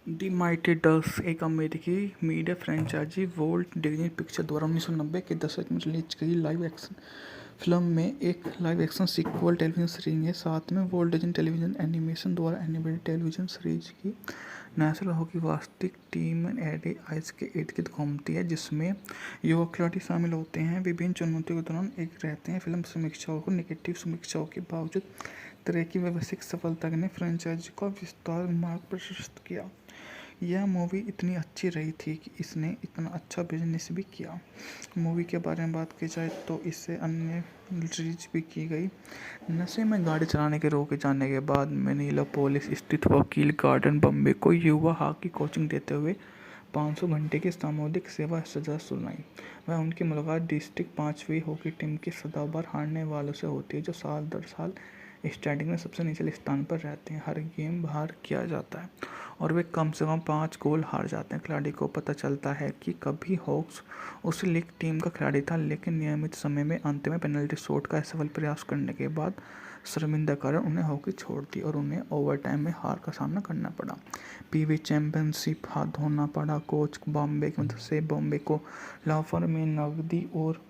The mighty ducks एक अमेरिकी media franchise Walt Disney picture द्वारा 1990 के दशक में रिलीज की लाइव एक्शन फिल्म में एक live action sequel television series है। साथ में वॉल्ट डिज्नी टेलीविजन एनिमेशन द्वारा एनिमेटेड टेलीविजन सीरीज की नेशनल हॉकी वास्तविक टीम एडे आइस के इर्द गिर्द घूमती है, जिसमें युवा खिलाड़ी शामिल होते हैं। विभिन्न चुनौतियों के दौरान एक रहते हैं। फिल्म समीक्षाओं को नेगेटिव समीक्षाओं के बावजूद तरह की व्यवसायिक सफलता ने फ्रेंचाइजी का विस्तार मार्ग प्रशस्त किया। यह मूवी इतनी अच्छी रही थी कि इसने इतना अच्छा बिजनेस भी किया। मूवी के बारे में बात की जाए तो इससे अन्य रिलीज भी की गई। नशे में गाड़ी चलाने के रोके जाने के बाद मिनियापोलिस स्थित वकील गार्डन बॉम्बे को युवा हॉकी कोचिंग देते हुए 500 घंटे की सामुदायिक सेवा सजा सुनाई। वह उनकी मुलाकात डिस्ट्रिक्ट 5वीं हॉकी टीम के सदाबहार हारने वालों से होती है, जो साल दर साल स्टैंडिंग में सबसे निचले स्थान पर रहते हैं। हर गेम बाहर किया जाता है और वे कम से कम 5 गोल हार जाते हैं। खिलाड़ी को पता चलता है कि कभी हॉक्स उस लीग टीम का खिलाड़ी था, लेकिन नियमित समय में अंत में पेनल्टी शॉट का असफल प्रयास करने के बाद शर्मिंदा कारण उन्हें हॉकी छोड़ दी और उन्हें ओवरटाइम में हार का सामना करना पड़ा। पीवी चैंपियनशिप हाथ धोना पड़ा। कोच बॉम्बे की मदद से बॉम्बे को लाफर में नकदी और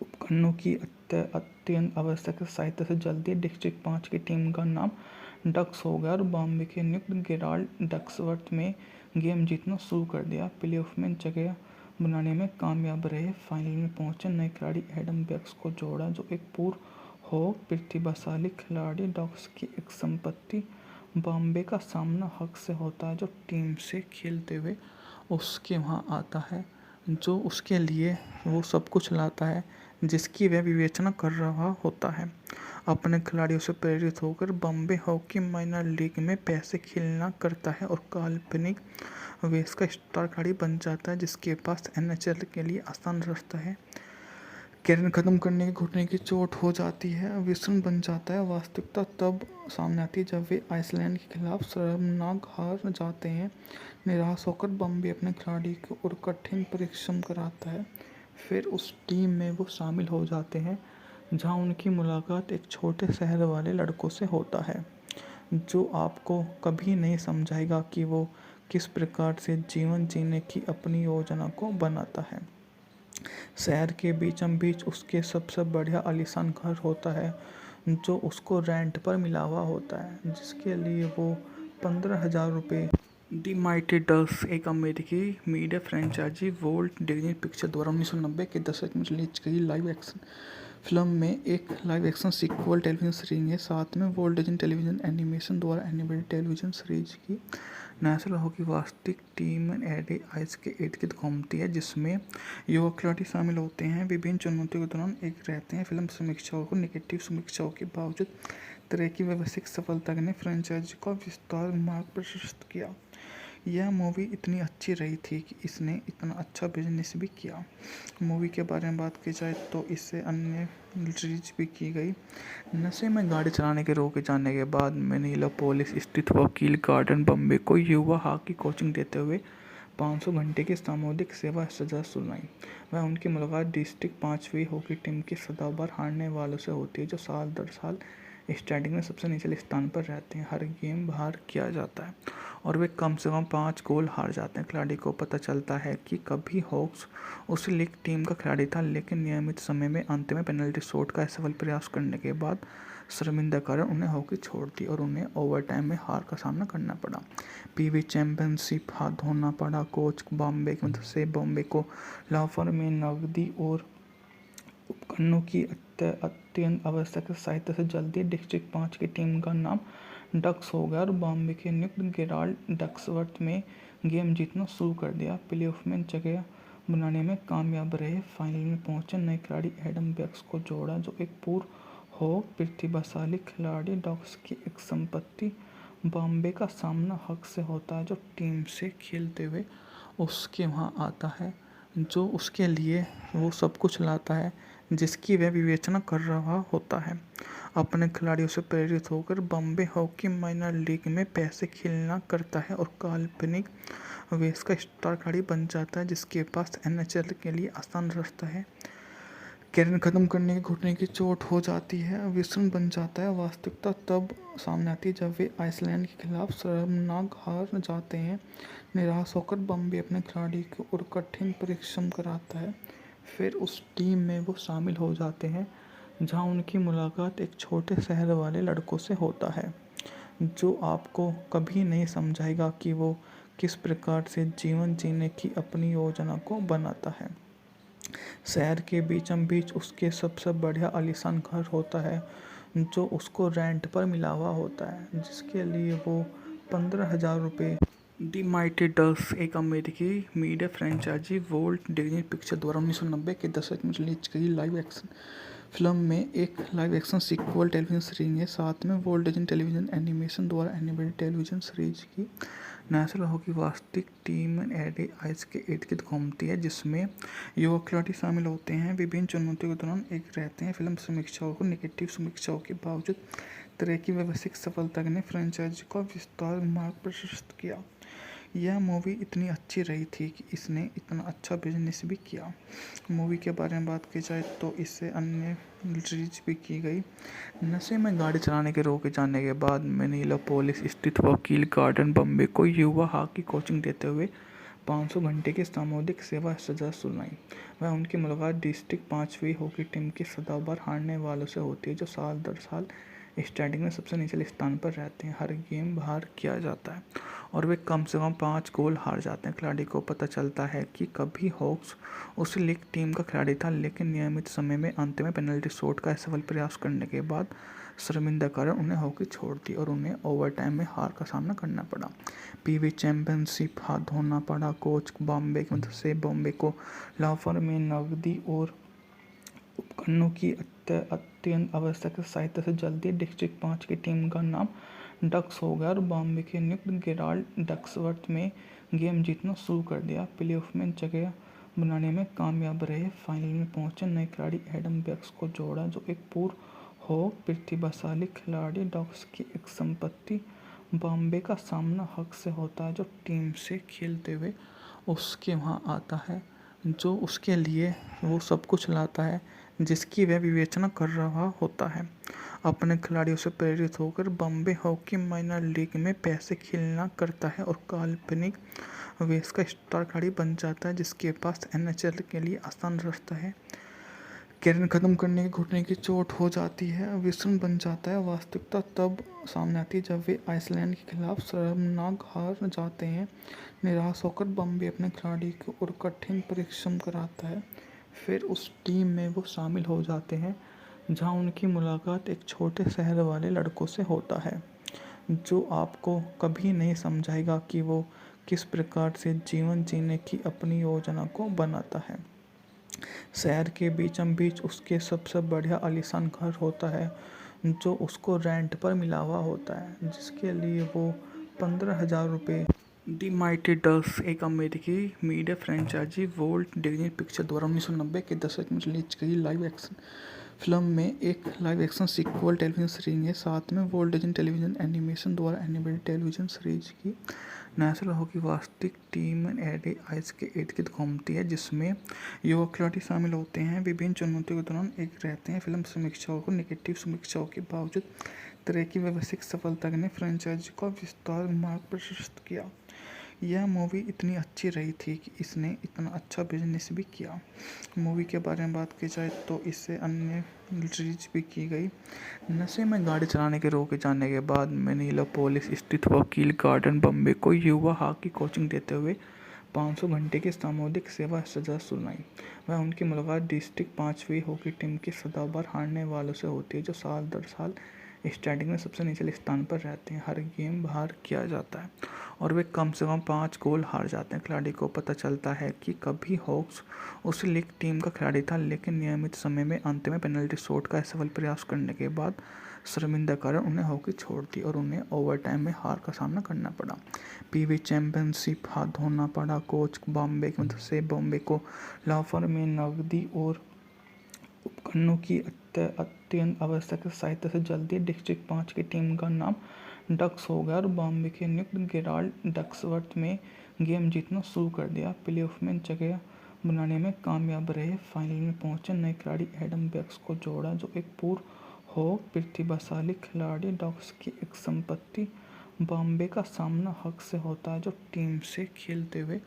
उपकरणों की अत्यंत आवश्यक सहायता से जल्दी डिस्ट्रिक्ट 5 की टीम का नाम डक्स हो गया और बॉम्बे के नियुक्त गेराल्ड डक्सवर्थ में गेम जीतना शुरू कर दिया। प्लेऑफ में जगह बनाने में कामयाब रहे। फाइनल में पहुंचे नए खिलाड़ी एडम बेक्स को जोड़ा, जो एक पूर्व हॉक प्रतिभाशाली खिलाड़ी। डक्स की एक संपत्ति बॉम्बे का सामना हक से होता है, जो टीम से खेलते हुए उसके वहाँ आता है, जो उसके लिए वो सब कुछ लाता है जिसकी वह विवेचना कर रहा होता है। अपने खिलाड़ियों से प्रेरित होकर बॉम्बे हॉकी माइनर लीग में पैसे खेलना करता है और काल्पनिक वेश का स्टार खिलाड़ी बन जाता है, जिसके पास एनएचएल के लिए आसान रास्ता है। कैरियर खत्म करने की घुटने की चोट हो जाती है, विषण बन जाता है। वास्तविकता तब सामने आती है जब वे आइसलैंड के खिलाफ शर्मनाक हार जाते हैं। निराश होकर बॉम्बे अपने खिलाड़ी को और कठिन परिश्रम कराता है। फिर उस टीम में वो शामिल हो जाते हैं जहां उनकी मुलाकात एक छोटे शहर वाले लड़कों से होता है, जो आपको कभी नहीं समझाएगा कि वो किस प्रकार से जीवन जीने की अपनी योजना को बनाता है। शहर के बीचों बीच उसके सबसे बढ़िया आलीशान घर होता है, जो उसको रेंट पर मिला हुआ होता है, जिसके लिए वो 15,000 रुपये। द माइटी डक्स एक अमेरिकी media franchise Walt Disney picture द्वारा 1990 के दशक में रिलीज की लाइव एक्शन फिल्म में एक live action sequel television series है। साथ में वॉल्ट डिज्नी टेलीविजन एनिमेशन द्वारा एनिमेटेड टेलीविजन सीरीज की नेशनल हॉकी वास्तविक टीम एडे आइस के इर्द गिर्द घूमती है, जिसमें युवा खिलाड़ी शामिल होते हैं। विभिन्न चुनौतियों के दौरान एक रहते हैं। फिल्म समीक्षाओं को नेगेटिव समीक्षाओं के बावजूद तरह की व्यवसायिक सफलता ने फ्रेंचाइजी का विस्तार मार्ग प्रशस्त किया। यह मूवी इतनी अच्छी रही थी कि इसने इतना अच्छा बिजनेस भी किया। मूवी के बारे में बात की जाए तो इससे अन्य रिलीज भी की गई। नशे में गाड़ी चलाने के रोके जाने के बाद मिनियापोलिस स्थित वकील गार्डन बॉम्बे को युवा हॉकी कोचिंग देते हुए 500 घंटे की सामुदायिक सेवा सजा सुनाई। वह उनकी मुलाकात डिस्ट्रिक्ट 5वीं हॉकी टीम के सदाबहार हारने वालों से होती है, जो साल दर साल स्टैंडिंग में सबसे निचले स्थान पर रहते हैं। हर गेम बाहर किया जाता है और वे कम से कम 5 गोल हार जाते हैं। खिलाड़ी को पता चलता है कि कभी हॉक्स उस लीग टीम का खिलाड़ी था, लेकिन नियमित समय में अंत में पेनल्टी शॉट का असफल प्रयास करने के बाद शर्मिंदा कारण उन्हें हॉकी छोड़ दी और उन्हें ओवरटाइम में हार का सामना करना पड़ा। पीवी चैंपियनशिप हाथ धोना पड़ा। कोच बॉम्बे की मदद से बॉम्बे को लाफर में नकदी और उपकरणों की अत्यंत आवश्यक सहायता से जल्दी डिस्ट्रिक्ट 5 की टीम का नाम डक्स हो गया और बॉम्बे के नियुक्त गेराल्ड डक्सवर्थ में गेम जीतना शुरू कर दिया। प्लेऑफ में जगह बनाने में कामयाब रहे। फाइनल में पहुंचे नए खिलाड़ी एडम बेक्स को जोड़ा, जो एक पूर्व हॉक प्रतिभाशाली खिलाड़ी। डक्स की एक संपत्ति बॉम्बे का सामना हक से होता है, जो टीम से खेलते हुए उसके वहाँ आता है, जो उसके लिए वो सब कुछ लाता है जिसकी वह विवेचना कर रहा होता है। अपने खिलाड़ियों से प्रेरित होकर बॉम्बे हॉकी माइनर लीग में पैसे खेलना करता है और काल्पनिक वेश का स्टार खिलाड़ी बन जाता है, जिसके पास एनएचएल के लिए आसान रास्ता है। कैरियर खत्म करने के घुटने की चोट हो जाती है, विषण बन जाता है। वास्तविकता तब सामने आती है जब वे आइसलैंड के खिलाफ शर्मनाक हार जाते हैं। निराश होकर बॉम्बे अपने खिलाड़ी को और कठिन परिश्रम कराता है। फिर उस टीम में वो शामिल हो जाते हैं जहां उनकी मुलाकात एक छोटे शहर वाले लड़कों से होता है, जो आपको कभी नहीं समझाएगा कि वो किस प्रकार से जीवन जीने की अपनी योजना को बनाता है। शहर के बीचों बीच उसके सबसे बढ़िया आलीशान घर होता है, जो उसको रेंट पर मिला हुआ होता है, जिसके लिए वो 15,000 रुपये। द माइटी डक्स एक अमेरिकी media franchise Walt Disney picture द्वारा 1990 के दशक में रिलीज गई लाइव एक्शन फिल्म में एक live action sequel television series है। साथ में वोल्ट डिज्नी टेलीविजन एनिमेशन द्वारा एनिमेटेड टेलीविजन सीरीज की नेशनल हॉकी वास्तविक टीम एडे आइस के इर्द गिर्द घूमती है, जिसमें युवा खिलाड़ी शामिल होते हैं। विभिन्न चुनौतियों के दौरान एक रहते हैं। फिल्म समीक्षाओं को नेगेटिव समीक्षाओं के बावजूद तरह की व्यवसायिक सफलता ने फ्रेंचाइजी का विस्तार मार्ग प्रशस्त किया। यह मूवी इतनी अच्छी रही थी कि इसने इतना अच्छा बिजनेस भी किया। मूवी के बारे में बात की जाए तो इससे अन्य रिलीज भी की गई। नशे में गाड़ी चलाने के रोके जाने के बाद मिनियापोलिस स्थित वकील गार्डन बॉम्बे को युवा हॉकी कोचिंग देते हुए 500 घंटे की सामुदायिक सेवा सजा सुनाई। वह उनकी मुलाकात डिस्ट्रिक्ट 5वीं हॉकी टीम के सदाबहार हारने वालों से होती है, जो साल दर साल स्टैंडिंग में सबसे निचले स्थान पर रहते हैं। हर गेम बाहर किया जाता है और वे कम से कम 5 गोल हार जाते हैं। खिलाड़ी को पता चलता है कि कभी हॉक्स उस लीग टीम का खिलाड़ी था, लेकिन नियमित समय में अंत में पेनल्टी शॉट का असफल प्रयास करने के बाद शर्मिंदा कारण उन्हें हॉकी छोड़ दी और उन्हें ओवरटाइम में हार का सामना करना पड़ा। पीवी चैंपियनशिप हाथ धोना पड़ा। कोच बॉम्बे की मदद से बॉम्बे को लाफर में नकदी और उपकरणों की अत्यंत आवश्यक सहायता से जल्दी डिस्ट्रिक्ट 5 की टीम का नाम डक्स हो गया और बॉम्बे के नियुक्त गेराल्ड डक्सवर्थ में गेम जीतना शुरू कर दिया। प्लेऑफ में जगह बनाने में कामयाब रहे। फाइनल में पहुंचे नए खिलाड़ी एडम बेक्स को जोड़ा, जो एक पूर्व हो प्रतिभाशाली खिलाड़ी। डक्स की एक संपत्ति बॉम्बे का सामना हक से होता है, जो टीम से खेलते हुए उसके वहाँ आता है, जो उसके लिए वो सब कुछ लाता है जिसकी वह विवेचना कर रहा होता है। अपने खिलाड़ियों से प्रेरित होकर बॉम्बे हॉकी माइनर लीग में पैसे खेलना करता है और काल्पनिक वेश का स्टार खिलाड़ी बन जाता है, जिसके पास एनएचएल के लिए आसान रास्ता है। कैरियर खत्म करने के घुटने की चोट हो जाती है, विषण बन जाता है। वास्तविकता तब सामने आती है जब वे आइसलैंड के खिलाफ शर्मनाक हार जाते हैं। निराश होकर बॉम्बे अपने खिलाड़ी को और कठिन परिश्रम कराता है। फिर उस टीम में वो शामिल हो जाते हैं जहां उनकी मुलाकात एक छोटे शहर वाले लड़कों से होता है, जो आपको कभी नहीं समझाएगा कि वो किस प्रकार से जीवन जीने की अपनी योजना को बनाता है। शहर के बीचों बीच उसके सबसे बढ़िया आलीशान घर होता है, जो उसको रेंट पर मिला हुआ होता है, जिसके लिए वो 15,000 रुपये। द माइटी डक्स एक अमेरिकी media franchise Walt Disney picture द्वारा 1990 के दशक में रिलीज गई लाइव एक्शन फिल्म में एक live action sequel television series है। साथ में वोल्ट डिज्नी टेलीविजन एनिमेशन द्वारा एनिमेटेड टेलीविजन सीरीज की नेशनल हॉकी वास्तविक टीम एडे आइस के इर्द गिर्द घूमती है, जिसमें युवा खिलाड़ी शामिल होते हैं। विभिन्न चुनौतियों के दौरान एक रहते हैं। फिल्म समीक्षाओं को नेगेटिव समीक्षाओं के बावजूद तरह की व्यवसायिक सफलता ने फ्रेंचाइजी का विस्तार मार्ग प्रशस्त किया। यह मूवी इतनी अच्छी रही थी कि इसने इतना अच्छा बिजनेस भी किया। मूवी के बारे में बात की जाए तो इससे अन्य रिलीज भी की गई। नशे में गाड़ी चलाने के रोके जाने के बाद मिनियापोलिस स्थित वकील गार्डन बॉम्बे को युवा हॉकी कोचिंग देते हुए 500 घंटे की सामुदायिक सेवा सजा सुनाई। वह उनकी मुलाकात डिस्ट्रिक्ट 5वीं हॉकी टीम के सदाबहार हारने वालों से होती है, जो साल दर साल स्टैंडिंग में सबसे निचले स्थान पर रहते हैं। हर गेम बाहर किया जाता है और वे कम से कम 5 गोल हार जाते हैं। खिलाड़ी को पता चलता है कि कभी हॉक्स उस लीग टीम का खिलाड़ी था, लेकिन नियमित समय में अंत में पेनल्टी शॉट का असफल प्रयास करने के बाद शर्मिंदा कारण उन्हें हॉकी छोड़ दी और उन्हें ओवरटाइम में हार का सामना करना पड़ा। पीवी चैंपियनशिप हाथ धोना पड़ा। कोच बॉम्बे की मदद से बॉम्बे को लाफर में नकदी और उपकरणों की अत्यंत आवश्यक सहायता से जल्दी डिस्ट्रिक्ट 5 की टीम का नाम डक्स हो गया और बॉम्बे के नियुक्त गेराल्ड डक्सवर्थ में गेम जीतना शुरू कर दिया। प्लेऑफ में जगह बनाने में कामयाब रहे। फाइनल में पहुंचे नए खिलाड़ी एडम बेक्स को जोड़ा, जो एक पूर्व हो प्रतिभाशाली खिलाड़ी। डॉक्स की एक संपत्ति बॉम्बे का सामना हक से होता है, जो टीम से खेलते हुए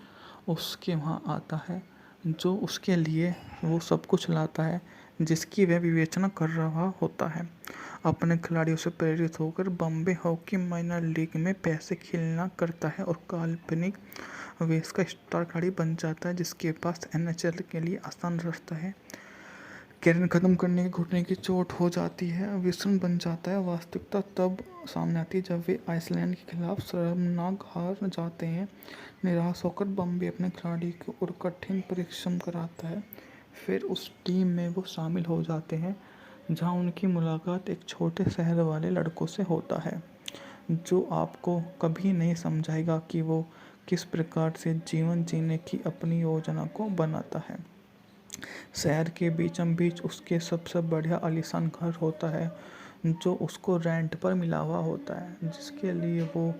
उसके वहाँ आता है, जो उसके लिए वो सब कुछ लाता है जिसकी वह विवेचना कर रहा होता है। अपने खिलाड़ियों से प्रेरित होकर बॉम्बे हॉकी माइनर लीग में पैसे खेलना करता है और काल्पनिक वेस का स्टार खिलाड़ी बन जाता है, जिसके पास एनएचएल के लिए आसान रास्ता है। कैरियर खत्म करने की घुटने की चोट हो जाती है, विषण बन जाता है। वास्तविकता तब सामने आती है जब वे आइसलैंड के खिलाफ शर्मनाक हार जाते हैं। निराश होकर बॉम्बे अपने खिलाड़ी को और कठिन परिश्रम कराता है। फिर उस टीम में वो शामिल हो जाते हैं जहां उनकी मुलाकात एक छोटे शहर वाले लड़कों से होता है, जो आपको कभी नहीं समझाएगा कि वो किस प्रकार से जीवन जीने की अपनी योजना को बनाता है। शहर के बीचों बीच उसके सबसे बढ़िया आलीशान घर होता है, जो उसको रेंट पर मिला हुआ होता है, जिसके लिए वो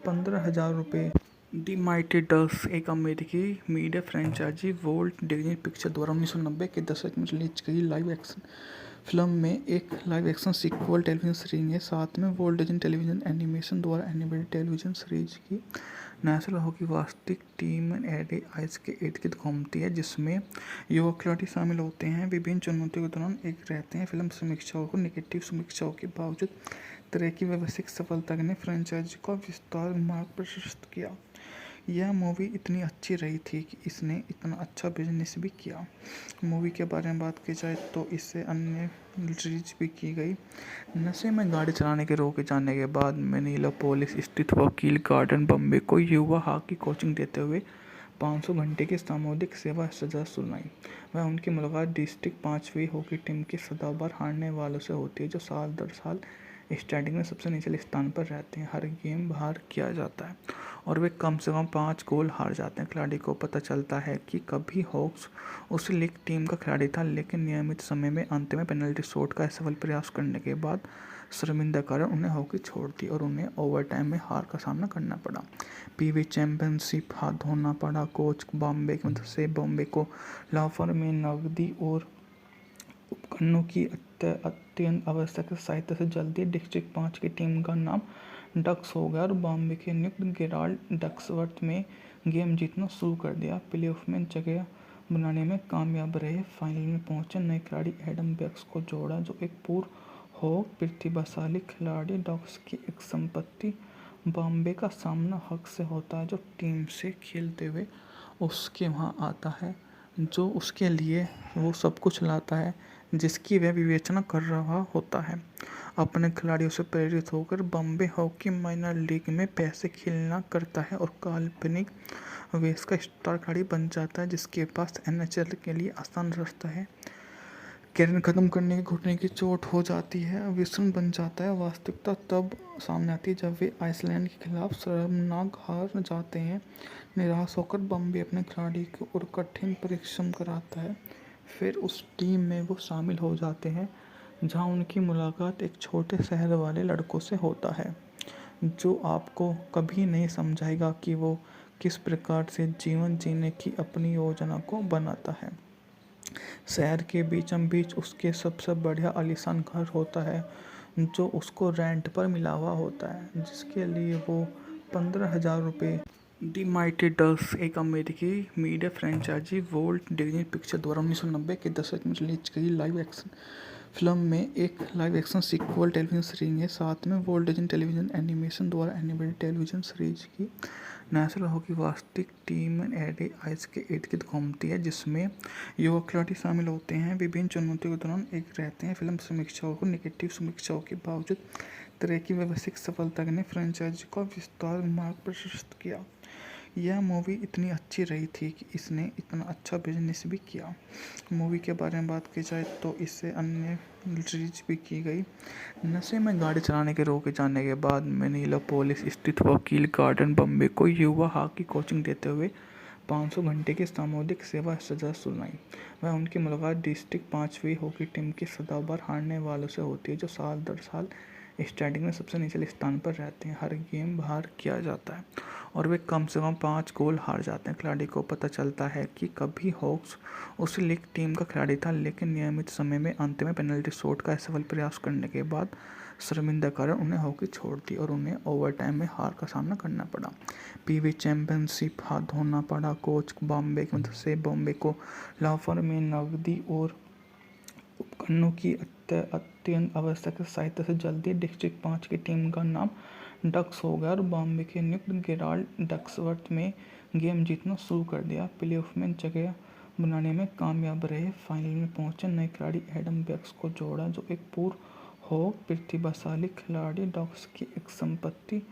15,000 रुपये। द माइटी डक्स एक अमेरिकी media franchise Walt Disney picture द्वारा 1990 के दशक में रिलीज गई लाइव एक्शन फिल्म में एक live action sequel television series है। साथ में वोल्ट डिज्नी टेलीविजन एनिमेशन द्वारा एनिमेटेड टेलीविजन सीरीज की नेशनल हॉकी वास्तविक टीम एडे आइस के इर्द गिर्द घूमती है, जिसमें युवा खिलाड़ी शामिल होते हैं। विभिन्न चुनौतियों के दौरान एक रहते हैं। फिल्म समीक्षाओं को नेगेटिव समीक्षाओं के बावजूद तरह की व्यवसायिक सफलता ने फ्रेंचाइजी का विस्तार मार्ग प्रशस्त किया। यह मूवी इतनी अच्छी रही थी कि इसने इतना अच्छा बिजनेस भी किया। मूवी के बारे में बात की जाए तो इससे अन्य रिलीज भी की गई। नशे में गाड़ी चलाने के रोके जाने के बाद मिनियापोलिस स्थित वकील गार्डन बॉम्बे को युवा हॉकी कोचिंग देते हुए 500 घंटे की सामुदायिक सेवा सजा सुनाई। वह उनकी मुलाकात डिस्ट्रिक्ट 5वीं हॉकी टीम के सदाबहार हारने वालों से होती है, जो साल दर साल स्टैंडिंग में सबसे निचले स्थान पर रहते हैं। हर गेम बाहर किया जाता है और वे कम से कम 5 गोल हार जाते हैं। खिलाड़ी को पता चलता है कि कभी हॉक्स उस लीग टीम का खिलाड़ी था, लेकिन नियमित समय में अंत में पेनल्टी शॉट का असफल प्रयास करने के बाद शर्मिंदा कारण उन्हें हॉकी छोड़ दी और उन्हें ओवरटाइम में हार का सामना करना पड़ा। पीवी चैंपियनशिप हाथ धोना पड़ा। कोच बॉम्बे की मदद से बॉम्बे को लाफर में नकदी और उपकरणों की अत्यंत आवश्यक सहायता से जल्दी डिस्ट्रिक्ट 5 की टीम का नाम डक्स हो गया और बॉम्बे के नियुक्त गेराल्ड डक्सवर्थ में गेम जीतना शुरू कर दिया। प्लेऑफ में जगह बनाने में कामयाब रहे। फाइनल में पहुंचे नए खिलाड़ी एडम बेक्स को जोड़ा, जो एक पूर्व हो प्रतिभाशाली खिलाड़ी। डक्स की एक संपत्ति बॉम्बे का सामना हक से होता है, जो टीम से खेलते हुए उसके वहाँ आता है, जो उसके लिए वो सब कुछ लाता है जिसकी वह विवेचना कर रहा होता है। अपने खिलाड़ियों से प्रेरित होकर बॉम्बे हॉकी माइनर लीग में पैसे खेलना करता है और काल्पनिक वेस का स्टार खिलाड़ी बन जाता है, जिसके पास एनएचएल के लिए आसान रास्ता है। कैरियर खत्म करने की घुटने की चोट हो जाती है, विषण बन जाता है। वास्तविकता तब सामने आती है जब वे आइसलैंड के खिलाफ शर्मनाक हार जाते हैं। निराश होकर बॉम्बे अपने खिलाड़ी को और कठिन परिश्रम कराता है। फिर उस टीम में वो शामिल हो जाते हैं जहां उनकी मुलाकात एक छोटे शहर वाले लड़कों से होता है, जो आपको कभी नहीं समझाएगा कि वो किस प्रकार से जीवन जीने की अपनी योजना को बनाता है। शहर के बीचों बीच उसके सबसे बढ़िया आलीशान घर होता है, जो उसको रेंट पर मिला हुआ होता है, जिसके लिए वो 15,000 रुपये। द माइटी डक्स एक अमेरिकी media franchise Walt Disney picture द्वारा 1990 के दशक में रिलीज गई लाइव एक्शन फिल्म में एक live action sequel television series है। साथ में वोल्ट डिज्नी टेलीविजन एनिमेशन द्वारा एनिमेटेड टेलीविजन सीरीज की नेशनल हॉकी वास्तविक टीम एडे आइस के इर्द गिर्द घूमती है, जिसमें युवा खिलाड़ी शामिल होते हैं। विभिन्न चुनौतियों के दौरान एक रहते हैं। फिल्म समीक्षाओं को नेगेटिव समीक्षाओं के बावजूद तरह की व्यवसायिक सफलता ने फ्रेंचाइजी का विस्तार मार्ग प्रशस्त किया। यह मूवी इतनी अच्छी रही थी कि इसने इतना अच्छा बिजनेस भी किया। मूवी के बारे में बात की जाए तो इससे अन्य रिलीज भी की गई। नशे में गाड़ी चलाने के रोके जाने के बाद मिनियापोलिस स्थित वकील गार्डन बॉम्बे को युवा हॉकी कोचिंग देते हुए 500 घंटे की सामुदायिक सेवा सजा सुनाई। वह उनकी मुलाकात डिस्ट्रिक्ट 5वीं हॉकी टीम के सदाबहार हारने वालों से होती है, जो साल दर साल स्टैंडिंग में सबसे निचले स्थान पर रहते हैं। हर गेम बाहर किया जाता है और वे कम से कम 5 गोल हार जाते हैं। खिलाड़ी को पता चलता है कि कभी हॉक्स उस लीग टीम का खिलाड़ी था, लेकिन नियमित समय में अंत में पेनल्टी शॉट का असफल प्रयास करने के बाद शर्मिंदा कारण उन्हें हॉकी छोड़ दी और उन्हें ओवरटाइम में हार का सामना करना पड़ा। पीवी चैंपियनशिप हाथ धोना पड़ा। कोच बॉम्बे की मदद से बॉम्बे को लाफर में नकदी और उपकरणों की अत्यंत आवश्यक सहायता से जल्दी डिस्ट्रिक्ट 5 की टीम का नाम डक्स हो गया और बॉम्बे के नियुक्त गेराल्ड डक्सवर्थ में गेम जीतना शुरू कर दिया। प्लेऑफ में जगह बनाने में कामयाब रहे। फाइनल में पहुंचे नए खिलाड़ी एडम बेक्स को जोड़ा, जो एक पूर्व हॉक प्रतिभाशाली खिलाड़ी। डक्स की एक संपत्ति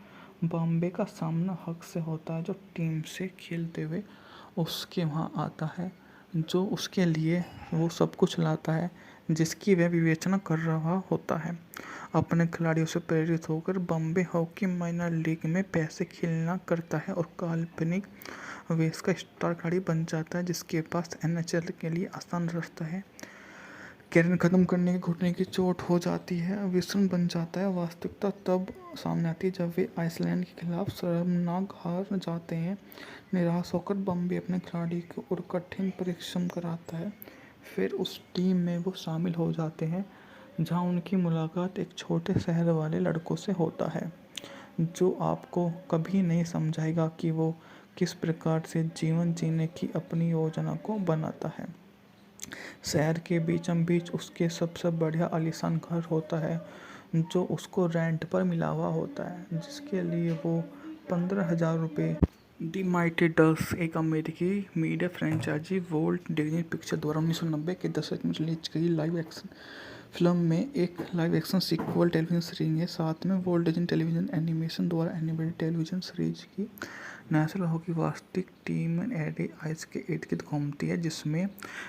बॉम्बे का सामना हक से होता है, जो टीम से खेलते हुए उसके वहाँ आता है, जो उसके लिए वो सब कुछ लाता है जिसकी वह विवेचना कर रहा होता है। अपने खिलाड़ियों से प्रेरित होकर बॉम्बे हॉकी माइनर लीग में पैसे खेलना करता है और काल्पनिक वेश का स्टार खिलाड़ी बन जाता है, जिसके पास एनएचएल के लिए आसान रास्ता है। कैरियर खत्म करने के घुटने की चोट हो जाती है, विषण बन जाता है। वास्तविकता तब सामने आती है जब वे आइसलैंड के खिलाफ शर्मनाक हार जाते हैं। निराश होकर बॉम्बे अपने खिलाड़ी को और कठिन परिश्रम कराता है। फिर उस टीम में वो शामिल हो जाते हैं जहां उनकी मुलाकात एक छोटे शहर वाले लड़कों से होता है, जो आपको कभी नहीं समझाएगा कि वो किस प्रकार से जीवन जीने की अपनी योजना को बनाता है। शहर के बीचों बीच उसके सबसे बढ़िया आलीशान घर होता है, जो उसको रेंट पर मिला हुआ होता है, जिसके लिए वो 15,000 रुपये। द माइटी डक्स एक अमेरिकी media franchise Walt Disney picture द्वारा 1990 के दशक में रिलीज गई लाइव एक्शन फिल्म में एक live action sequel television series है। साथ में वोल्ट डिज्नी टेलीविजन एनिमेशन द्वारा एनिमेटेड टेलीविजन सीरीज की नेशनल हॉकी वास्तविक टीम एडी आइस के इर्द गिर्द घूमती है, जिसमें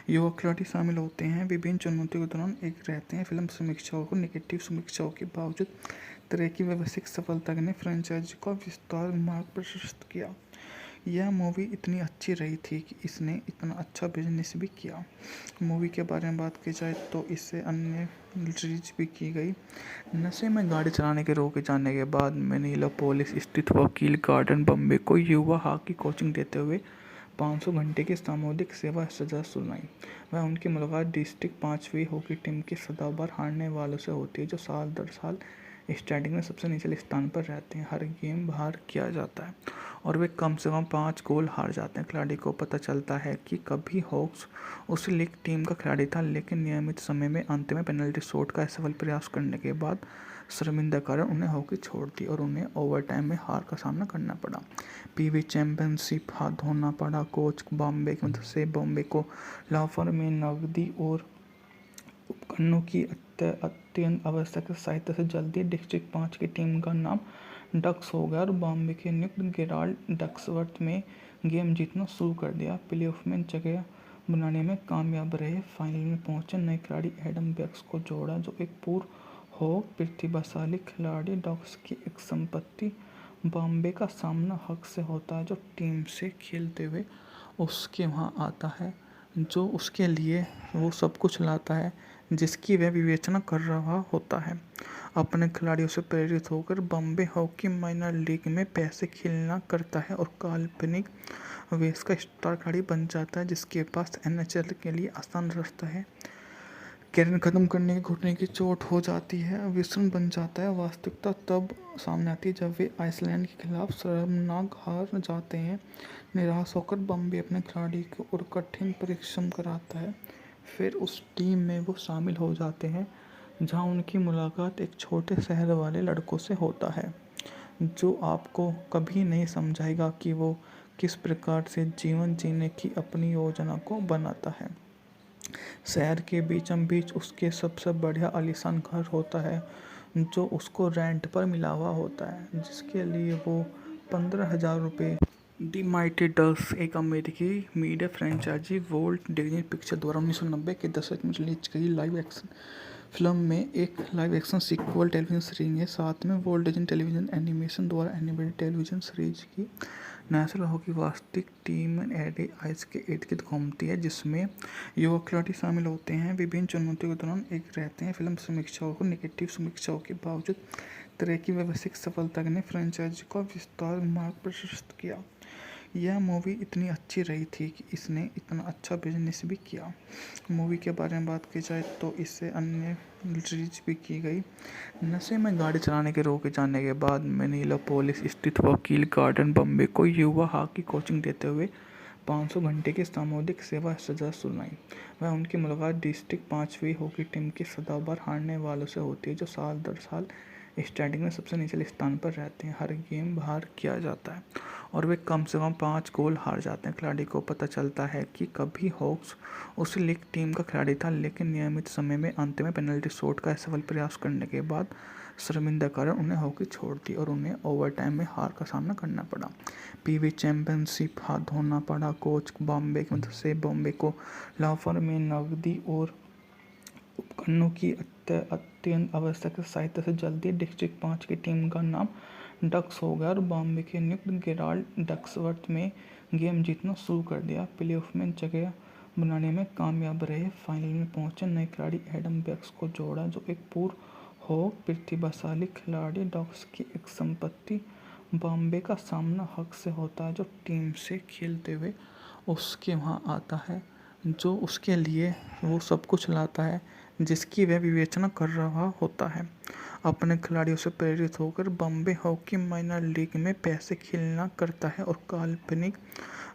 युवा खिलाड़ी शामिल होते हैं। विभिन्न चुनौतियों के दौरान एक रहते हैं। फिल्म समीक्षाओं को नेगेटिव समीक्षाओं के बावजूद तरह की व्यवसायिक सफलता ने फ्रेंचाइजी का विस्तार मार्ग प्रशस्त किया। यह मूवी इतनी अच्छी रही थी कि इसने इतना अच्छा बिजनेस भी किया। मूवी के बारे में बात की जाए तो इससे अन्य रिलीज भी की गई। नशे में गाड़ी चलाने के रोके जाने के बाद मिनियापोलिस स्थित वकील गार्डन बॉम्बे को युवा हॉकी कोचिंग देते हुए 500 घंटे की सामुदायिक सेवा सजा सुनाई। वह उनकी मुलाकात डिस्ट्रिक्ट 5वीं हॉकी टीम के सदाबहार हारने वालों से होती है, जो साल दर साल स्टैंडिंग में सबसे निचले स्थान पर रहते हैं। हर गेम बाहर किया जाता है और वे कम से कम 5 गोल हार जाते हैं। खिलाड़ी को पता चलता है कि कभी हॉक्स उस लीग टीम का खिलाड़ी था, लेकिन नियमित समय में अंत में पेनल्टी शॉट का असफल प्रयास करने के बाद शर्मिंदा कारण उन्हें हॉकी छोड़ दी और उन्हें ओवरटाइम में हार का सामना करना पड़ा। पीवी चैंपियनशिप हाथ धोना पड़ा। कोच बॉम्बे की मदद से बॉम्बे को लाफर में नकदी और उपकरणों की अत्यंत आवश्यक सहायता से जल्दी डिस्ट्रिक्ट 5 की टीम का नाम डक्स हो गया और बॉम्बे के नियुक्त गेराल्ड डक्सवर्थ में गेम जीतना शुरू कर दिया। प्लेऑफ में जगह बनाने में कामयाब रहे। फाइनल में पहुंचे नए खिलाड़ी एडम बेक्स को जोड़ा, जो एक पूर्व हॉक प्रतिभाशाली खिलाड़ी। डक्स की एक संपत्ति बॉम्बे का सामना हक से होता है, जो टीम से खेलते हुए उसके वहाँ आता है, जो उसके लिए वो सब कुछ लाता है जिसकी वह विवेचना कर रहा होता है। अपने खिलाड़ियों से प्रेरित होकर बॉम्बे हॉकी माइनर लीग में पैसे खेलना करता है और काल्पनिक वेश का स्टार खिलाड़ी बन जाता है, जिसके पास एनएचएल के लिए आसान रास्ता है। कैरियर खत्म करने के घुटने की चोट हो जाती है, विषण बन जाता है। वास्तविकता तब सामने आती है जब वे आइसलैंड के खिलाफ शर्मनाक हार जाते हैं। निराश होकर बॉम्बे अपने खिलाड़ी को और कठिन परिश्रम कराता है। फिर उस टीम में वो शामिल हो जाते हैं जहां उनकी मुलाकात एक छोटे शहर वाले लड़कों से होता है, जो आपको कभी नहीं समझाएगा कि वो किस प्रकार से जीवन जीने की अपनी योजना को बनाता है। शहर के बीचों बीच उसके सबसे बढ़िया आलीशान घर होता है, जो उसको रेंट पर मिला हुआ होता है, जिसके लिए वो 15,000 रुपये। द माइटी डक्स एक अमेरिकी media franchise Walt Disney picture द्वारा 1990 के दशक में रिलीज गई लाइव एक्शन फिल्म में एक live action sequel television series है। साथ में वोल्ट डिज्नी टेलीविजन एनिमेशन द्वारा एनिमेटेड टेलीविजन सीरीज की नेशनल हॉकी वास्तविक टीम एडे आइस के इर्द-गिर्द घूमती है, जिसमें युवा खिलाड़ी शामिल होते हैं। विभिन्न चुनौतियों के दौरान एक रहते हैं। फिल्म समीक्षकों को नेगेटिव समीक्षाओं के बावजूद तरह की व्यावसायिक सफलता ने फ्रेंचाइजी का विस्तार मार्ग प्रशस्त किया। यह मूवी इतनी अच्छी रही थी कि इसने इतना अच्छा बिजनेस भी किया। मूवी के बारे में बात की जाए तो इससे अन्य रिलीज भी की गई। नशे में गाड़ी चलाने के रोके जाने के बाद मिनियापोलिस स्थित वकील गार्डन बॉम्बे को युवा हॉकी कोचिंग देते हुए 500 घंटे की सामुदायिक सेवा सजा सुनाई। वह उनकी मुलाकात डिस्ट्रिक्ट 5वीं हॉकी टीम के सदाबहार हारने वालों से होती है, जो साल दर साल स्टैंडिंग में सबसे निचले स्थान पर रहते हैं। हर गेम बाहर किया जाता है और वे कम से कम 5 गोल हार जाते हैं। खिलाड़ी को पता चलता है कि कभी हॉक्स उस लीग टीम का खिलाड़ी था, लेकिन नियमित समय में अंत में पेनल्टी शॉट का असफल प्रयास करने के बाद शर्मिंदा कारण उन्हें हॉकी छोड़ दी और उन्हें ओवरटाइम में हार का सामना करना पड़ा। पीवी चैंपियनशिप हाथ धोना पड़ा। कोच बॉम्बे की मदद से बॉम्बे को लाफर में नकदी और उपकरणों की अत्यंत आवश्यक सहायता से जल्दी डिस्ट्रिक्ट 5 की टीम का नाम डक्स हो गया और बॉम्बे के नियुक्त गेराल्ड डक्सवर्थ में गेम जीतना शुरू कर दिया। प्लेऑफ में जगह बनाने में कामयाब रहे। फाइनल में पहुंचे नए खिलाड़ी एडम बेक्स को जोड़ा, जो एक पूर्व हॉक प्रतिभाशाली खिलाड़ी। डक्स की एक संपत्ति बॉम्बे का सामना हक से होता है, जो टीम से खेलते हुए उसके वहाँ आता है, जो उसके लिए वो सब कुछ लाता है जिसकी वह विवेचना कर रहा होता है। अपने खिलाड़ियों से प्रेरित होकर बॉम्बे हॉकी माइनर लीग में पैसे खेलना करता है और काल्पनिक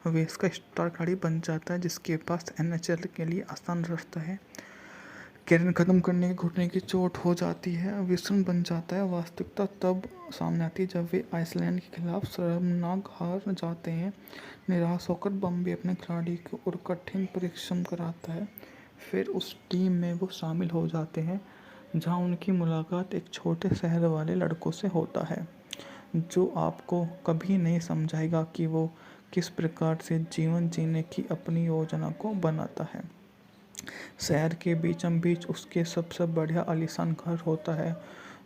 वेश का स्टार खिलाड़ी बन जाता है, जिसके पास एनएचएल के लिए आसान रास्ता है। कैरियर खत्म करने के घुटने की चोट हो जाती है, विषण बन जाता है। वास्तविकता तब सामने आती है जब वे आइसलैंड के खिलाफ शर्मनाक हार जाते हैं। निराश होकर बॉम्बे अपने खिलाड़ी को और कठिन परिश्रम कराता है। फिर उस टीम में वो शामिल हो जाते हैं जहां उनकी मुलाकात एक छोटे शहर वाले लड़कों से होता है, जो आपको कभी नहीं समझाएगा कि वो किस प्रकार से जीवन जीने की अपनी योजना को बनाता है। शहर के बीचों बीच उसके सबसे बढ़िया आलीशान घर होता है,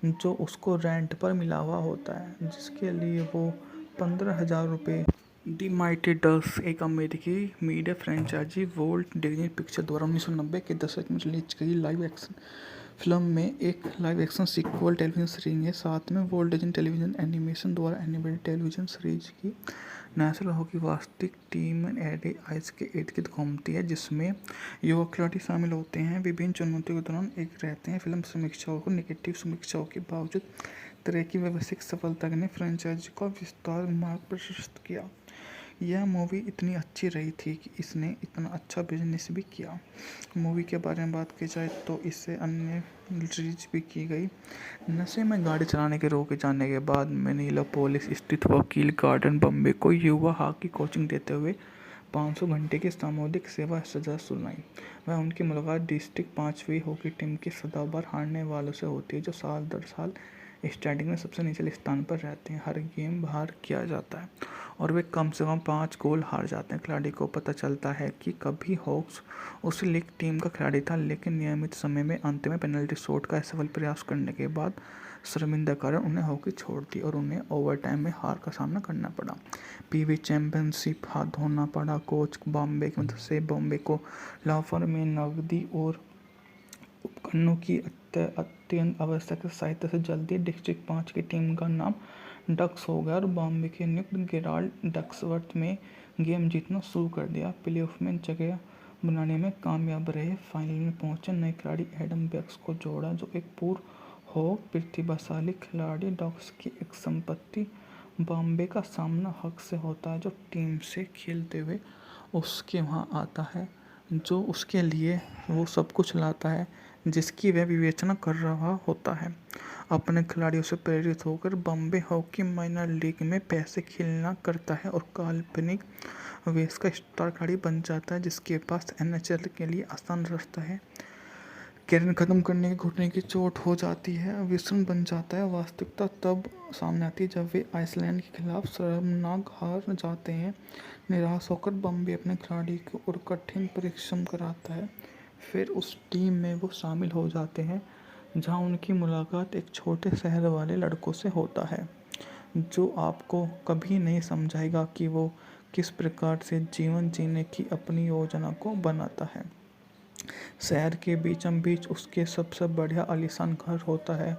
जो उसको रेंट पर मिला हुआ होता है, जिसके लिए वो 15,000 रुपये। द माइटी डक्स एक अमेरिकी media franchise Walt Disney picture द्वारा 1990 के दशक में रिलीज की लाइव एक्शन फिल्म में एक live action sequel television series है। साथ में वोल्ट डिज्नी टेलीविजन एनिमेशन द्वारा एनिमेटेड टेलीविजन सीरीज की नेशनल हॉकी वास्तविक टीम एडे आइस के इर्द-गिर्द घूमती है, जिसमें युवा खिलाड़ी शामिल होते हैं। विभिन्न चुनौतियों के दौरान एक रहते हैं। फिल्म समीक्षकों को नेगेटिव समीक्षाओं के बावजूद तरह की व्यावसायिक सफलता ने फ्रेंचाइजी का विस्तार मार्ग प्रशस्त किया। यह मूवी इतनी अच्छी रही थी कि इसने इतना अच्छा बिजनेस भी किया। मूवी के बारे में बात की जाए तो इससे अन्य रिलीज भी की गई। नशे में गाड़ी चलाने के रोके जाने के बाद मिनियापोलिस स्थित वकील गार्डन बॉम्बे को युवा हॉकी कोचिंग देते हुए 500 घंटे की सामुदायिक सेवा सजा सुनाई। वह उनकी मुलाकात डिस्ट्रिक्ट 5वीं हॉकी टीम के सदाबहार हारने वालों से होती है, जो साल दर साल स्टैंडिंग में सबसे निचले स्थान पर रहते हैं। हर गेम बाहर किया जाता है और वे कम से कम 5 गोल हार जाते हैं। खिलाड़ी को पता चलता है कि कभी हॉक्स उस लीग टीम का खिलाड़ी था, लेकिन नियमित समय में अंत में पेनल्टी शॉट का असफल प्रयास करने के बाद शर्मिंदा कारण उन्हें हॉकी छोड़ दी और उन्हें ओवरटाइम में हार का सामना करना पड़ा। पीवी चैंपियनशिप हाथ धोना पड़ा। कोच बॉम्बे की मदद से बॉम्बे को लाफर में नकदी और उपकरणों की अत्यंत आवश्यक सहायता से जल्दी डिस्ट्रिक्ट 5 की टीम का नाम डक्स हो गया और बॉम्बे के नियुक्त गेराल्ड डक्सवर्थ में गेम जीतना शुरू कर दिया। प्लेऑफ में जगह बनाने में कामयाब रहे। फाइनल में पहुंचे नए खिलाड़ी एडम बेक्स को जोड़ा, जो एक पूर्व हॉक प्रतिभाशाली खिलाड़ी। डक्स की एक संपत्ति बॉम्बे का सामना हक से होता है, जो टीम से खेलते हुए उसके वहाँ आता है, जो उसके लिए वो सब कुछ लाता है जिसकी वह विवेचना कर रहा होता है। अपने खिलाड़ियों से प्रेरित होकर बॉम्बे हॉकी माइनर लीग में पैसे खेलना करता है और काल्पनिक वेश का स्टार खिलाड़ी बन जाता है, जिसके पास एनएचएल के लिए आसान रास्ता है। कैरियर खत्म करने के घुटने की चोट हो जाती है, विषण बन जाता है। वास्तविकता तब सामने आती है जब वे आइसलैंड के खिलाफ शर्मनाक हार जाते हैं। निराश होकर बॉम्बे अपने खिलाड़ी को और कठिन परिश्रम कराता है। फिर उस टीम में वो शामिल हो जाते हैं जहां उनकी मुलाकात एक छोटे शहर वाले लड़कों से होता है, जो आपको कभी नहीं समझाएगा कि वो किस प्रकार से जीवन जीने की अपनी योजना को बनाता है। शहर के बीचों बीच उसके सबसे बढ़िया आलीशान घर होता है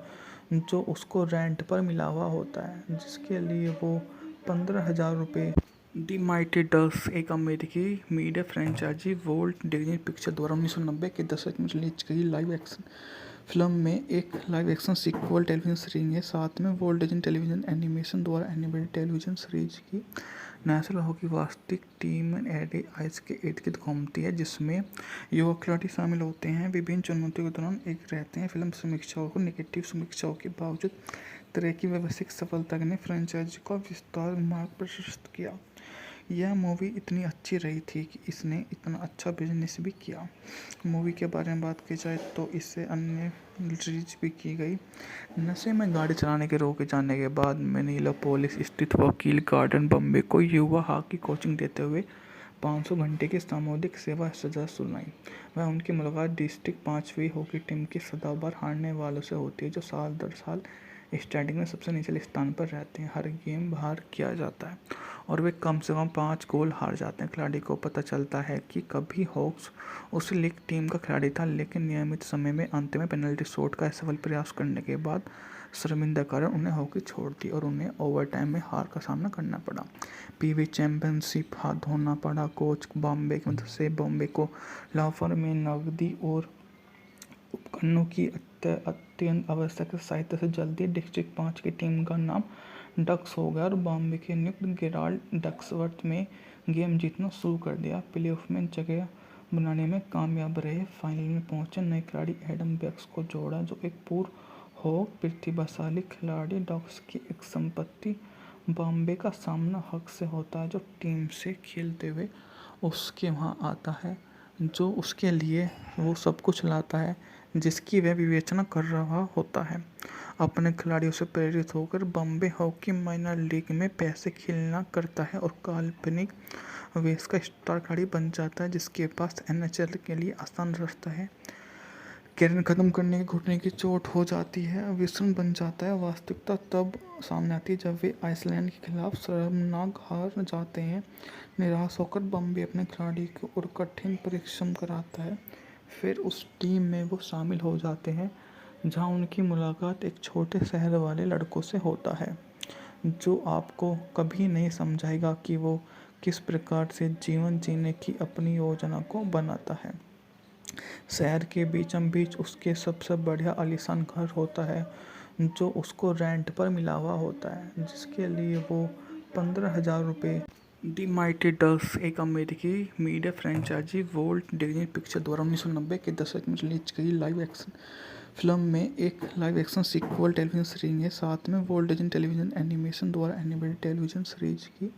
जो उसको रेंट पर मिला हुआ होता है, जिसके लिए वो 15,000 रुपये। दी माइटी डक्स एक अमेरिकी media franchise Walt Disney picture द्वारा 1990 के दशक में रिलीज की लाइव एक्शन फिल्म में एक live action sequel television series है। साथ में वोल्ट डिज्नी टेलीविजन एनिमेशन द्वारा एनिमेटेड टेलीविजन सीरीज की नेशनल हॉकी वास्तविक टीम एडे आइस के इर्द गिर्द घूमती है, जिसमें युवा खिलाड़ी शामिल होते हैं। विभिन्न चुनौतियों के दौरान एक रहते हैं। फिल्म समीक्षाओं को नेगेटिव समीक्षाओं के बावजूद तरह की व्यवसायिक सफलता ने फ्रेंचाइजी का विस्तार मार्ग प्रशस्त किया। यह मूवी इतनी अच्छी रही थी कि इसने इतना अच्छा बिजनेस भी किया। मूवी के बारे में बात की जाए तो इससे अन्य रिलीज भी की गई। नशे में गाड़ी चलाने के रोके जाने के बाद मिनियापोलिस स्थित वकील गार्डन बॉम्बे को युवा हॉकी कोचिंग देते हुए 500 घंटे की सामुदायिक सेवा सजा सुनाई। वह उनकी मुलाकात डिस्ट्रिक्ट 5वीं हॉकी टीम के सदाबहार हारने वालों से होती है, जो साल दर साल स्टैंडिंग में सबसे निचले स्थान पर रहते हैं। हर गेम बाहर किया जाता है और वे कम से कम 5 गोल हार जाते हैं। खिलाड़ी को पता चलता है कि कभी हॉक्स उस लीग टीम का खिलाड़ी था, लेकिन नियमित समय में अंत में पेनल्टी शॉट का असफल प्रयास करने के बाद शर्मिंदा कारण उन्हें हॉकी छोड़ दी और उन्हें ओवरटाइम में हार का सामना करना पड़ा। पीवी चैंपियनशिप हाथ धोना पड़ा। कोच बॉम्बे की मदद से बॉम्बे को लाफर में नकदी और उपकरणों की अत्यंत आवश्यक सहायता से जल्दी डिस्ट्रिक्ट 5 की टीम का नाम डक्स हो गया और बॉम्बे के नियुक्त गेराल्ड डक्सवर्थ में गेम जीतना शुरू कर दिया। प्लेऑफ में जगह बनाने में कामयाब रहे। फाइनल में पहुंचे नए खिलाड़ी एडम बेक्स को जोड़ा, जो एक पूर्व हो प्रतिभाशाली खिलाड़ी। डक्स की एक संपत्ति बॉम्बे का सामना हक से होता है, जो टीम से खेलते हुए उसके वहाँ आता है, जो उसके लिए वो सब कुछ लाता है जिसकी वह विवेचना कर रहा होता है। अपने खिलाड़ियों से प्रेरित होकर बॉम्बे हॉकी माइनर लीग में पैसे खेलना करता है और काल्पनिक वेश का स्टार खिलाड़ी बन जाता है, जिसके पास एनएचएल के लिए आसान रास्ता है। कैरियर खत्म करने की घुटने की चोट हो जाती है, विषण बन जाता है। वास्तविकता तब सामने आती है जब वे आइसलैंड के खिलाफ शर्मनाक हार जाते हैं। निराश होकर बॉम्बे अपने खिलाड़ी को और कठिन परिश्रम कराता है। फिर उस टीम में वो शामिल हो जाते हैं जहां उनकी मुलाकात एक छोटे शहर वाले लड़कों से होता है, जो आपको कभी नहीं समझाएगा कि वो किस प्रकार से जीवन जीने की अपनी योजना को बनाता है। शहर के बीचों बीच उसके सबसे बढ़िया आलीशान घर होता है जो उसको रेंट पर मिला हुआ होता है, जिसके लिए वो 15,000 रुपये। दी माइटी डक्स एक अमेरिकी media franchise Walt Disney picture द्वारा 1990 के दशक में रिलीज की लाइव एक्शन फिल्म में एक live action sequel television series है। साथ में वोल्ट डिज्नी टेलीविजन एनिमेशन द्वारा एनिमेटेड टेलीविजन सीरीज की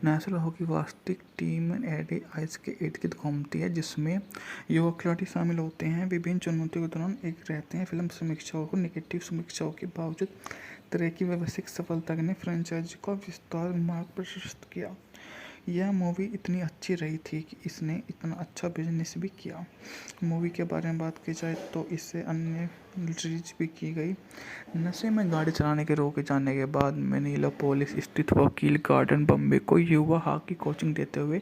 नेशनल हॉकी वास्तविक टीम एडे आइस के इर्द गिर्द घूमती है, जिसमें युवा खिलाड़ी शामिल होते हैं। विभिन्न चुनौतियों के दौरान एक रहते हैं। फिल्म समीक्षाओं को नेगेटिव समीक्षाओं के बावजूद तरह की व्यवसायिक सफलता ने फ्रेंचाइजी का विस्तार मार्ग प्रशस्त किया। यह मूवी इतनी अच्छी रही थी कि इसने इतना अच्छा बिजनेस भी किया। मूवी के बारे में बात की जाए तो इससे अन्य रिलीज भी की गई। नशे में गाड़ी चलाने के रोके जाने के बाद मिनियापोलिस स्थित वकील गार्डन बॉम्बे को युवा हॉकी कोचिंग देते हुए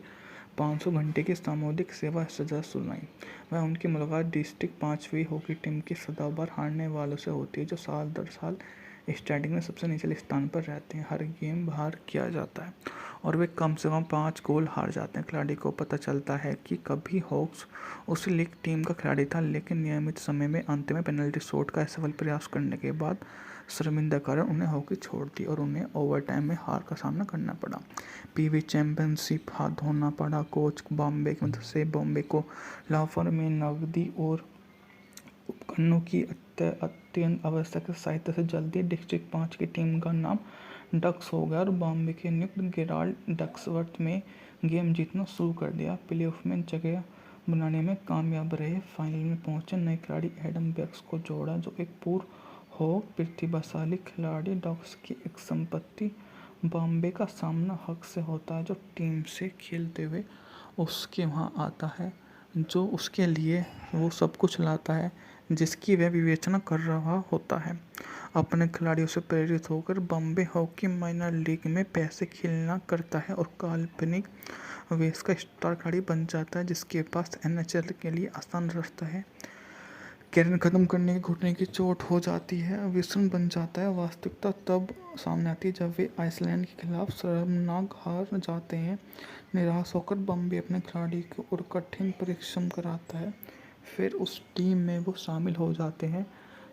500 घंटे की सामुदायिक सेवा सजा सुनाई। वह उनकी मुलाकात डिस्ट्रिक्ट 5वीं हॉकी टीम के सदाबहार हारने वालों से होती है, जो साल दर साल स्टैंडिंग में सबसे निचले स्थान पर रहते हैं। हर गेम बाहर किया जाता है और वे कम से कम 5 गोल हार जाते हैं। खिलाड़ी को पता चलता है कि कभी हॉक्स उस लीग टीम का खिलाड़ी था, लेकिन नियमित समय में अंत में पेनल्टी शॉट का असफल प्रयास करने के बाद शर्मिंदा कारण उन्हें हॉकी छोड़ दी और उन्हें ओवरटाइम में हार का सामना करना पड़ा। पीवी चैंपियनशिप हाथ धोना पड़ा। कोच बॉम्बे की मदद से बॉम्बे को लाफर में नकदी और उपकरणों की अत्यंत आवश्यक सहायता से जल्दी डिस्ट्रिक्ट 5 की टीम का नाम डक्स हो गया और बॉम्बे के नियुक्त गेराल्ड डक्सवर्थ में गेम जीतना शुरू कर दिया। प्लेऑफ में जगह बनाने में कामयाब रहे। फाइनल में पहुंचे नए खिलाड़ी एडम बेक्स को जोड़ा, जो एक पूर्व हो प्रतिभाशाली खिलाड़ी। डक्स की एक संपत्ति बॉम्बे का सामना हक से होता है, जो टीम से खेलते हुए उसके वहाँ आता है, जो उसके लिए वो सब कुछ लाता है जिसकी वह विवेचना कर रहा होता है। अपने खिलाड़ियों से प्रेरित होकर बॉम्बे हॉकी माइनर लीग में पैसे खेलना करता है और काल्पनिक वेश का स्टार खिलाड़ी बन जाता है जिसके पास एनएचएल के लिए आसान रास्ता है। कैरियर खत्म करने के घुटने की चोट हो जाती है, विषण बन जाता है। वास्तविकता तब सामने आती है जब वे आइसलैंड के खिलाफ शर्मनाक हार जाते हैं। निराश होकर बॉम्बे अपने खिलाड़ी को और कठिन परिश्रम कराता है। फिर उस टीम में वो शामिल हो जाते हैं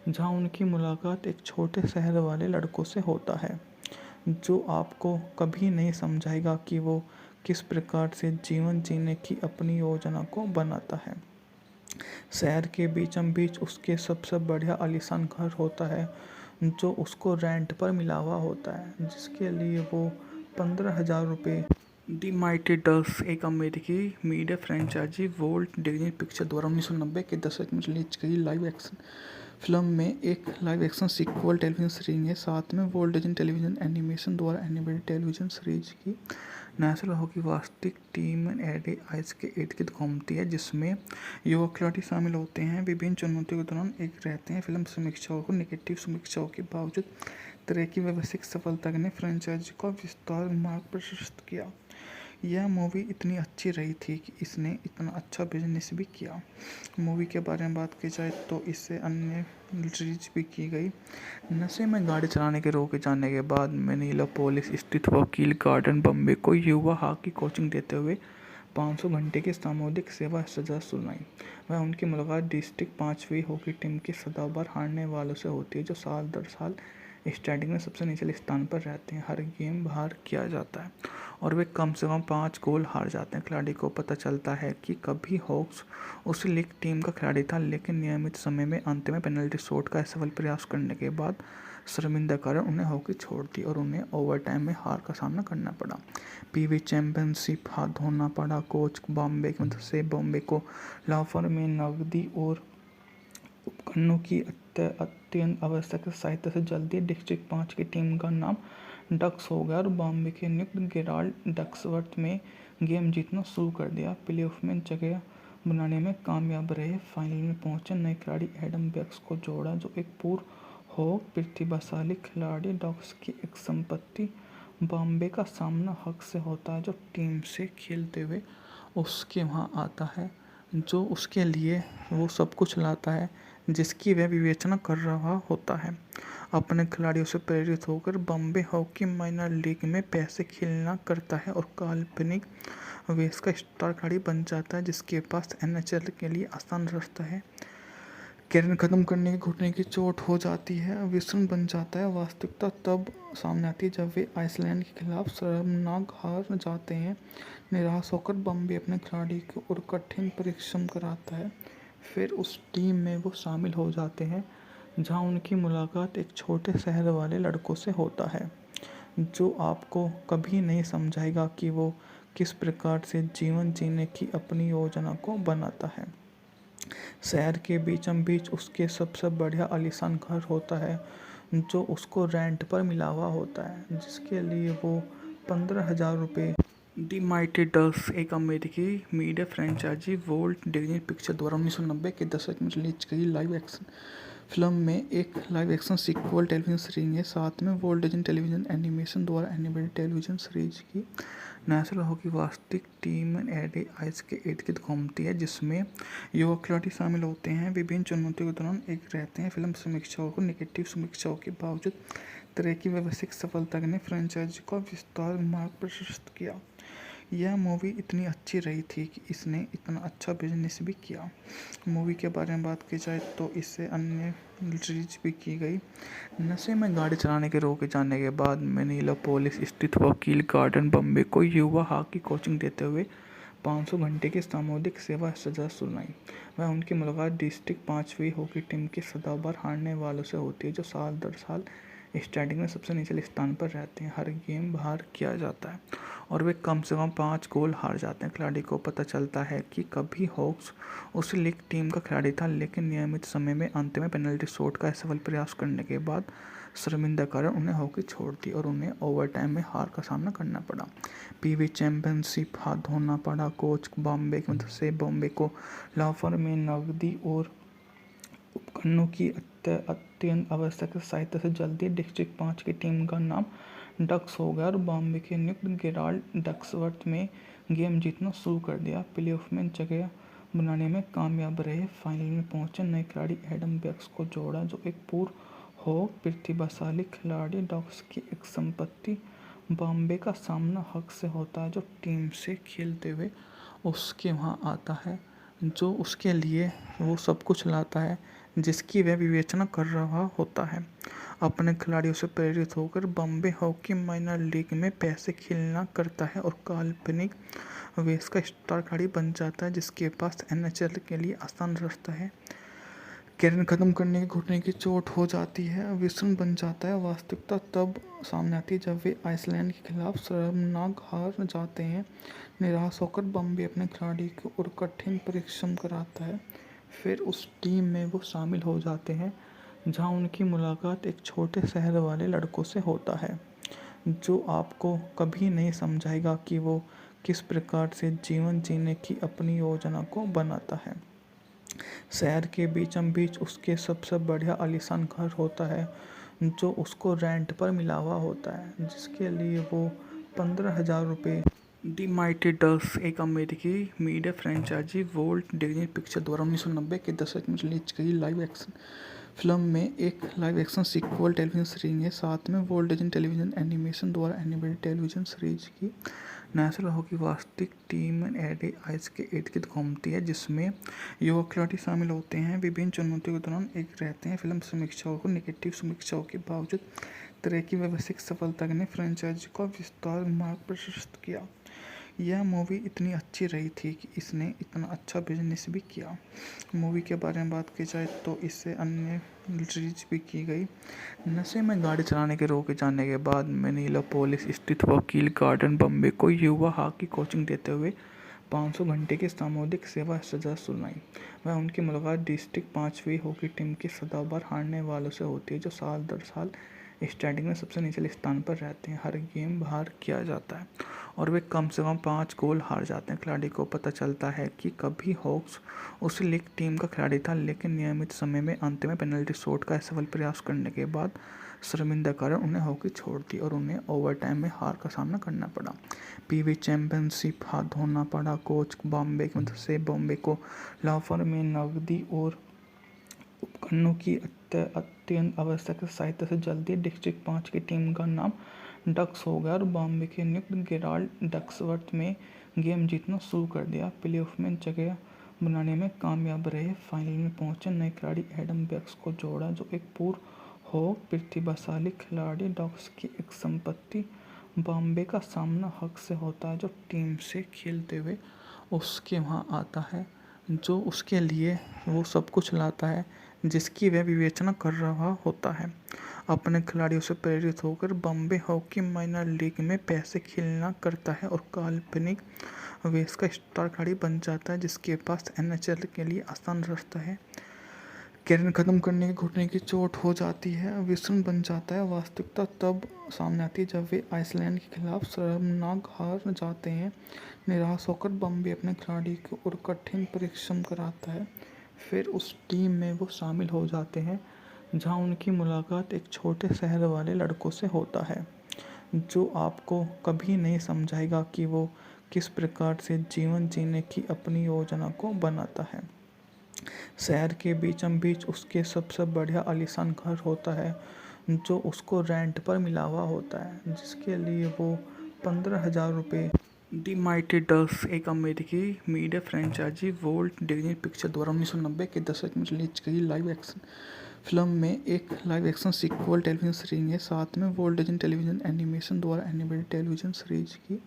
जहां उनकी मुलाकात एक छोटे शहर वाले लड़कों से होता है जो आपको कभी नहीं समझाएगा कि वो किस प्रकार से जीवन जीने की अपनी योजना को बनाता है। शहर के बीचों बीच उसके सबसे बढ़िया आलीशान घर होता है जो उसको रेंट पर मिला हुआ होता है, जिसके लिए वो 15,000 रुपये। दी माइटी डक्स एक अमेरिकी media franchise Walt Disney picture द्वारा 1990 के दशक में रिलीज गई लाइव एक्शन फिल्म में एक live action sequel television series है। साथ में वोल्ट डिज्नी टेलीविजन एनिमेशन द्वारा एनिमेटेड टेलीविजन सीरीज की नेशनल हॉकी वास्तविक टीम एडे आइस के इर्द गिर्द घूमती है, जिसमें युवा खिलाड़ी शामिल होते हैं। विभिन्न चुनौतियों के दौरान एक रहते हैं। फिल्म समीक्षाओं को नेगेटिव समीक्षाओं के बावजूद तरह की व्यावसायिक सफलता ने फ्रेंचाइजी का विस्तार मार्ग प्रशस्त किया। यह मूवी इतनी अच्छी रही थी कि इसने इतना अच्छा बिजनेस भी किया। मूवी के बारे में बात की जाए तो इससे अन्य रिलीज भी की गई। नशे में गाड़ी चलाने के रोके जाने के बाद मिनियापोलिस स्थित वकील गार्डन बॉम्बे को युवा हॉकी कोचिंग देते हुए 500 घंटे की सामुदायिक सेवा सजा सुनाई। वह उनकी मुलाकात डिस्ट्रिक्ट 5वीं हॉकी टीम के सदाबहार हारने वालों से होती है जो साल दर साल स्टैंडिंग में सबसे निचले स्थान पर रहते हैं। हर गेम बाहर किया जाता है और वे कम से कम 5 गोल हार जाते हैं। खिलाड़ी को पता चलता है कि कभी हॉक्स उस लीग टीम का खिलाड़ी था, लेकिन नियमित समय में अंत में पेनल्टी शॉट का असफल प्रयास करने के बाद शर्मिंदा कारण उन्हें हॉकी छोड़ दी और उन्हें ओवरटाइम में हार का सामना करना पड़ा। पीवी चैंपियनशिप हाथ धोना पड़ा। कोच बॉम्बे की मदद से बॉम्बे को लाफर में नकदी और उपकरणों की अत्यंत आवश्यक सहायता से जल्दी डिस्ट्रिक्ट 5 की टीम का नाम डक्स हो गया और बॉम्बे के नियुक्त गेराल्ड डक्सवर्थ में गेम जीतना शुरू कर दिया। प्लेऑफ में जगह बनाने में कामयाब रहे। फाइनल में पहुंचे नए खिलाड़ी एडम बेक्स को जोड़ा जो एक पूर्व हो प्रतिभाशाली खिलाड़ी। डक्स की एक संपत्ति बॉम्बे का सामना हक से होता है जो टीम से खेलते हुए उसके वहाँ आता है, जो उसके लिए वो सब कुछ लाता है जिसकी वह विवेचना कर रहा होता है। अपने खिलाड़ियों से प्रेरित होकर बॉम्बे हॉकी माइनर लीग में पैसे खेलना करता है और काल्पनिक वेश का स्टार खिलाड़ी बन जाता है जिसके पास एनएचएल के लिए आसान रास्ता है। कैरियर खत्म करने के घुटने की चोट हो जाती है, विषण बन जाता है। वास्तविकता तब सामने आती है जब वे आइसलैंड के खिलाफ शर्मनाक हार जाते हैं। निराश होकर बॉम्बे अपने खिलाड़ी को और कठिन परिश्रम कराता है। फिर उस टीम में वो शामिल हो जाते हैं जहां उनकी मुलाकात एक छोटे शहर वाले लड़कों से होता है जो आपको कभी नहीं समझाएगा कि वो किस प्रकार से जीवन जीने की अपनी योजना को बनाता है। शहर के बीचों बीच उसके सबसे बढ़िया आलीशान घर होता है जो उसको रेंट पर मिला हुआ होता है, जिसके लिए वो 15,000 रुपये। दी माइटी डक्स एक अमेरिकी media franchise Walt Disney picture द्वारा 1990 के दशक में रिलीज गई लाइव एक्शन फिल्म में एक live action sequel television series है। साथ में वोल्ट डिज्नी टेलीविजन एनिमेशन द्वारा एनिमेटेड टेलीविजन सीरीज की नेशनल हॉकी वास्तविक टीम एडे आइस के इर्द गिर्द घूमती है, जिसमें युवा खिलाड़ी शामिल होते हैं। विभिन्न चुनौतियों के दौरान एक रहते हैं। फिल्म समीक्षाओं को नेगेटिव समीक्षाओं के बावजूद तरह की व्यावसायिक सफलता ने फ्रेंचाइजी का विस्तार मार्ग प्रशस्त किया। यह मूवी इतनी अच्छी रही थी कि इसने इतना अच्छा बिजनेस भी किया। मूवी के बारे में बात की जाए तो इससे अन्य रिलीज भी की गई। नशे में गाड़ी चलाने के रोके जाने के बाद मिनियापोलिस स्थित वकील गार्डन बॉम्बे को युवा हॉकी कोचिंग देते हुए 500 घंटे की सामुदायिक सेवा सजा सुनाई। वह उनकी मुलाकात डिस्ट्रिक्ट 5वीं हॉकी टीम के सदाबहार हारने वालों से होती है जो साल दर साल स्टैंडिंग में सबसे निचले स्थान पर रहते हैं। हर गेम बाहर किया जाता है और वे कम से कम 5 गोल हार जाते हैं। खिलाड़ी को पता चलता है कि कभी हॉक्स उस लीग टीम का खिलाड़ी था, लेकिन नियमित समय में अंत में पेनल्टी शॉट का असफल प्रयास करने के बाद शर्मिंदा कारण उन्हें हॉकी छोड़ दी और उन्हें ओवरटाइम में हार का सामना करना पड़ा। पीवी चैंपियनशिप हाथ धोना पड़ा। कोच बॉम्बे की मदद से बॉम्बे को लाफर में नकदी और उपकरणों की अत्यंत आवश्यक सहायता से जल्दी डिस्ट्रिक्ट 5 की टीम का नाम डक्स हो गया और बॉम्बे के नियुक्त गेराल्ड डक्सवर्थ में गेम जीतना शुरू कर दिया। प्लेऑफ में जगह बनाने में कामयाब रहे, फाइनल में पहुंचे नए खिलाड़ी एडम बेक्स को जोड़ा, जो एक पूर्व हो प्रतिभाशाली खिलाड़ी। डक्स की एक संपत्ति बॉम्बे का सामना हक से होता है, जो टीम से खेलते हुए उसके वहाँ आता है, जो उसके लिए वो सब कुछ लाता है जिसकी वह विवेचना कर रहा होता है। अपने खिलाड़ियों से प्रेरित होकर बॉम्बे हॉकी माइनर लीग में पैसे खेलना करता है और काल्पनिक वेश का स्टार खिलाड़ी बन जाता है, जिसके पास एनएचएल के लिए आसान रास्ता है। कैरियर खत्म करने की घुटने की चोट हो जाती है, विषण बन जाता है। वास्तविकता तब सामने आती है जब वे आइसलैंड के खिलाफ शर्मनाक हार जाते हैं। निराश होकर बॉम्बे अपने खिलाड़ी को और कठिन परिश्रम कराता है। फिर उस टीम में वो शामिल हो जाते हैं जहां उनकी मुलाकात एक छोटे शहर वाले लड़कों से होता है, जो आपको कभी नहीं समझाएगा कि वो किस प्रकार से जीवन जीने की अपनी योजना को बनाता है। शहर के बीचों बीच उसके सबसे बढ़िया आलीशान घर होता है, जो उसको रेंट पर मिला हुआ होता है, जिसके लिए वो 15,000 रुपये। द माइटी डक्स एक अमेरिकी media franchise Walt Disney picture द्वारा 1990 के दशक में रिलीज की लाइव एक्शन फिल्म में एक live action sequel television series है। साथ में वोल्ट डिज्नी टेलीविजन एनिमेशन द्वारा एनिमेटेड टेलीविजन सीरीज की नेशनल हॉकी वास्तविक टीम एडे आइस के इर्द गिर्द घूमती है, जिसमें युवा खिलाड़ी शामिल होते हैं। विभिन्न चुनौतियों के दौरान एक रहते हैं। फिल्म समीक्षाओं को नेगेटिव समीक्षाओं के बावजूद तरह की व्यावसायिक सफलता ने फ्रेंचाइजी का विस्तार मार्ग प्रशस्त किया। यह मूवी इतनी अच्छी रही थी कि इसने इतना अच्छा बिजनेस भी किया। मूवी के बारे में बात की जाए तो इससे अन्य रिलीज भी की गई। नशे में गाड़ी चलाने के रोके जाने के बाद मिनियापोलिस स्थित वकील गार्डन बॉम्बे को युवा हॉकी कोचिंग देते हुए 500 घंटे की सामुदायिक सेवा सजा सुनाई। वह उनकी मुलाकात डिस्ट्रिक्ट 5वीं हॉकी टीम के सदाबहार हारने वालों से होती है, जो साल दर साल स्टैंडिंग में सबसे निचले स्थान पर रहते हैं। हर गेम बाहर किया जाता है और वे कम से कम 5 गोल हार जाते हैं। खिलाड़ी को पता चलता है कि कभी हॉक्स उस लीग टीम का खिलाड़ी था, लेकिन नियमित समय में अंत में पेनल्टी शॉट का असफल प्रयास करने के बाद शर्मिंदा कारण उन्हें हॉकी छोड़ दी और उन्हें ओवरटाइम में हार का सामना करना पड़ा। पीवी चैंपियनशिप हाथ धोना पड़ा। कोच बॉम्बे की मदद से बॉम्बे को लाफर में नकदी और उपकरणों की अत्यंत आवश्यक सहायता से जल्दी डिस्ट्रिक्ट 5 की टीम का नाम डक्स हो गया और बॉम्बे के नियुक्त गेराल्ड डक्सवर्थ में गेम जीतना शुरू कर दिया। प्लेऑफ में जगह बनाने में कामयाब रहे, फाइनल में पहुंचे नए खिलाड़ी एडम बेक्स को जोड़ा, जो एक पूर्व हो प्रतिभाशाली खिलाड़ी। डक्स की एक संपत्ति बॉम्बे का सामना हक से होता है, जो टीम से खेलते हुए उसके वहाँ आता है, जो उसके लिए वो सब कुछ लाता है जिसकी वह विवेचना कर रहा होता है। अपने खिलाड़ियों से प्रेरित होकर बॉम्बे हॉकी माइनर लीग में पैसे खेलना करता है और काल्पनिक वेश का स्टार खिलाड़ी बन जाता है, जिसके पास एनएचएल के लिए आसान रास्ता है। कैरियर खत्म करने की घुटने की चोट हो जाती है, विषण बन जाता है। वास्तविकता तब सामने आती है जब वे आइसलैंड के खिलाफ शर्मनाक हार जाते हैं। निराश होकर बॉम्बे अपने खिलाड़ी को और कठिन परिश्रम कराता है। फिर उस टीम में वो शामिल हो जाते हैं जहां उनकी मुलाकात एक छोटे शहर वाले लड़कों से होता है, जो आपको कभी नहीं समझाएगा कि वो किस प्रकार से जीवन जीने की अपनी योजना को बनाता है। शहर के बीचों बीच उसके सबसे बढ़िया आलीशान घर होता है, जो उसको रेंट पर मिला हुआ होता है, जिसके लिए वो 15,000 रुपये। द माइटी डक्स एक अमेरिकी media franchise Walt Disney picture द्वारा 1990 के दशक में रिलीज की लाइव एक्शन फिल्म में एक live action sequel television series है। साथ में वोल्ट डिज्नी टेलीविजन एनिमेशन द्वारा एनिमेटेड टेलीविजन सीरीज की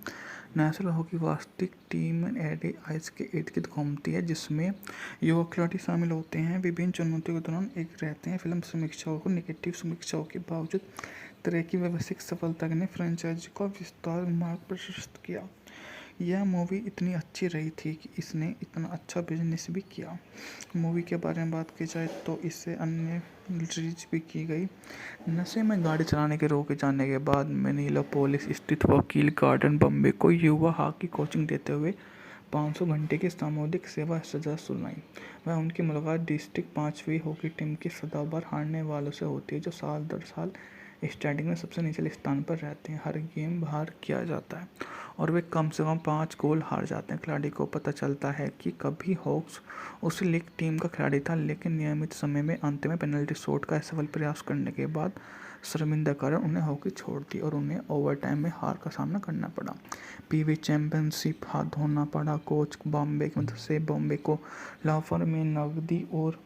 नेशनल हॉकी वास्तविक टीम एडे आइस के इर्द गिर्द घूमती है, जिसमें युवा खिलाड़ी शामिल होते हैं। विभिन्न चुनौतियों के दौरान एक रहते हैं। फिल्म समीक्षाओं को नेगेटिव समीक्षाओं के बावजूद तरह की व्यावसायिक सफलता ने फ्रेंचाइजी का विस्तार मार्ग प्रशस्त किया। यह मूवी इतनी अच्छी रही थी कि इसने इतना अच्छा बिजनेस भी किया। मूवी के बारे में बात की जाए तो इससे अन्य रिलीज भी की गई। नशे में गाड़ी चलाने के रोके जाने के बाद मिनियापोलिस स्थित वकील गार्डन बॉम्बे को युवा हॉकी कोचिंग देते हुए 500 घंटे की सामुदायिक सेवा सजा सुनाई। वह उनकी मुलाकात डिस्ट्रिक्ट 5वीं हॉकी टीम की सदाबहार हारने वालों से होती है, जो साल दर साल स्टैंडिंग में सबसे निचले स्थान पर रहते हैं। हर गेम बाहर किया जाता है और वे कम से कम 5 गोल हार जाते हैं। खिलाड़ी को पता चलता है कि कभी हॉक्स उस लीग टीम का खिलाड़ी था, लेकिन नियमित समय में अंत में पेनल्टी शॉट का असफल प्रयास करने के बाद शर्मिंदा कारण उन्हें हॉकी छोड़ दी और उन्हें ओवरटाइम में हार का सामना करना पड़ा। पीवी चैंपियनशिप हाथ धोना पड़ा। कोच बॉम्बे की मदद से बॉम्बे को लाफर में नकदी और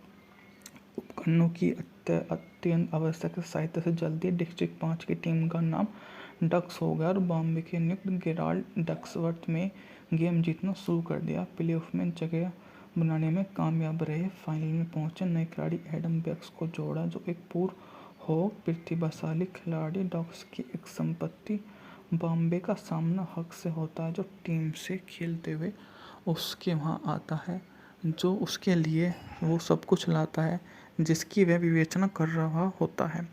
उपकरणों की अत्यंत आवश्यक सहायता से जल्दी डिस्ट्रिक्ट 5 की टीम का नाम डक्स हो गया और बॉम्बे के नियुक्त गेराल्ड डक्सवर्थ में गेम जीतना शुरू कर दिया। प्लेऑफ में जगह बनाने में कामयाब रहे। फाइनल में पहुंचे नए खिलाड़ी एडम बेक्स को जोड़ा, जो एक पूर्व हॉक प्रतिभाशाली खिलाड़ी। डक्स की एक संपत्ति बॉम्बे का सामना हक से होता है, जो टीम से खेलते हुए उसके वहाँ आता है, जो उसके लिए वो सब कुछ लाता है जिसकी वह विवेचना कर रहा होता है।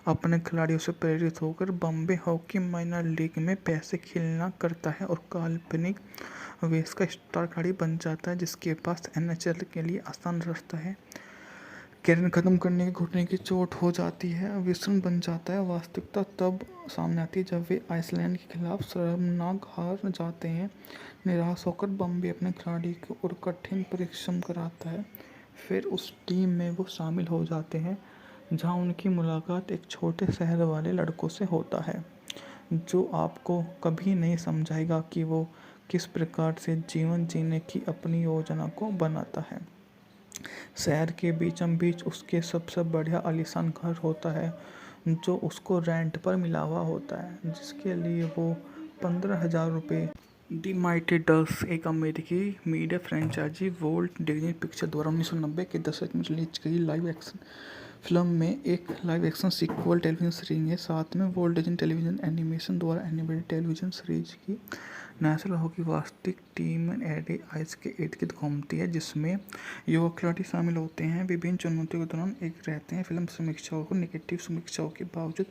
अपने खिलाड़ियों से प्रेरित होकर बॉम्बे हॉकी माइनर लीग में पैसे खेलना करता है और काल्पनिक वेश का स्टार खिलाड़ी बन जाता है, जिसके पास एनएचएल के लिए आसान रास्ता है। कैरियर खत्म करने की घुटने की चोट हो जाती है, विषण बन जाता है। वास्तविकता तब सामने आती है जब वे आइसलैंड के खिलाफ शर्मनाक हार जाते हैं। निराश होकर बॉम्बे अपने खिलाड़ी को और कठिन परिश्रम कराता है। फिर उस टीम में वो शामिल हो जाते हैं जहां उनकी मुलाकात एक छोटे शहर वाले लड़कों से होता है, जो आपको कभी नहीं समझाएगा कि वो किस प्रकार से जीवन जीने की अपनी योजना को बनाता है। शहर के बीचों बीच उसके सबसे बढ़िया आलीशान घर होता है, जो उसको रेंट पर मिला हुआ होता है, जिसके लिए वो 15,000 रुपये। द माइटी डक्स एक अमेरिकी media franchise Walt Disney picture द्वारा 1990 के दशक में रिलीज गई लाइव एक्शन फिल्म में एक live action sequel television series है। साथ में वोल्ट डिज्नी टेलीविजन एनिमेशन द्वारा एनिमेटेड टेलीविजन सीरीज की नेशनल हॉकी वास्तविक टीम एडी आइस के इर्द गिर्द घूमती है, जिसमें युवा खिलाड़ी शामिल होते हैं। विभिन्न चुनौतियों के दौरान एक रहते हैं। फिल्म समीक्षाओं को नेगेटिव समीक्षाओं के बावजूद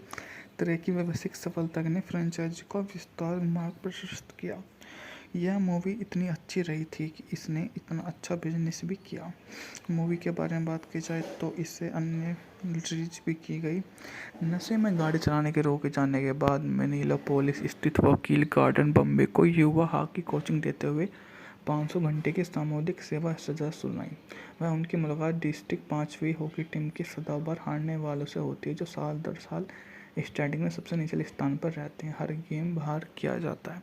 तरह की व्यावसायिक सफलता ने फ्रेंचाइजी का विस्तार मार्ग प्रशस्त किया। यह मूवी इतनी अच्छी रही थी कि इसने इतना अच्छा बिजनेस भी किया। मूवी के बारे में बात की जाए तो इससे अन्य रिलीज भी की गई। नशे में गाड़ी चलाने के रोके जाने के बाद मिनियापोलिस स्थित वकील गार्डन बॉम्बे को युवा हॉकी कोचिंग देते हुए 500 घंटे की सामुदायिक सेवा सजा सुनाई। वह उनकी मुलाकात डिस्ट्रिक्ट 5वीं हॉकी टीम की सदाबहार हारने वालों से होती है, जो साल दर साल स्टैंडिंग में सबसे निचले स्थान पर रहते हैं। हर गेम बाहर किया जाता है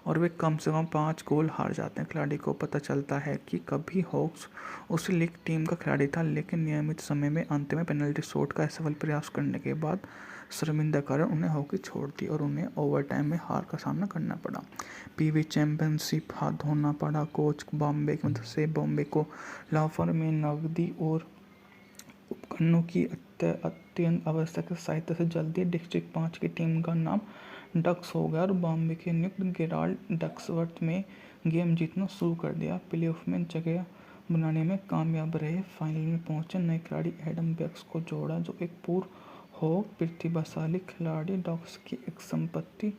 और वे कम से कम 5 गोल हार जाते हैं। खिलाड़ी को पता चलता है कि कभी हॉक्स उस लीग टीम का खिलाड़ी था, लेकिन नियमित समय में अंत में पेनल्टी शॉट का असफल प्रयास करने के बाद शर्मिंदा कारण उन्हें हॉकी छोड़ दी और उन्हें ओवरटाइम में हार का सामना करना पड़ा। पीवी चैंपियनशिप हाथ धोना पड़ा। कोच बॉम्बे की मदद से बॉम्बे को लाफर में नकदी और उपकरणों की अत्यंत आवश्यक सहायता से जल्दी डिस्ट्रिक्ट 5 की टीम का नाम डक्स हो गया और बॉम्बे के नियुक्त गेराल्ड डक्सवर्थ में गेम जीतना शुरू कर दिया। प्लेऑफ में जगह बनाने में कामयाब रहे। फाइनल में पहुंचे नए खिलाड़ी एडम बेक्स को जोड़ा, जो एक पूर्व हॉक प्रतिभाशाली खिलाड़ी। डक्स की एक संपत्ति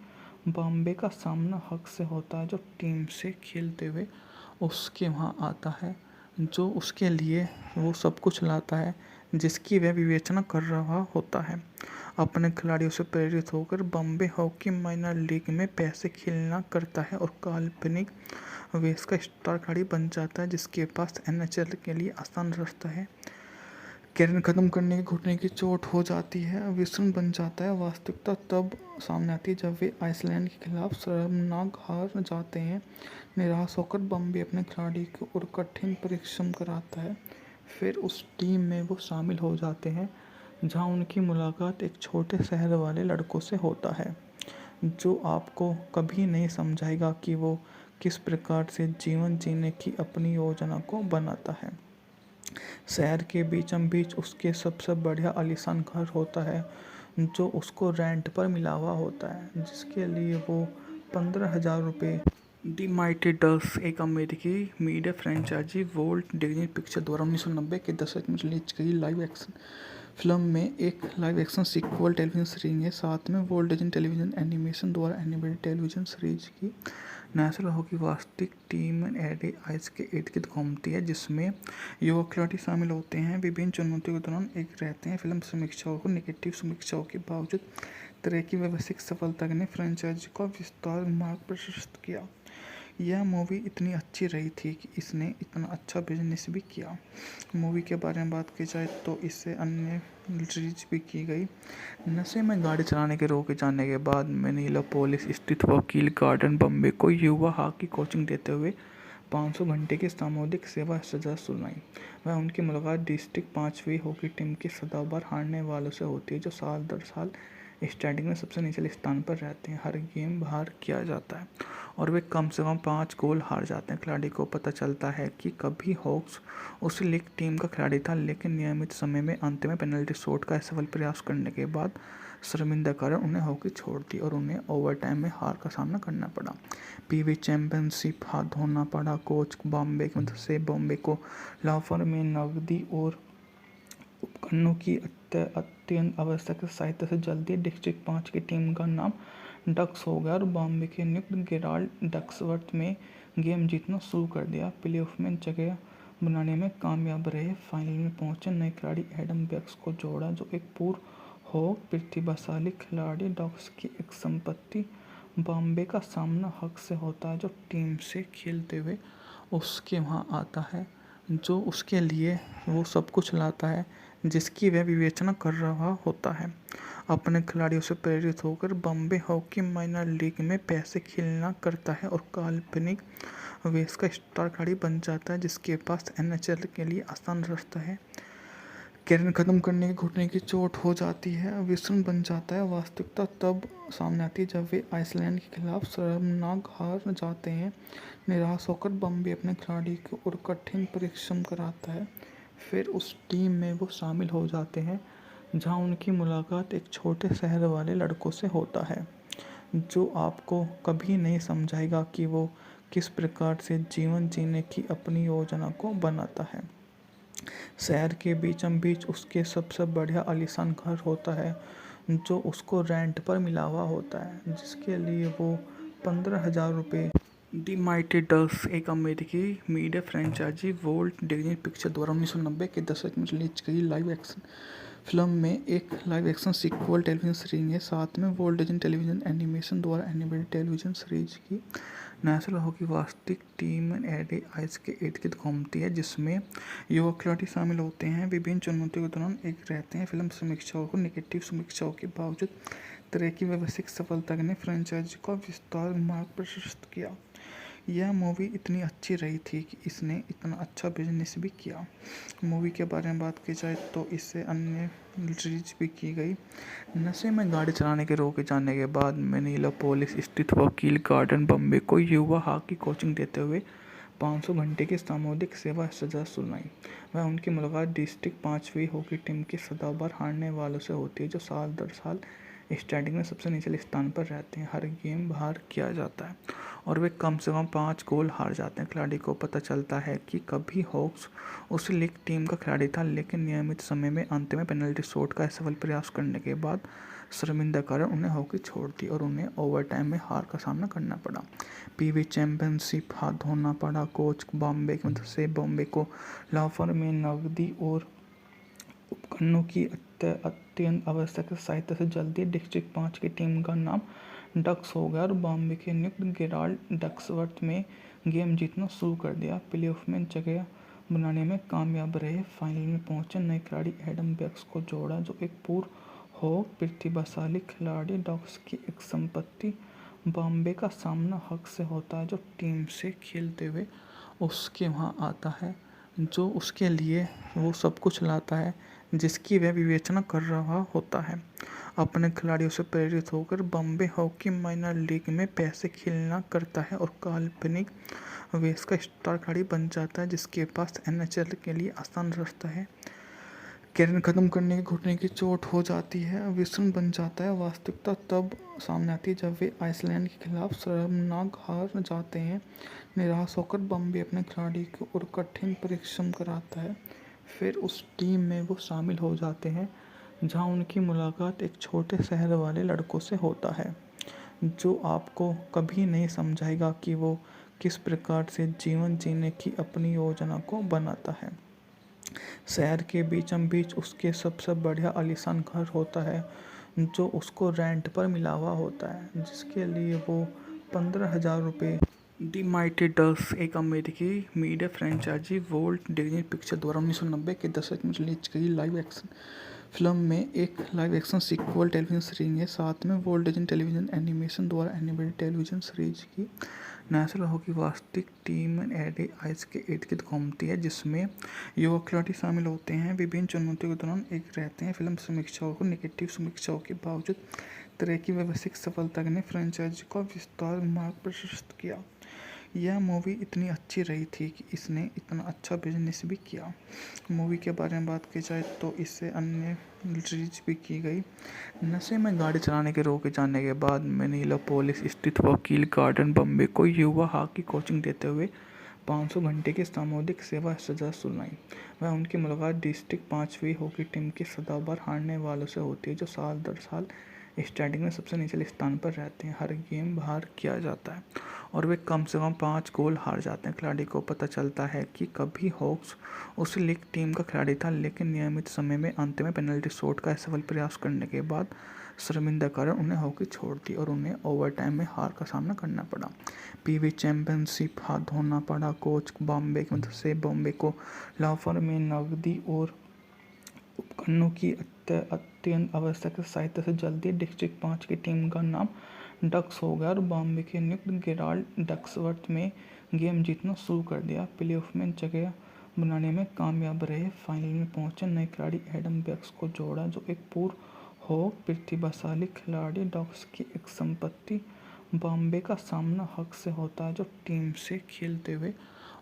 बॉम्बे का सामना हक से होता है, जो टीम से खेलते हुए उसके वहाँ आता है, जो उसके लिए वो सब कुछ लाता है जिसकी वह विवेचना कर रहा होता है। अपने खिलाड़ियों से प्रेरित होकर बॉम्बे हॉकी माइनर लीग में पैसे खेलना करता है और काल्पनिक वेश का स्टार खिलाड़ी बन जाता है, जिसके पास एनएचएल के लिए आसान रास्ता है। कैरियर खत्म करने की घुटने की चोट हो जाती है, विषण बन जाता है। वास्तविकता तब सामने आती है जब वे आइसलैंड के खिलाफ शर्मनाक हार जाते हैं। निराश होकर बॉम्बे अपने खिलाड़ी को और कठिन परिश्रम कराता है। फिर उस टीम में वो शामिल हो जाते हैं जहां उनकी मुलाकात एक छोटे शहर वाले लड़कों से होता है, जो आपको कभी नहीं समझाएगा कि वो किस प्रकार से जीवन जीने की अपनी योजना को बनाता है। शहर के बीचों बीच उसके सबसे बढ़िया आलीशान घर होता है, जो उसको रेंट पर मिला हुआ होता है, जिसके लिए वो 15,000 रुपये। द माइटी डक्स एक अमेरिकी media franchise Walt Disney picture द्वारा 1990 के दशक में रिलीज गई लाइव एक्शन फिल्म में एक live action sequel television series है। साथ में वोल्ट डिज्नी टेलीविजन एनिमेशन द्वारा एनिमेटेड टेलीविजन सीरीज की नेशनल हॉकी वास्तविक टीम एडीआईएस के इर्द-गिर्द घूमती है, जिसमें युवा खिलाड़ी शामिल होते हैं। विभिन्न चुनौतियों के दौरान एक रहते हैं। फिल्म समीक्षकों को नेगेटिव समीक्षाओं के बावजूद तरह की व्यवसायिक सफलता ने फ्रेंचाइजी का विस्तार मार्ग प्रशस्त किया। यह मूवी इतनी अच्छी रही थी कि इसने इतना अच्छा बिजनेस भी किया। मूवी के बारे में बात की जाए तो इससे अन्य रिलीज भी की गई। नशे में गाड़ी चलाने के रोके जाने के बाद मिनियापोलिस स्थित वकील गार्डन बॉम्बे को युवा हॉकी कोचिंग देते हुए 500 घंटे की सामुदायिक सेवा सजा सुनाई। वह उनकी मुलाकात डिस्ट्रिक्ट 5वीं हॉकी टीम के सदाबहार हारने वालों से होती है, जो साल दर साल स्टैंडिंग में सबसे निचले स्थान पर रहते हैं। हर गेम बाहर किया जाता है और वे कम से कम 5 गोल हार जाते हैं। खिलाड़ी को पता चलता है कि कभी हॉक्स उस लीग टीम का खिलाड़ी था, लेकिन नियमित समय में अंत में पेनल्टी शॉट का असफल प्रयास करने के बाद शर्मिंदा कारण उन्हें हॉकी छोड़ दी और उन्हें ओवरटाइम में हार का सामना करना पड़ा। पीवी चैंपियनशिप हाथ धोना पड़ा। कोच बॉम्बे की मदद से बॉम्बे को लाफर में नकदी और उपकरणों की अत्यंत आवश्यक सहायता से जल्दी डिस्ट्रिक्ट 5 की टीम का नाम डक्स हो गया और बॉम्बे के नियुक्त गेराल्ड डक्सवर्थ में गेम जीतना शुरू कर दिया। प्लेऑफ में जगह बनाने में कामयाब रहे। फाइनल में पहुंचे नए खिलाड़ी एडम बेक्स को जोड़ा, जो एक पूर्व हॉक प्रतिभाशाली खिलाड़ी। डक्स की एक संपत्ति बॉम्बे का सामना हक से होता है, जो टीम से खेलते हुए उसके वहाँ आता है, जो उसके लिए वो सब कुछ लाता है जिसकी वह विवेचना कर रहा होता है। अपने खिलाड़ियों से प्रेरित होकर बॉम्बे हॉकी माइनर लीग में पैसे खेलना करता है और काल्पनिक वेस का स्टार खिलाड़ी बन जाता है, जिसके पास एनएचएल के लिए आसान रास्ता है। कैरियर खत्म करने की घुटने की चोट हो जाती है, विषण बन जाता है। वास्तविकता तब सामने आती है जब वे आइसलैंड के खिलाफ शर्मनाक हार जाते हैं। निराश होकर बॉम्बे अपने खिलाड़ी को और कठिन परिश्रम कराता है। फिर उस टीम में वो शामिल हो जाते हैं जहां उनकी मुलाकात एक छोटे शहर वाले लड़कों से होता है, जो आपको कभी नहीं समझाएगा कि वो किस प्रकार से जीवन जीने की अपनी योजना को बनाता है। शहर के बीचों बीच उसके सबसे बढ़िया आलीशान घर होता है, जो उसको रेंट पर मिला हुआ होता है, जिसके लिए वो 15,000 रुपये। द माइटी डक्स एक अमेरिकी media franchise Walt Disney picture द्वारा 1990 के दशक में रिलीज की लाइव एक्शन फिल्म में एक live action sequel television series है। साथ में वोल्ट डिज्नी टेलीविजन एनिमेशन द्वारा एनिमेटेड टेलीविजन सीरीज की नेशनल हॉकी वास्तविक टीम एडीआईएस के इर्द-गिर्द घूमती है, जिसमें युवा खिलाड़ी शामिल होते हैं। विभिन्न चुनौतियों के दौरान एक रहते हैं। फिल्म समीक्षकों को नेगेटिव समीक्षाओं के बावजूद तरह की व्यवसायिक सफलता ने फ्रेंचाइजी का विस्तार मार्ग प्रशस्त किया। यह मूवी इतनी अच्छी रही थी कि इसने इतना अच्छा बिजनेस भी किया। मूवी के बारे में बात की जाए तो इससे अन्य रिलीज भी की गई। नशे में गाड़ी चलाने के रोके जाने के बाद मिनियापोलिस स्थित वकील गार्डन बॉम्बे को युवा हॉकी कोचिंग देते हुए 500 घंटे की सामुदायिक सेवा सजा सुनाई। वह उनकी मुलाकात डिस्ट्रिक्ट 5वीं हॉकी टीम के सदाबहार हारने वालों से होती है, जो साल दर साल स्टैंडिंग में सबसे निचले स्थान पर रहते हैं। हर गेम बाहर किया जाता है और वे कम से कम 5 गोल हार जाते हैं। खिलाड़ी को पता चलता है कि कभी हॉक्स उस लीग टीम का खिलाड़ी था, लेकिन नियमित समय में अंत में पेनल्टी शॉट का असफल प्रयास करने के बाद शर्मिंदा कारण उन्हें हॉकी छोड़ दी और उन्हें ओवरटाइम में हार का सामना करना पड़ा। पीवी चैंपियनशिप हाथ धोना पड़ा। कोच बॉम्बे की मदद से बॉम्बे को लाफर में नकदी और उपकरणों की अत्यंत आवश्यक सहायता से जल्दी डिस्ट्रिक्ट 5 की टीम का नाम डक्स हो गया और बॉम्बे के नियुक्त गेराल्ड डक्सवर्थ में गेम जीतना शुरू कर दिया। प्लेऑफ में जगह बनाने में कामयाब रहे। फाइनल में पहुंचे नए खिलाड़ी एडम बेक्स को जोड़ा, जो एक पूर्व हॉक प्रतिभाशाली खिलाड़ी। डक्स की एक संपत्ति बॉम्बे का सामना हक से होता है, जो टीम से खेलते हुए उसके वहाँ आता है, जो उसके लिए वो सब कुछ लाता है जिसकी वह विवेचना कर रहा होता है। अपने खिलाड़ियों से प्रेरित होकर बॉम्बे हॉकी माइनर लीग में पैसे खेलना करता है और काल्पनिक वेस का स्टार खिलाड़ी बन जाता है, जिसके पास एनएचएल के लिए आसान रास्ता है। कैरियर खत्म करने की घुटने की चोट हो जाती है, विषण बन जाता है। वास्तविकता तब सामने आती है जब वे आइसलैंड के खिलाफ शर्मनाक हार जाते हैं। निराश होकर बॉम्बे अपने खिलाड़ी को और कठिन परिश्रम कराता है। फिर उस टीम में वो शामिल हो जाते हैं जहां उनकी मुलाकात एक छोटे शहर वाले लड़कों से होता है, जो आपको कभी नहीं समझाएगा कि वो किस प्रकार से जीवन जीने की अपनी योजना को बनाता है। शहर के बीचों बीच उसके सबसे बढ़िया आलीशान घर होता है जो उसको रेंट पर मिला हुआ होता है, जिसके लिए वो 15,000 रुपये। द माइटी डक्स एक अमेरिकी media franchise Walt Disney picture द्वारा 1990 के दशक में रिलीज गई लाइव एक्शन फिल्म में एक live action sequel television series है। साथ में वोल्ट डिज्नी टेलीविजन एनिमेशन द्वारा एनिमेटेड टेलीविजन सीरीज की नेशनल हॉकी वास्तविक टीम एडे आइस के इर्द गिर्द घूमती है, जिसमें युवा खिलाड़ी शामिल होते हैं। विभिन्न चुनौतियों के दौरान एक रहते हैं। फिल्म समीक्षाओं को नेगेटिव समीक्षाओं के बावजूद तरह की व्यवसायिक सफलता ने फ्रेंचाइजी का विस्तार मार्ग प्रशस्त किया। यह मूवी इतनी अच्छी रही थी कि इसने इतना अच्छा बिजनेस भी किया। मूवी के बारे में बात की जाए तो इससे अन्य रिलीज भी की गई। नशे में गाड़ी चलाने के रोके जाने के बाद मिनियापोलिस स्थित वकील गार्डन बॉम्बे को युवा हॉकी कोचिंग देते हुए 500 घंटे की सामुदायिक सेवा सजा सुनाई। वह उनकी मुलाकात डिस्ट्रिक्ट 5वीं हॉकी टीम के सदाबहार हारने वालों से होती है, जो साल दर साल स्टैंडिंग में सबसे निचले स्थान पर रहते हैं। हर गेम बाहर किया जाता है और वे कम से कम 5 गोल हार जाते हैं। खिलाड़ी को पता चलता है कि कभी हॉक्स उस लीग टीम का खिलाड़ी था, लेकिन नियमित समय में अंत में पेनल्टी शॉट का असफल प्रयास करने के बाद शर्मिंदा कारण उन्हें हॉकी छोड़ दी और उन्हें ओवरटाइम में हार का सामना करना पड़ा। पीवी चैंपियनशिप हाथ धोना पड़ा। कोच बॉम्बे की मदद से बॉम्बे को लाफर में नकदी और उपकरणों की अत्यंत आवश्यक सहायता से जल्दी डिस्ट्रिक्ट 5 की टीम का नाम डक्स हो गया और बॉम्बे के नियुक्त गेराल्ड डक्सवर्थ में गेम जीतना शुरू कर दिया। प्लेऑफ में जगह बनाने में कामयाब रहे। फाइनल में पहुंचे नए खिलाड़ी एडम बेक्स को जोड़ा, जो एक पूर्व हो प्रतिभाशाली खिलाड़ी। डक्स की एक संपत्ति बॉम्बे का सामना हक से होता है, जो टीम से खेलते हुए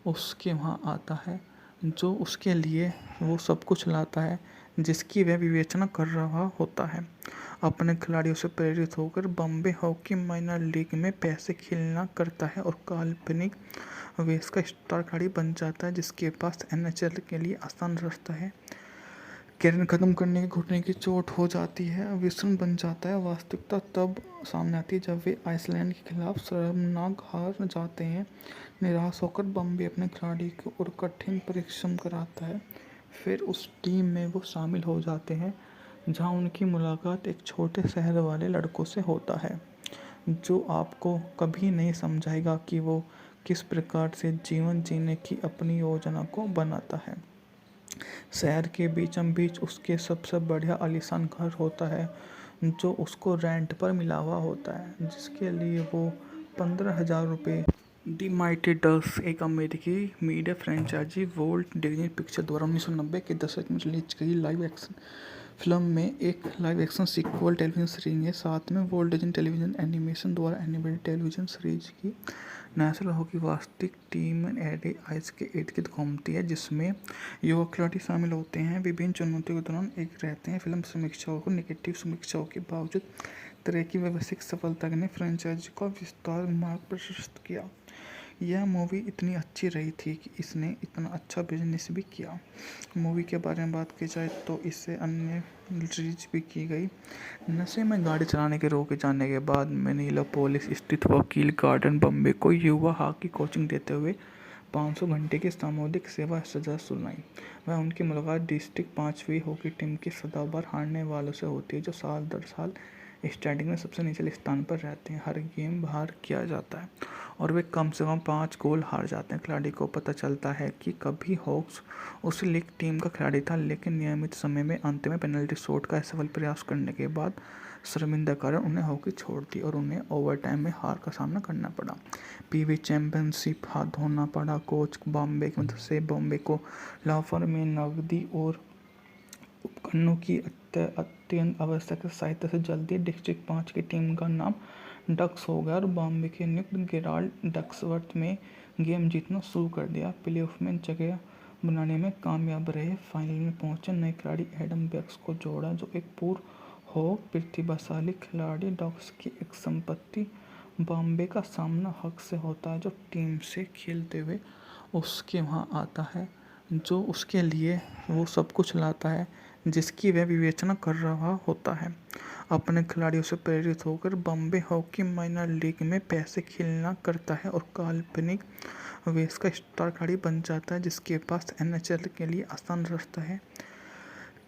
उसके वहाँ आता है, जो उसके लिए वो सब कुछ लाता है जिसकी वह विवेचना कर रहा होता है। अपने खिलाड़ियों से प्रेरित होकर बॉम्बे हॉकी माइनर लीग में पैसे खेलना करता है और काल्पनिक वेश का स्टार खिलाड़ी बन जाता है, जिसके पास एनएचएल के लिए आसान रास्ता है। कैरियर खत्म करने की घुटने की चोट हो जाती है, विषण बन जाता है। वास्तविकता तब सामने आती है जब वे आइसलैंड के खिलाफ शर्मनाक हार जाते हैं। निराश होकर बॉम्बे अपने खिलाड़ी को और कठिन परिश्रम कराता है। फिर उस टीम में वो शामिल हो जाते हैं, जहां उनकी मुलाकात एक छोटे शहर वाले लड़कों से होता है, जो आपको कभी नहीं समझाएगा कि वो किस प्रकार से जीवन जीने की अपनी योजना को बनाता है। शहर के बीचों बीच उसके सबसे बढ़िया आलीशान घर होता है जो उसको रेंट पर मिला हुआ होता है, जिसके लिए वो 15,000 रुपये। द माइटी डक्स एक अमेरिकी media franchise Walt Disney picture द्वारा 1990 के दशक में रिलीज गई लाइव एक्शन फिल्म में एक live action sequel television series है। साथ में वोल्ट डिज्नी टेलीविजन एनिमेशन द्वारा एनिमेटेड टेलीविजन सीरीज की नेशनल हॉकी वास्तविक टीम एडे आइस के इर्द गिर्द घूमती है, जिसमें युवा खिलाड़ी शामिल होते हैं। विभिन्न चुनौतियों के दौरान एक रहते हैं। फिल्म समीक्षाओं को नेगेटिव समीक्षाओं के बावजूद तरह की व्यवसायिक सफलता ने फ्रेंचाइजी का विस्तार मार्ग प्रशस्त किया। यह मूवी इतनी अच्छी रही थी कि इसने इतना अच्छा बिजनेस भी किया। मूवी के बारे में बात की जाए तो इससे अन्य रिलीज भी की गई। नशे में गाड़ी चलाने के रोके जाने के बाद मिनियापोलिस स्थित वकील गार्डन बॉम्बे को युवा हॉकी कोचिंग देते हुए 500 घंटे की सामुदायिक सेवा सजा सुनाई। वह उनकी मुलाकात डिस्ट्रिक्ट 5वीं हॉकी टीम के सदाबहार हारने वालों से होती है, जो साल दर साल स्टैंडिंग में सबसे निचले स्थान पर रहते हैं। हर गेम बाहर किया जाता है और वे कम से कम 5 गोल हार जाते हैं। खिलाड़ी को पता चलता है कि कभी हॉक्स उस लीग टीम का खिलाड़ी था, लेकिन नियमित समय में अंत में पेनल्टी शॉट का असफल प्रयास करने के बाद शर्मिंदा कारण उन्हें हॉकी छोड़ दी और उन्हें ओवरटाइम में हार का सामना करना पड़ा। पीवी चैंपियनशिप हाथ धोना पड़ा। कोच बॉम्बे की मदद से बॉम्बे को लाफर में नकदी और उपकरणों की अत्यंत आवश्यक सहायता से जल्दी डिस्ट्रिक्ट 5 की टीम का नाम डक्स हो गया और बॉम्बे के नियुक्त गेराल्ड डक्सवर्थ में गेम जीतना शुरू कर दिया। प्लेऑफ में जगह बनाने में कामयाब रहे। फाइनल में पहुंचे नए खिलाड़ी एडम बेक्स को जोड़ा, जो एक पूर्व हो प्रतिभाशाली खिलाड़ी। डक्स की एक संपत्ति बॉम्बे का सामना हक से होता है, जो टीम से खेलते हुए उसके वहाँ आता है, जो उसके लिए वो सब कुछ लाता है जिसकी वह विवेचना कर रहा होता है। अपने खिलाड़ियों से प्रेरित होकर बॉम्बे हॉकी माइनर लीग में पैसे खेलना करता है और काल्पनिक वेश का स्टार खिलाड़ी बन जाता है, जिसके पास एनएचएल के लिए आसान रास्ता है।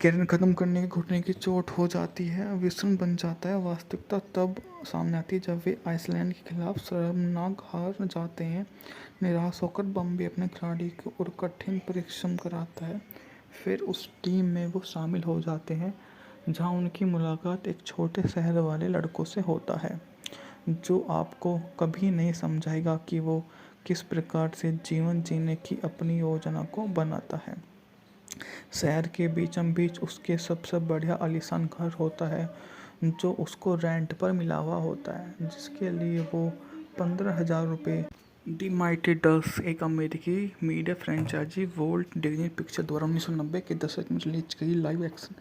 कैरियर खत्म करने की घुटने की चोट हो जाती है, विषण बन जाता है। वास्तविकता तब सामने आती है जब वे आइसलैंड के खिलाफ शर्मनाक हार जाते हैं। निराश होकर बॉम्बे अपने खिलाड़ी को और कठिन परिश्रम कराता है। फिर उस टीम में वो शामिल हो जाते हैं जहां उनकी मुलाकात एक छोटे शहर वाले लड़कों से होता है, जो आपको कभी नहीं समझाएगा कि वो किस प्रकार से जीवन जीने की अपनी योजना को बनाता है। शहर के बीचों बीच उसके सबसे बढ़िया आलीशान घर होता है, जो उसको रेंट पर मिला हुआ होता है, जिसके लिए वो 15,000 रुपये। द माइटी डक्स एक अमेरिकी media franchise Walt Disney picture द्वारा 1990 के दशक में रिलीज की लाइव एक्शन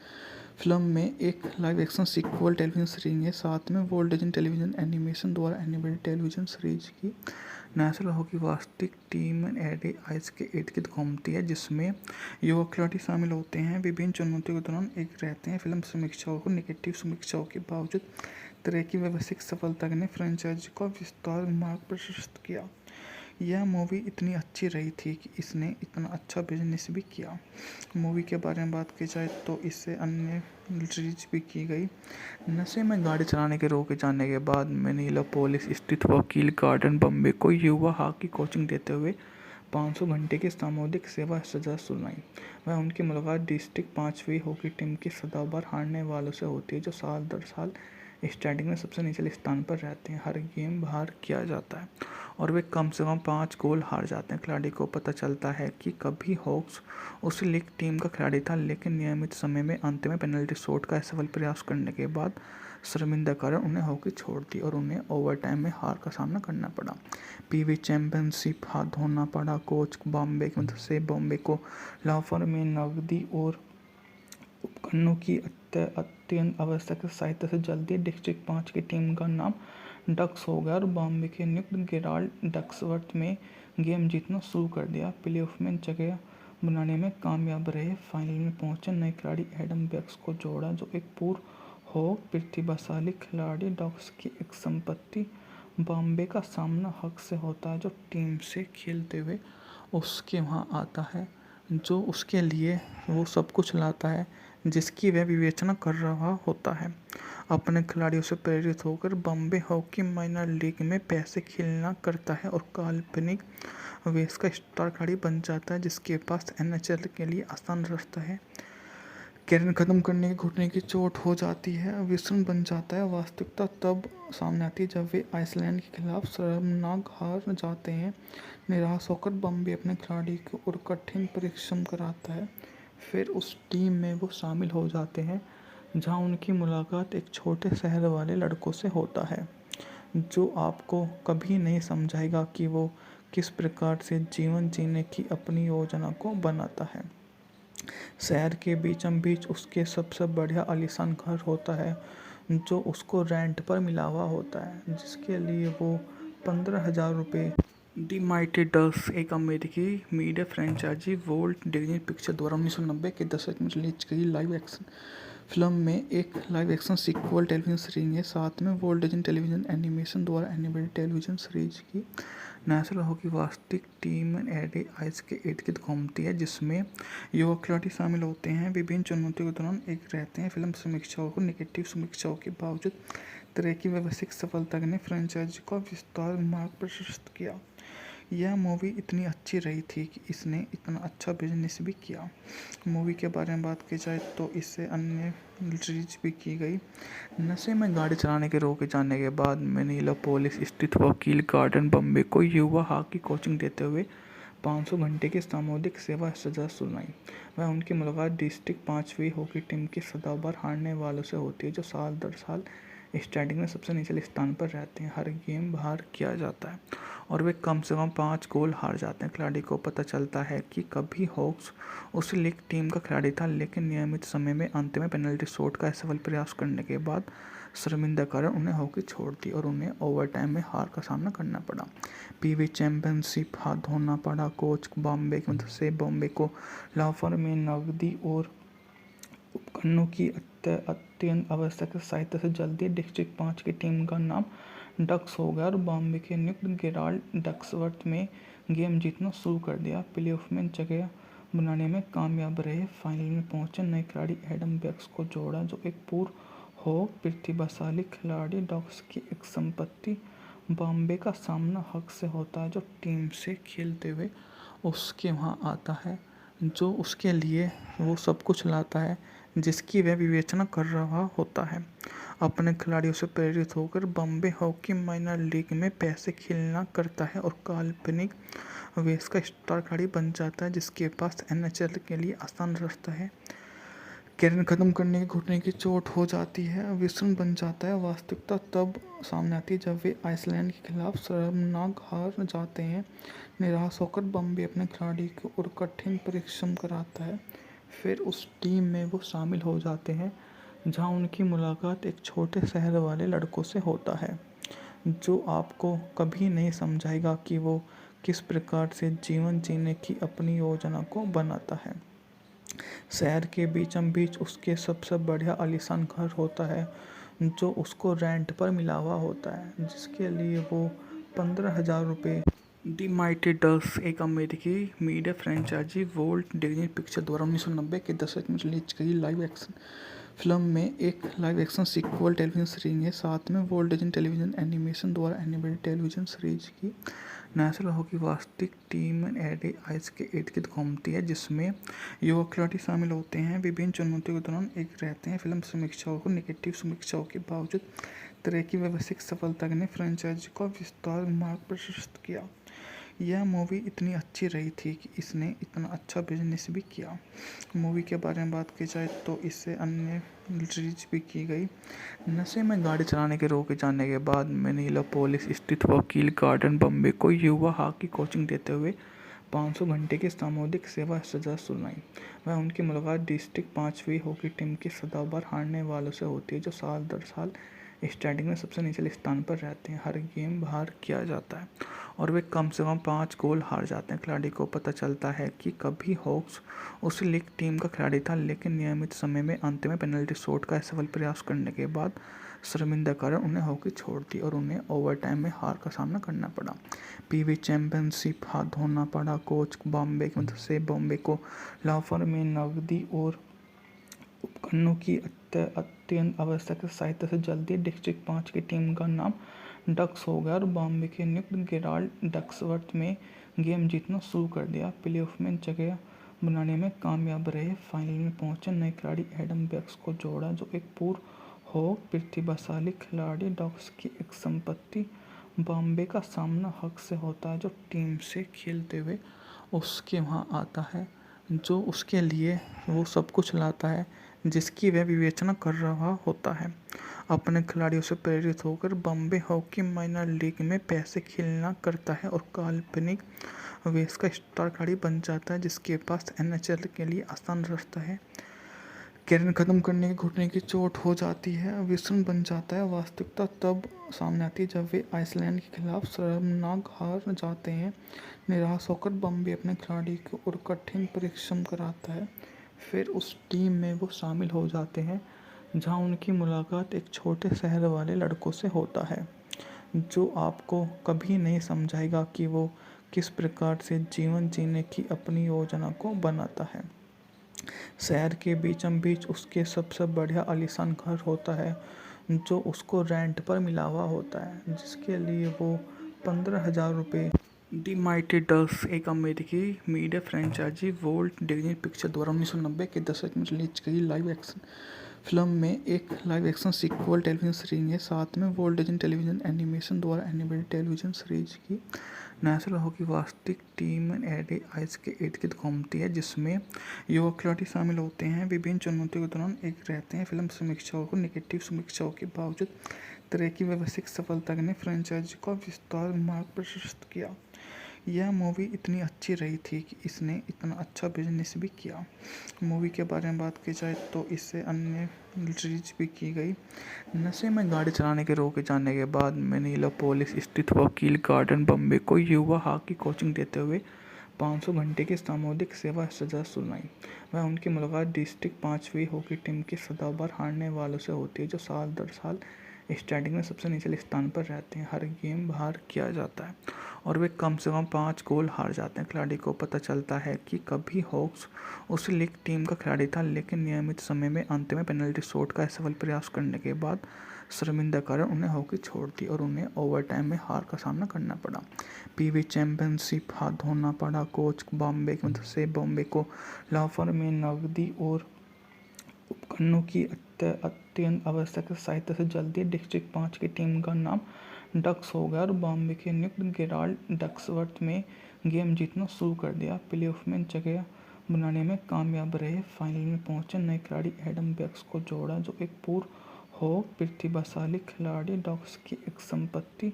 फिल्म में एक live action sequel television series है। साथ में वोल्ट डिज्नी टेलीविजन एनिमेशन द्वारा एनिमेटेड टेलीविजन सीरीज की नेशनल हॉकी वास्तविक टीम एडे आइस के इर्द गिर्द घूमती है, जिसमें युवा खिलाड़ी शामिल होते हैं। विभिन्न चुनौतियों के दौरान एक रहते हैं। फिल्म समीक्षाओं को नेगेटिव समीक्षाओं के बावजूद तरह की व्यवसायिक सफलता ने फ्रेंचाइजी का विस्तार मार्ग प्रशस्त किया। यह मूवी इतनी अच्छी रही थी कि इसने इतना अच्छा बिजनेस भी किया। मूवी के बारे में बात की जाए तो इससे अन्य रिलीज भी की गई। नशे में गाड़ी चलाने के रोके जाने के बाद मिनियापोलिस स्थित वकील गार्डन बॉम्बे को युवा हॉकी कोचिंग देते हुए 500 घंटे की सामुदायिक सेवा सजा सुनाई। वह उनकी मुलाकात डिस्ट्रिक्ट 5वीं हॉकी टीम की सदाबहार हारने वालों से होती है, जो साल दर साल स्टैंडिंग में सबसे निचले स्थान पर रहते हैं। हर गेम बाहर किया जाता है और वे कम से कम 5 गोल हार जाते हैं। खिलाड़ी को पता चलता है कि कभी हॉक्स उस लीग टीम का खिलाड़ी था, लेकिन नियमित समय में अंत में पेनल्टी शॉट का असफल प्रयास करने के बाद शर्मिंदा कारण उन्हें हॉकी छोड़ दी और उन्हें ओवरटाइम में हार का सामना करना पड़ा। पीवी चैंपियनशिप हाथ धोना पड़ा। कोच बॉम्बे की मदद से बॉम्बे को लाफर में नकदी और उपकरणों की अत्यंत आवश्यक सहायता से जल्दी डिस्ट्रिक्ट 5 की टीम का नाम डक्स हो गया और बॉम्बे के नियुक्त गेराल्ड डक्सवर्थ में गेम जीतना शुरू कर दिया। प्लेऑफ में जगह बनाने में कामयाब रहे। फाइनल में पहुंचे नए खिलाड़ी एडम बेक्स को जोड़ा, जो एक पूर्व हॉक प्रतिभाशाली खिलाड़ी। डक्स की एक संपत्ति बॉम्बे का सामना हक से होता है, जो टीम से खेलते हुए उसके वहाँ आता है, जो उसके लिए वो सब कुछ लाता है जिसकी वह विवेचना कर रहा होता है। अपने खिलाड़ियों से प्रेरित होकर बॉम्बे हॉकी माइनर लीग में पैसे खेलना करता है और काल्पनिक वेश का स्टार खिलाड़ी बन जाता है, जिसके पास एनएचएल के लिए आसान रास्ता है। कैरियर खत्म करने की घुटने की चोट हो जाती है, विषण बन जाता है। वास्तविकता तब सामने आती है जब वे आइसलैंड के खिलाफ शर्मनाक हार जाते हैं। निराश होकर बॉम्बे अपने खिलाड़ी को और कठिन परिश्रम कराता है। फिर उस टीम में वो शामिल हो जाते हैं जहां उनकी मुलाकात एक छोटे शहर वाले लड़कों से होता है, जो आपको कभी नहीं समझाएगा कि वो किस प्रकार से जीवन जीने की अपनी योजना को बनाता है। शहर के बीचों बीच उसके सबसे बढ़िया आलीशान घर होता है, जो उसको रेंट पर मिला हुआ होता है, जिसके लिए वो 15,000 रुपये। द माइटी डक्स एक अमेरिकी media franchise Walt Disney picture द्वारा 1990 के दशक में रिलीज की लाइव एक्शन फिल्म में एक live action sequel television series है। साथ में वोल्ट डिज्नी टेलीविजन एनिमेशन द्वारा एनिमेटेड टेलीविजन सीरीज की नेशनल हॉकी वास्तविक टीम एडे आइस के इर्द गिर्द घूमती है, जिसमें युवा खिलाड़ी शामिल होते हैं। विभिन्न चुनौतियों के दौरान एक रहते हैं। फिल्म समीक्षाओं को नेगेटिव समीक्षाओं के बावजूद तरह की व्यवसायिक सफलता ने फ्रेंचाइजी का विस्तार मार्ग प्रशस्त किया। यह मूवी इतनी अच्छी रही थी कि इसने इतना अच्छा बिजनेस भी किया। मूवी के बारे में बात की जाए तो इससे अन्य रिलीज भी की गई। नशे में गाड़ी चलाने के रोके जाने के बाद मिनियापोलिस स्थित वकील गार्डन बॉम्बे को युवा हॉकी कोचिंग देते हुए 500 घंटे की सामुदायिक सेवा सजा सुनाई। वह उनकी मुलाकात डिस्ट्रिक्ट 5वीं हॉकी टीम की सदाबहार हारने वालों से होती है, जो साल दर साल स्टैंडिंग में सबसे निचले स्थान पर रहते हैं। हर गेम बाहर किया जाता है और वे कम से कम 5 गोल हार जाते हैं। खिलाड़ी को पता चलता है कि कभी हॉक्स उस लीग टीम का खिलाड़ी था, लेकिन नियमित समय में अंत में पेनल्टी शॉट का असफल प्रयास करने के बाद शर्मिंदा कारण उन्हें हॉकी छोड़ दी और उन्हें ओवरटाइम में हार का सामना करना पड़ा। पीवी चैंपियनशिप हाथ धोना पड़ा। कोच बॉम्बे की मदद से बॉम्बे को लाफर में नकदी और उपकरणों की अत्यंत आवश्यक सहायता से जल्दी डिस्ट्रिक्ट 5 की टीम का नाम डक्स हो गया और बॉम्बे के नियुक्त गेराल्ड डक्सवर्थ में गेम जीतना शुरू कर दिया। प्लेऑफ में जगह बनाने में कामयाब रहे, फाइनल में पहुंचे नए खिलाड़ी एडम बेक्स को जोड़ा, जो एक पूर्व हो प्रतिभाशाली खिलाड़ी। डक्स की एक संपत्ति बॉम्बे का सामना हक से होता है, जो टीम से खेलते हुए उसके वहाँ आता है, जो उसके लिए वो सब कुछ लाता है जिसकी वह विवेचना कर रहा होता है। अपने खिलाड़ियों से प्रेरित होकर बॉम्बे हॉकी माइनर लीग में पैसे खेलना करता है और काल्पनिक वेस का स्टार खिलाड़ी बन जाता है, जिसके पास एनएचएल के लिए आसान रास्ता है। कैरियर खत्म करने के घुटने की चोट हो जाती है, विषण बन जाता है। वास्तविकता तब सामने आती है जब वे आइसलैंड के खिलाफ शर्मनाक हार जाते हैं। निराश होकर बॉम्बे अपने खिलाड़ी को और कठिन परिश्रम कराता है। फिर उस टीम में वो शामिल हो जाते हैं जहां उनकी मुलाकात एक छोटे शहर वाले लड़कों से होता है, जो आपको कभी नहीं समझाएगा कि वो किस प्रकार से जीवन जीने की अपनी योजना को बनाता है। शहर के बीचों बीच उसके सबसे बढ़िया आलीशान घर होता है, जो उसको रेंट पर मिला हुआ होता है, जिसके लिए वो 15,000 रुपये। द माइटी डक्स एक अमेरिकी media franchise Walt Disney picture द्वारा 1990 के दशक में रिलीज की लाइव एक्शन फिल्म में एक live action sequel television series है। साथ में वोल्ट डिज्नी टेलीविजन एनिमेशन द्वारा एनिमेटेड टेलीविजन सीरीज की नेशनल हॉकी वास्तविक टीम एडे आइस के इर्द गिर्द घूमती है, जिसमें युवा खिलाड़ी शामिल होते हैं। विभिन्न चुनौतियों के दौरान एक रहते हैं। फिल्म समीक्षाओं को नेगेटिव समीक्षाओं के बावजूद तरह की व्यावसायिक सफलता ने फ्रेंचाइजी को विस्तार मार्ग प्रशस्त किया। यह मूवी इतनी अच्छी रही थी कि इसने इतना अच्छा बिजनेस भी किया। मूवी के बारे में बात की जाए तो इससे अन्य रिलीज भी की गई। नशे में गाड़ी चलाने के रोके जाने के बाद मिनियापोलिस स्थित वकील गार्डन बॉम्बे को युवा हॉकी कोचिंग देते हुए 500 घंटे की सामुदायिक सेवा सजा सुनाई। वह उनकी मुलाकात डिस्ट्रिक्ट 5वीं हॉकी टीम के सदाबहार हारने वालों से होती है, जो साल दर साल स्टैंडिंग में सबसे निचले स्थान पर रहते हैं। हर गेम बाहर किया जाता है और वे कम से कम 5 गोल हार जाते हैं। खिलाड़ी को पता चलता है कि कभी हॉक्स उस लीग टीम का खिलाड़ी था, लेकिन नियमित समय में अंत में पेनल्टी शॉट का असफल प्रयास करने के बाद शर्मिंदा कारण उन्हें हॉकी छोड़ दी और उन्हें ओवरटाइम में हार का सामना करना पड़ा। पीवी चैंपियनशिप हाथ धोना पड़ा। कोच बॉम्बे की मदद से बॉम्बे को लाफर में नकदी और उपकरणों की अत्यंत आवश्यक सहायता से जल्दी डिस्ट्रिक्ट 5 की टीम का नाम डक्स हो गया और बॉम्बे के नियुक्त गेराल्ड डक्सवर्थ में गेम जीतना शुरू कर दिया। प्लेऑफ में जगह बनाने में कामयाब रहे, फाइनल में पहुंचे नए खिलाड़ी एडम बेक्स को जोड़ा, जो एक पूर्व हो प्रतिभाशाली खिलाड़ी। डक्स की एक संपत्ति बॉम्बे का सामना हक से होता है, जो टीम से खेलते हुए उसके वहाँ आता है, जो उसके लिए वो सब कुछ लाता है जिसकी वह विवेचना कर रहा होता है। अपने खिलाड़ियों से प्रेरित होकर बॉम्बे हॉकी माइनर लीग में पैसे खेलना करता है और काल्पनिक वेस का स्टार खिलाड़ी बन जाता है, जिसके पास एनएचएल के लिए आसान रास्ता है। कैरियर खत्म करने के घुटने की चोट हो जाती है, विषण बन जाता है। वास्तविकता तब सामने आती है जब वे आइसलैंड के खिलाफ शर्मनाक हार जाते हैं। निराश होकर बॉम्बे अपने खिलाड़ी को और कठिन परिश्रम कराता है। फिर उस टीम में वो शामिल हो जाते हैं जहां उनकी मुलाकात एक छोटे शहर वाले लड़कों से होता है, जो आपको कभी नहीं समझाएगा कि वो किस प्रकार से जीवन जीने की अपनी योजना को बनाता है। शहर के बीचों बीच उसके सबसे बढ़िया आलीशान घर होता है, जो उसको रेंट पर मिला हुआ होता है, जिसके लिए वो 15,000 रुपये। द माइटी डक्स एक अमेरिकी media franchise Walt Disney picture द्वारा 1990 के दशक में रिलीज की लाइव एक्शन फिल्म में एक live action sequel television series है। साथ में वोल्ट डिज्नी टेलीविजन एनिमेशन द्वारा एनिमेटेड टेलीविजन सीरीज की नेशनल हॉकी वास्तविक टीम एडे आइस के इर्द गिर्द घूमती है, जिसमें युवा खिलाड़ी शामिल होते हैं। विभिन्न चुनौतियों के दौरान एक रहते हैं। फिल्म समीक्षाओं को नेगेटिव समीक्षाओं के बावजूद तरह की व्यावसायिक सफलता ने फ्रेंचाइजी को विस्तार मार्ग प्रशस्त किया। यह मूवी इतनी अच्छी रही थी कि इसने इतना अच्छा बिजनेस भी किया। मूवी के बारे में बात की जाए तो इससे अन्य रिलीज भी की गई। नशे में गाड़ी चलाने के रोके जाने के बाद मिनियापोलिस स्थित वकील गार्डन बॉम्बे को युवा हॉकी कोचिंग देते हुए 500 घंटे की सामुदायिक सेवा सजा सुनाई। वह उनकी मुलाकात डिस्ट्रिक्ट 5वीं हॉकी टीम के सदाबहार हारने वालों से होती है, जो साल दर साल स्टैंडिंग में सबसे निचले स्थान पर रहते हैं। हर गेम बाहर किया जाता है और वे कम से कम 5 गोल हार जाते हैं। खिलाड़ी को पता चलता है कि कभी हॉक्स उस लीग टीम का खिलाड़ी था, लेकिन नियमित समय में अंत में पेनल्टी शॉट का असफल प्रयास करने के बाद शर्मिंदा कारण उन्हें हॉकी छोड़ दी और उन्हें ओवरटाइम में हार का सामना करना पड़ा। पीवी चैंपियनशिप हाथ धोना पड़ा। कोच बॉम्बे की मदद से बॉम्बे को लाफर में नकदी और उपकरणों की अत्यंत आवश्यक सहायता से जल्दी डिस्ट्रिक्ट 5 की टीम का नाम डक्स हो गया और बॉम्बे के नियुक्त गेराल्ड डक्सवर्थ में गेम जीतना शुरू कर दिया। प्लेऑफ में जगह बनाने में कामयाब रहे। फाइनल में पहुंचे नए खिलाड़ी एडम बेक्स को जोड़ा, जो एक पूर्व हो प्रतिभाशाली खिलाड़ी। डक्स की एक संपत्ति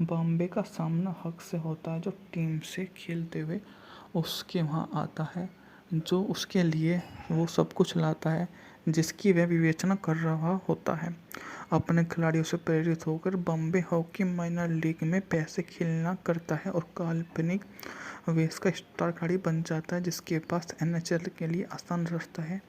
बॉम्बे का सामना हक से होता है, जो टीम से खेलते हुए उसके वहाँ आता है, जो उसके लिए वो सब कुछ लाता है जिसकी वह विवेचना कर रहा होता है। अपने खिलाड़ियों से प्रेरित होकर बॉम्बे हॉकी माइनर लीग में पैसे खेलना करता है और काल्पनिक वेश का स्टार खिलाड़ी बन जाता है, जिसके पास एनएचएल के लिए आसान रास्ता है।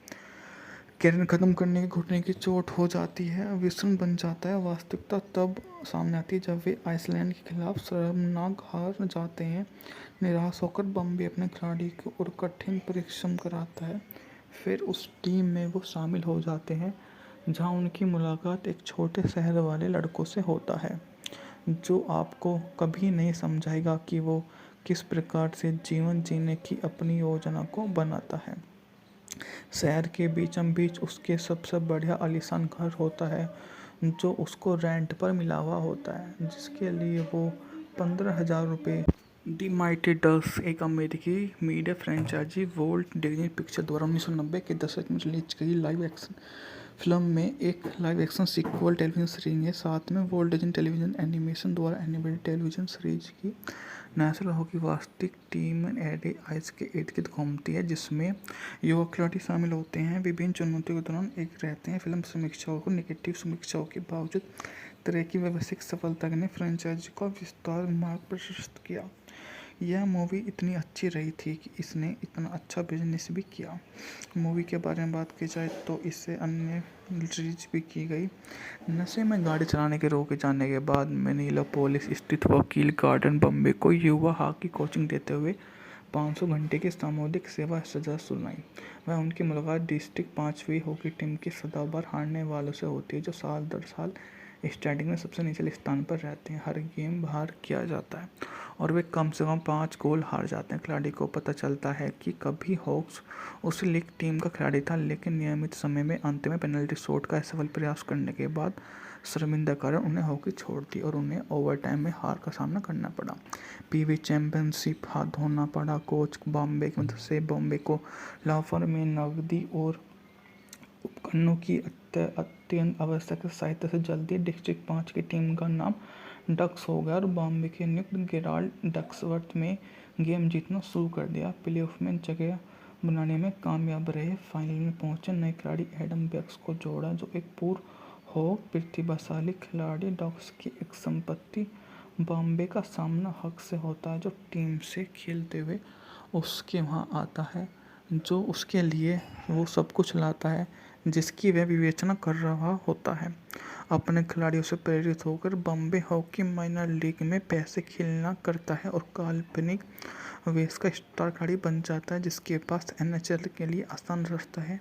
कैरियर खत्म करने की घुटने की चोट हो जाती है, विषण बन जाता है। वास्तविकता तब सामने आती है जब वे आइसलैंड के खिलाफ शर्मनाक हार जाते हैं। निराश होकर बॉम्बे अपने खिलाड़ी को और कठिन परिश्रम कराता है। फिर उस टीम में वो शामिल हो जाते हैं जहां उनकी मुलाकात एक छोटे शहर वाले लड़कों से होता है, जो आपको कभी नहीं समझाएगा कि वो किस प्रकार से जीवन जीने की अपनी योजना को बनाता है। शहर के बीचों बीच उसके सबसे बढ़िया आलीशान घर होता है, जो उसको रेंट पर मिला हुआ होता है, जिसके लिए वो 15,000 रुपये। दी माइटी डक्स एक अमेरिकी media franchise Walt Disney picture द्वारा 1990 के दशक में रिलीज गई लाइव एक्शन फिल्म में एक live action sequel television series है। साथ में वॉल्ट डिज्नी टेलीविजन एनिमेशन द्वारा एनिमेटेड टेलीविजन सीरीज की नेशनल हॉकी वास्तविक टीम एडे आइस के इर्द गिर्द घूमती है, जिसमें युवा खिलाड़ी शामिल होते हैं। विभिन्न चुनौतियों के दौरान एक रहते हैं। फिल्म समीक्षाओं को नेगेटिव समीक्षाओं के बावजूद तरह की व्यावसायिक सफलता ने फ्रेंचाइजी का विस्तार मार्ग प्रशस्त किया। यह मूवी इतनी अच्छी रही थी कि इसने इतना अच्छा बिजनेस भी किया। मूवी के बारे में बात की जाए तो इससे अन्य रिलीज भी की गई। नशे में गाड़ी चलाने के रोके जाने के बाद मिनियापोलिस स्थित वकील गार्डन बॉम्बे को युवा हॉकी कोचिंग देते हुए 500 घंटे की सामुदायिक सेवा सजा सुनाई। वह उनकी मुलाकात डिस्ट्रिक्ट 5वीं हॉकी टीम के सदाबहार हारने वालों से होती है, जो साल दर साल स्टैंडिंग में सबसे निचले स्थान पर रहते हैं। हर गेम बाहर किया जाता है और वे कम से कम 5 गोल हार जाते हैं। खिलाड़ी को पता चलता है कि कभी हॉक्स उस लीग टीम का खिलाड़ी था, लेकिन नियमित समय में अंत में पेनल्टी शॉट का असफल प्रयास करने के बाद शर्मिंदा कारण उन्हें हॉकी छोड़ दी और उन्हें ओवरटाइम में हार का सामना करना पड़ा। पीवी चैंपियनशिप हाथ धोना पड़ा। कोच बॉम्बे की मदद से बॉम्बे को लाफर में नकदी और उपकरणों की अत्यंत आवश्यक सहायता से जल्दी डिस्ट्रिक्ट 5 की टीम का नाम डक्स हो गया और बॉम्बे के नियुक्त गेराल्ड डक्सवर्थ में गेम जीतना शुरू कर दिया। प्लेऑफ में जगह बनाने में कामयाब रहे। फाइनल में पहुंचे नए खिलाड़ी एडम बेक्स को जोड़ा, जो एक पूर्व हो प्रतिभाशाली खिलाड़ी। डक्स की एक संपत्ति बॉम्बे का सामना हक से होता है, जो टीम से खेलते हुए उसके वहाँ आता है, जो उसके लिए वो सब कुछ लाता है जिसकी वह विवेचना कर रहा होता है। अपने खिलाड़ियों से प्रेरित होकर बॉम्बे हॉकी माइनर लीग में पैसे खेलना करता है और काल्पनिक वेश का स्टार खिलाड़ी बन जाता है, जिसके पास एनएचएल के लिए आसान रास्ता है।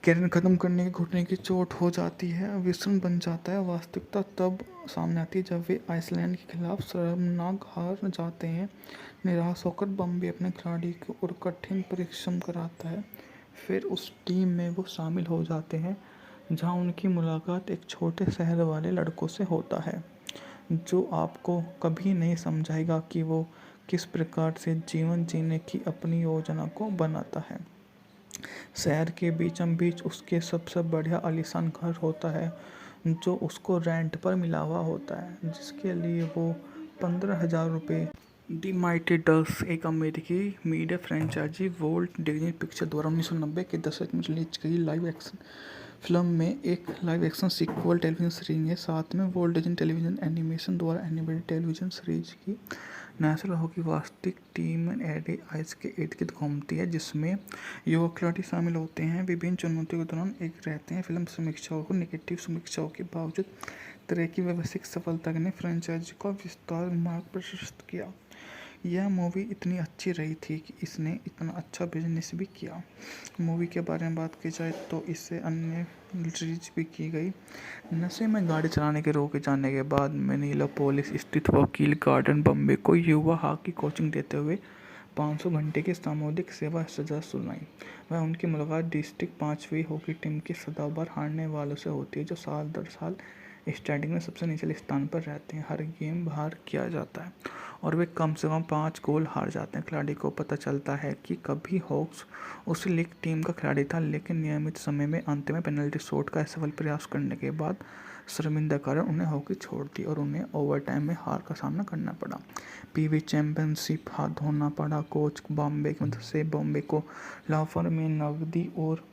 कैरियर खत्म करने की घुटने की चोट हो जाती है, विषण बन जाता है। वास्तविकता तब सामने आती है जब वे आइसलैंड के खिलाफ शर्मनाक हार जाते हैं। निराश होकर बॉम्बे अपने खिलाड़ी को और कठिन परिश्रम कराता है। फिर उस टीम में वो शामिल हो जाते हैं जहां उनकी मुलाकात एक छोटे शहर वाले लड़कों से होता है, जो आपको कभी नहीं समझाएगा कि वो किस प्रकार से जीवन जीने की अपनी योजना को बनाता है। शहर के बीचों बीच उसके सबसे बढ़िया आलीशान घर होता है, जो उसको रेंट पर मिला हुआ होता है, जिसके लिए वो 15,000 रुपये। दी माइटी डक्स एक अमेरिकी media franchise Walt Disney picture द्वारा 1990 के दशक में रिलीज गई लाइव एक्शन फिल्म में एक live action sequel television series है, साथ में वॉल्ट डिज्नी टेलीविजन एनिमेशन द्वारा एनिमेटेड टेलीविजन सीरीज की नेशनल हॉकी वास्तविक टीम एडीआईएस के इर्द-गिर्द घूमती है, जिसमें युवा खिलाड़ी शामिल होते हैं। विभिन्न चुनौतियों के दौरान एक रहते हैं। फिल्म समीक्षाओं को नेगेटिव समीक्षाओं के बावजूद तरह की व्यवसायिक सफलता ने फ्रेंचाइजी का विस्तार मार्ग प्रशस्त किया। यह मूवी इतनी अच्छी रही थी कि इसने इतना अच्छा बिजनेस भी किया। मूवी के बारे में बात की जाए तो इससे अन्य रिलीज भी की गई। नशे में गाड़ी चलाने के रोके जाने के बाद मिनियापोलिस स्थित वकील गार्डन बॉम्बे को युवा हॉकी कोचिंग देते हुए 500 घंटे की सामुदायिक सेवा सजा सुनाई। वह उनकी मुलाकात डिस्ट्रिक्ट 5वीं हॉकी टीम के सदाबहार हारने वालों से होती है, जो साल दर साल स्टैंडिंग में सबसे निचले स्थान पर रहते हैं। हर गेम बाहर किया जाता है और वे कम से कम 5 गोल हार जाते हैं। खिलाड़ी को पता चलता है कि कभी हॉक्स उस लीग टीम का खिलाड़ी था, लेकिन नियमित समय में अंत में पेनल्टी शॉट का असफल प्रयास करने के बाद शर्मिंदा कारण उन्हें हॉकी छोड़ दी और उन्हें ओवरटाइम में हार का सामना करना पड़ा। पीवी चैंपियनशिप हाथ धोना पड़ा। कोच बॉम्बे की मदद से बॉम्बे को लाफर में नकदी और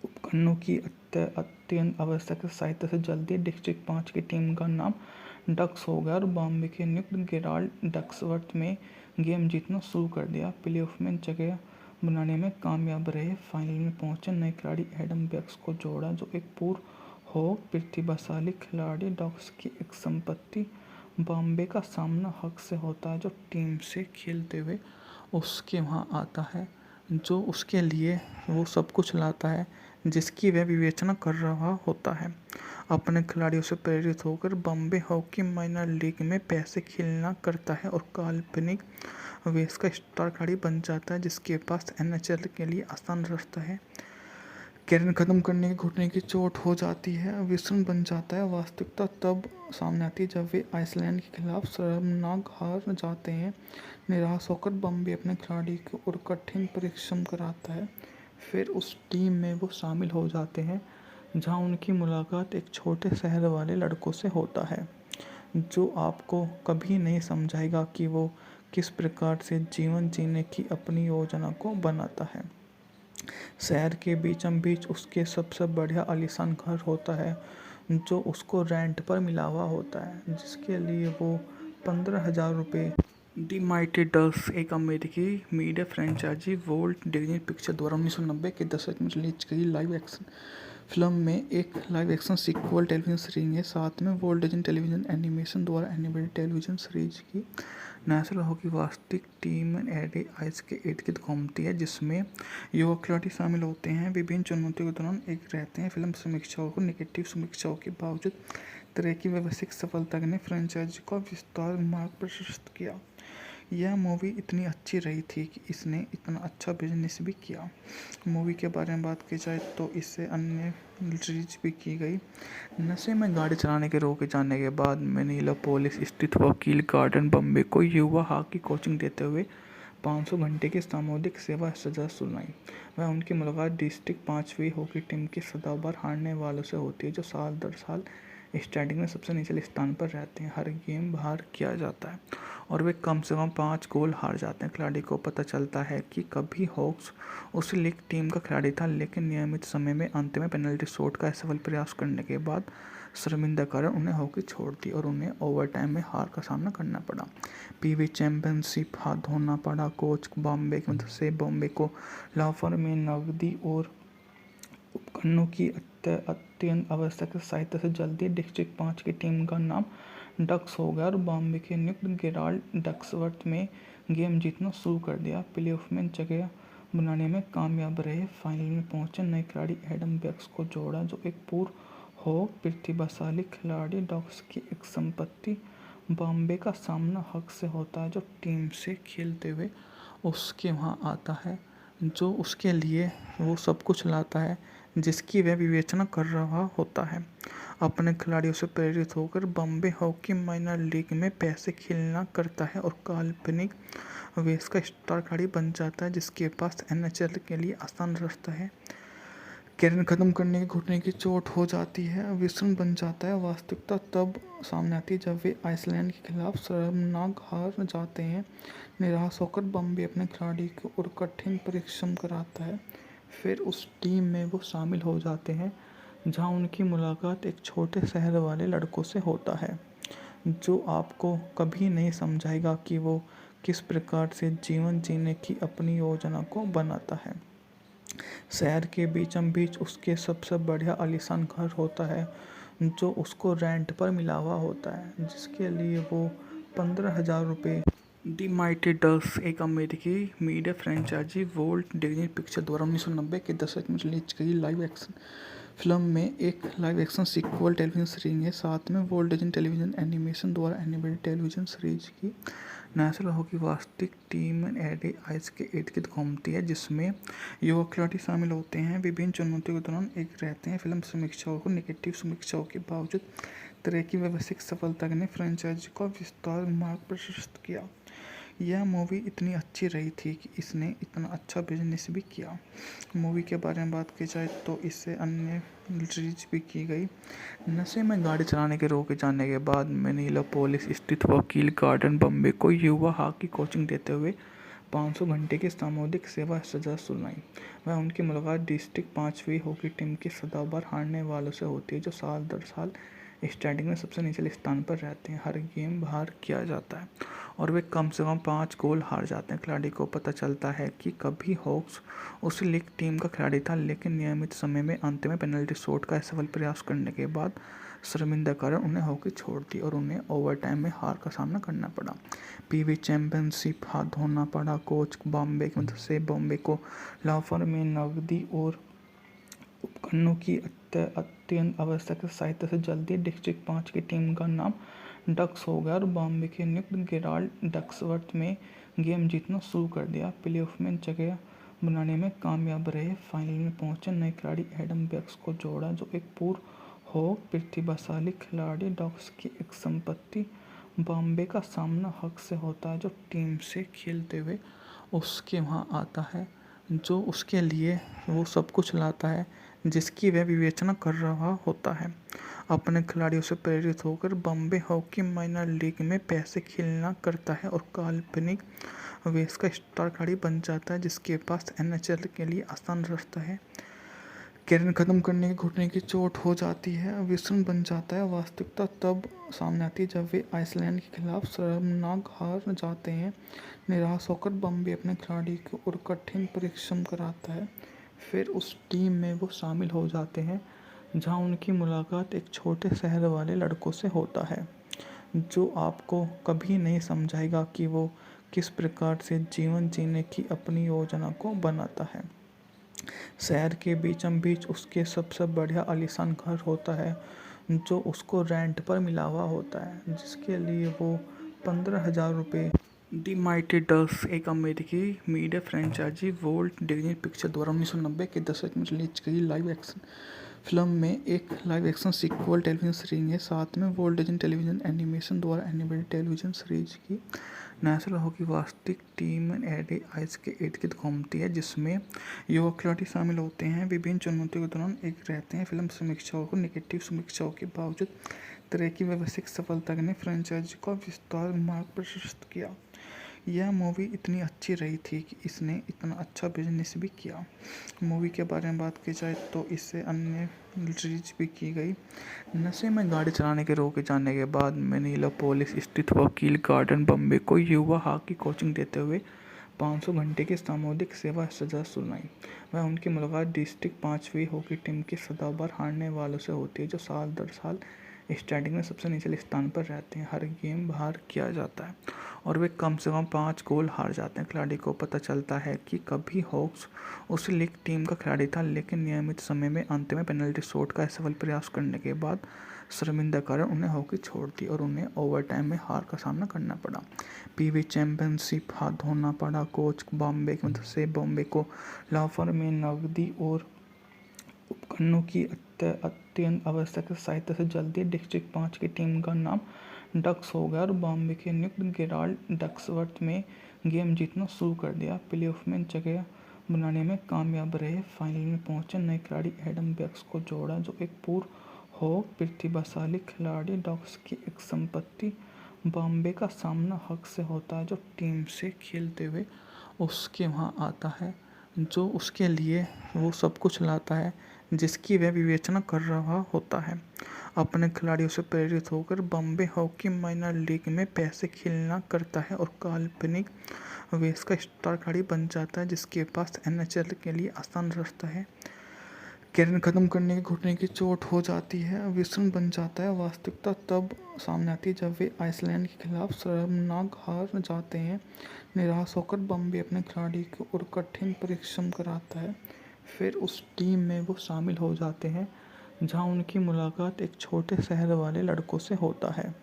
उपकरणों की अत्यंत आवश्यक सहायता से जल्दी डिस्ट्रिक्ट 5 की टीम का नाम डक्स हो गया और बॉम्बे के नियुक्त गेराल्ड डक्सवर्थ में गेम जीतना शुरू कर दिया। प्लेऑफ में जगह बनाने में कामयाब रहे। फाइनल में पहुंचे नए खिलाड़ी एडम बेक्स को जोड़ा, जो एक पूर्व हो प्रतिभाशाली खिलाड़ी। डक्स की एक संपत्ति बॉम्बे का सामना हक से होता है, जो टीम से खेलते हुए उसके वहाँ आता है, जो उसके लिए वो सब कुछ लाता है जिसकी वह विवेचना कर रहा होता है। अपने खिलाड़ियों से प्रेरित होकर बॉम्बे हॉकी माइनर लीग में पैसे खेलना करता है और काल्पनिक वेश का स्टार खिलाड़ी बन जाता है, जिसके पास एनएचएल के लिए आसान रास्ता है। कैरियर खत्म करने की घुटने की चोट हो जाती है, विषण बन जाता है। वास्तविकता तब सामने आती है जब वे आइसलैंड के खिलाफ शर्मनाक हार जाते हैं। निराश होकर बॉम्बे अपने खिलाड़ी को और कठिन परिश्रम कराता है। फिर उस टीम में वो शामिल हो जाते हैं, जहां उनकी मुलाकात एक छोटे शहर वाले लड़कों से होता है, जो आपको कभी नहीं समझाएगा कि वो किस प्रकार से जीवन जीने की अपनी योजना को बनाता है। शहर के बीचों बीच उसके सबसे बढ़िया आलीशान घर होता है, जो उसको रेंट पर मिला हुआ होता है, जिसके लिए वो 15,000 रुपये। दी माइटी डक्स एक अमेरिकी media franchise Walt Disney picture द्वारा 1990 के दशक में रिलीज गई लाइव एक्शन फिल्म में एक live action sequel television series है, साथ में वॉल्ट डिज्नी टेलीविजन एनिमेशन द्वारा एनिमेटेड टेलीविजन सीरीज की नेशनल हॉकी वास्तविक टीम एडीआईएस के इर्द-गिर्द घूमती है, जिसमें युवा खिलाड़ी शामिल होते हैं। विभिन्न चुनौतियों के दौरान एक रहते हैं। फिल्म समीक्षाओं को नेगेटिव समीक्षाओं के बावजूद तरह की व्यवसायिक सफलता ने फ्रेंचाइजी का विस्तार मार्ग प्रशस्त किया। यह मूवी इतनी अच्छी रही थी कि इसने इतना अच्छा बिजनेस भी किया। मूवी के बारे में बात की जाए तो इससे अन्य रिलीज भी की गई। नशे में गाड़ी चलाने के रोके जाने के बाद मिनियापोलिस स्थित वकील गार्डन बॉम्बे को युवा हॉकी कोचिंग देते हुए 500 घंटे की सामुदायिक सेवा सजा सुनाई। वह उनकी मुलाकात डिस्ट्रिक्ट 5वीं हॉकी टीम के सदाबहार हारने वालों से होती है, जो साल दर साल स्टैंडिंग में सबसे निचले स्थान पर रहते हैं। हर गेम बाहर किया जाता है और वे कम से कम 5 गोल हार जाते हैं। खिलाड़ी को पता चलता है कि कभी हॉक्स उस लीग टीम का खिलाड़ी था, लेकिन नियमित समय में अंत में पेनल्टी शॉट का असफल प्रयास करने के बाद शर्मिंदा कारण उन्हें हॉकी छोड़ दी और उन्हें ओवरटाइम में हार का सामना करना पड़ा। पीवी चैंपियनशिप हाथ धोना पड़ा। कोच बॉम्बे की मदद से बॉम्बे को लाफर में नकदी और उपकरणों की अत्यंत आवश्यक सहायता से जल्दी डिस्ट्रिक्ट 5 की टीम का नाम डक्स हो गया और बॉम्बे के नियुक्त गेराल्ड डक्सवर्थ में गेम जीतना शुरू कर दिया। प्लेऑफ में जगह बनाने में कामयाब रहे। फाइनल में पहुंचे नए खिलाड़ी एडम बेक्स को जोड़ा, जो एक पूर्व हो प्रतिभाशाली खिलाड़ी। डक्स की एक संपत्ति बॉम्बे का सामना हक से होता है, जो टीम से खेलते हुए उसके वहाँ आता है, जो उसके लिए वो सब कुछ लाता है जिसकी वह विवेचना कर रहा होता है। अपने खिलाड़ियों से प्रेरित होकर बॉम्बे हॉकी माइनर लीग में पैसे खेलना करता है और काल्पनिक वेश का स्टार खिलाड़ी बन जाता है, जिसके पास एनएचएल के लिए आसान रास्ता है। कैरियर खत्म करने की घुटने की चोट हो जाती है, विषण बन जाता है। वास्तविकता तब सामने आती है जब वे आइसलैंड के खिलाफ शर्मनाक हार जाते हैं। निराश होकर बॉम्बे अपने खिलाड़ी को और कठिन परिश्रम कराता है। फिर उस टीम में वो शामिल हो जाते हैं जहाँ उनकी मुलाकात एक छोटे शहर वाले लड़कों से होता है जो आपको कभी नहीं समझाएगा कि वो किस प्रकार से जीवन जीने की अपनी योजना को बनाता है। शहर के बीचों बीच उसके सबसे बढ़िया आलीशान घर होता है जो उसको रेंट पर मिला हुआ होता है, जिसके लिए वो 15,000 रुपये। द माइटी डक्स एक अमेरिकी media franchise Walt Disney picture द्वारा 1990 के दशक में रिलीज गई लाइव एक्शन फिल्म में एक live action sequel television series है। साथ में वोल्ट डिज्नी टेलीविजन एनिमेशन द्वारा एनिमेटेड टेलीविजन सीरीज की नेशनल हॉकी वास्तविक टीम एडे आइस के इर्द गिर्द घूमती है, जिसमें युवा खिलाड़ी शामिल होते हैं। विभिन्न चुनौतियों के दौरान एक रहते हैं। फिल्म समीक्षाओं को नेगेटिव समीक्षाओं के बावजूद तरह की व्यवसायिक सफलता ने फ्रेंचाइजी का विस्तार मार्ग प्रशस्त किया। यह मूवी इतनी अच्छी रही थी कि इसने इतना अच्छा बिजनेस भी किया। मूवी के बारे में बात की जाए तो इससे अन्य रिलीज भी की गई। नशे में गाड़ी चलाने के रोके जाने के बाद मिनियापोलिस स्थित वकील गार्डन बॉम्बे को युवा हॉकी कोचिंग देते हुए 500 घंटे की सामुदायिक सेवा सजा सुनाई। वह उनकी मुलाकात डिस्ट्रिक्ट 5वीं हॉकी टीम के सदाबहार हारने वालों से होती है, जो साल दर साल स्टैंडिंग में सबसे निचले स्थान पर रहते हैं। हर गेम बाहर किया जाता है और वे कम से कम 5 गोल हार जाते हैं। खिलाड़ी को पता चलता है कि कभी हॉक्स उस लीग टीम का खिलाड़ी था, लेकिन नियमित समय में अंत में पेनल्टी शॉट का असफल प्रयास करने के बाद शर्मिंदा कारण उन्हें हॉकी छोड़ दी और उन्हें ओवरटाइम में हार का सामना करना पड़ा। पीवी चैंपियनशिप हाथ धोना पड़ा। कोच बॉम्बे की मदद से बॉम्बे को लाफर में नकदी और उपकरणों की अत्यंत आवश्यक सहायता से जल्दी डिस्ट्रिक्ट 5 की टीम का नाम डक्स हो गया और बॉम्बे के नियुक्त गेराल्ड डक्सवर्थ में गेम जीतना शुरू कर दिया। प्लेऑफ में जगह बनाने में कामयाब रहे। फाइनल में पहुंचे नए खिलाड़ी एडम बेक्स को जोड़ा, जो एक पूर्व हॉक प्रतिभाशाली खिलाड़ी। डक्स की एक संपत्ति बॉम्बे का सामना हक से होता है, जो टीम से खेलते हुए उसके वहाँ आता है, जो उसके लिए वो सब कुछ लाता है जिसकी वह विवेचना कर रहा होता है। अपने खिलाड़ियों से प्रेरित होकर बॉम्बे हॉकी माइनर लीग में पैसे खेलना करता है और काल्पनिक वेश का स्टार खिलाड़ी बन जाता है, जिसके पास एनएचएल के लिए आसान रास्ता है। कैरियर खत्म करने की घुटने की चोट हो जाती है, विषण बन जाता है। वास्तविकता तब सामने आती है जब वे आइसलैंड के खिलाफ शर्मनाक हार जाते हैं। निराश होकर बॉम्बे अपने खिलाड़ी को और कठिन परिश्रम कराता है। फिर उस टीम में वो शामिल हो जाते हैं जहां उनकी मुलाकात एक छोटे शहर वाले लड़कों से होता है जो आपको कभी नहीं समझाएगा कि वो किस प्रकार से जीवन जीने की अपनी योजना को बनाता है। शहर के बीचों बीच उसके सबसे बढ़िया आलीशान घर होता है जो उसको रेंट पर मिला हुआ होता है, जिसके लिए वो 15,000 रुपये। द माइटी डक्स एक अमेरिकी media franchise Walt Disney picture द्वारा 1990 के दशक में रिलीज गई लाइव एक्शन फिल्म में एक live action sequel television series है। साथ में वोल्ट डिज्नी टेलीविजन एनिमेशन द्वारा एनिमेटेड टेलीविजन सीरीज की नेशनल हॉकी वास्तविक टीम एडे आइस के इर्द गिर्द घूमती है, जिसमें युवा खिलाड़ी शामिल होते हैं। विभिन्न चुनौतियों के दौरान एक रहते हैं। फिल्म समीक्षाओं को नेगेटिव समीक्षाओं के बावजूद तरह की व्यवसायिक सफलता ने फ्रेंचाइजी का विस्तार मार्ग प्रशस्त किया। यह मूवी इतनी अच्छी रही थी कि इसने इतना अच्छा बिजनेस भी किया। मूवी के बारे में बात की जाए तो इससे अन्य रिलीज भी की गई। नशे में गाड़ी चलाने के रोके जाने के बाद मिनियापोलिस स्थित वकील गार्डन बॉम्बे को युवा हॉकी कोचिंग देते हुए 500 घंटे की सामुदायिक सेवा सजा सुनाई। वह उनकी मुलाकात डिस्ट्रिक्ट 5वीं हॉकी टीम के सदाबहार हारने वालों से होती है, जो साल दर साल स्टैंडिंग में सबसे निचले स्थान पर रहते हैं। हर गेम बाहर किया जाता है और वे कम से कम 5 गोल हार जाते हैं। खिलाड़ी को पता चलता है कि कभी हॉक्स उस लीग टीम का खिलाड़ी था, लेकिन नियमित समय में अंत में पेनल्टी शॉट का असफल प्रयास करने के बाद शर्मिंदा कारण उन्हें हॉकी छोड़ दी और उन्हें ओवरटाइम में हार का सामना करना पड़ा। पीवी चैंपियनशिप हाथ धोना पड़ा। कोच बॉम्बे की मदद से बॉम्बे को लाफर में नकदी और उपकरणों की अत्यंत आवश्यक सहायता से जल्दी डिस्ट्रिक्ट 5 की टीम का नाम डक्स हो गया और बॉम्बे के नियुक्त गेराल्ड डक्सवर्थ में गेम जीतना शुरू कर दिया। प्लेऑफ में जगह बनाने में कामयाब रहे। फाइनल में पहुंचे नए खिलाड़ी एडम बेक्स को जोड़ा, जो एक पूर्व हॉक प्रतिभाशाली खिलाड़ी। डक्स की एक संपत्ति बॉम्बे का सामना हक से होता है, जो टीम से खेलते हुए उसके वहाँ आता है, जो उसके लिए वो सब कुछ लाता है जिसकी वह विवेचना कर रहा होता है। अपने खिलाड़ियों से प्रेरित होकर बॉम्बे हॉकी माइनर लीग में पैसे खेलना करता है और काल्पनिक वेश का स्टार खिलाड़ी बन जाता है जिसके पास एनएचएल के लिए आसान रास्ता है। कैरियर खत्म करने के घुटने की चोट हो जाती है, विषण बन जाता है। वास्तविकता तब सामने आती है जब वे आइसलैंड के खिलाफ शर्मनाक हार जाते हैं। निराश होकर बॉम्बे अपने खिलाड़ी को और कठिन परिश्रम कराता है। फिर उस टीम में वो शामिल हो जाते हैं जहां उनकी मुलाकात एक छोटे शहर वाले लड़कों से होता है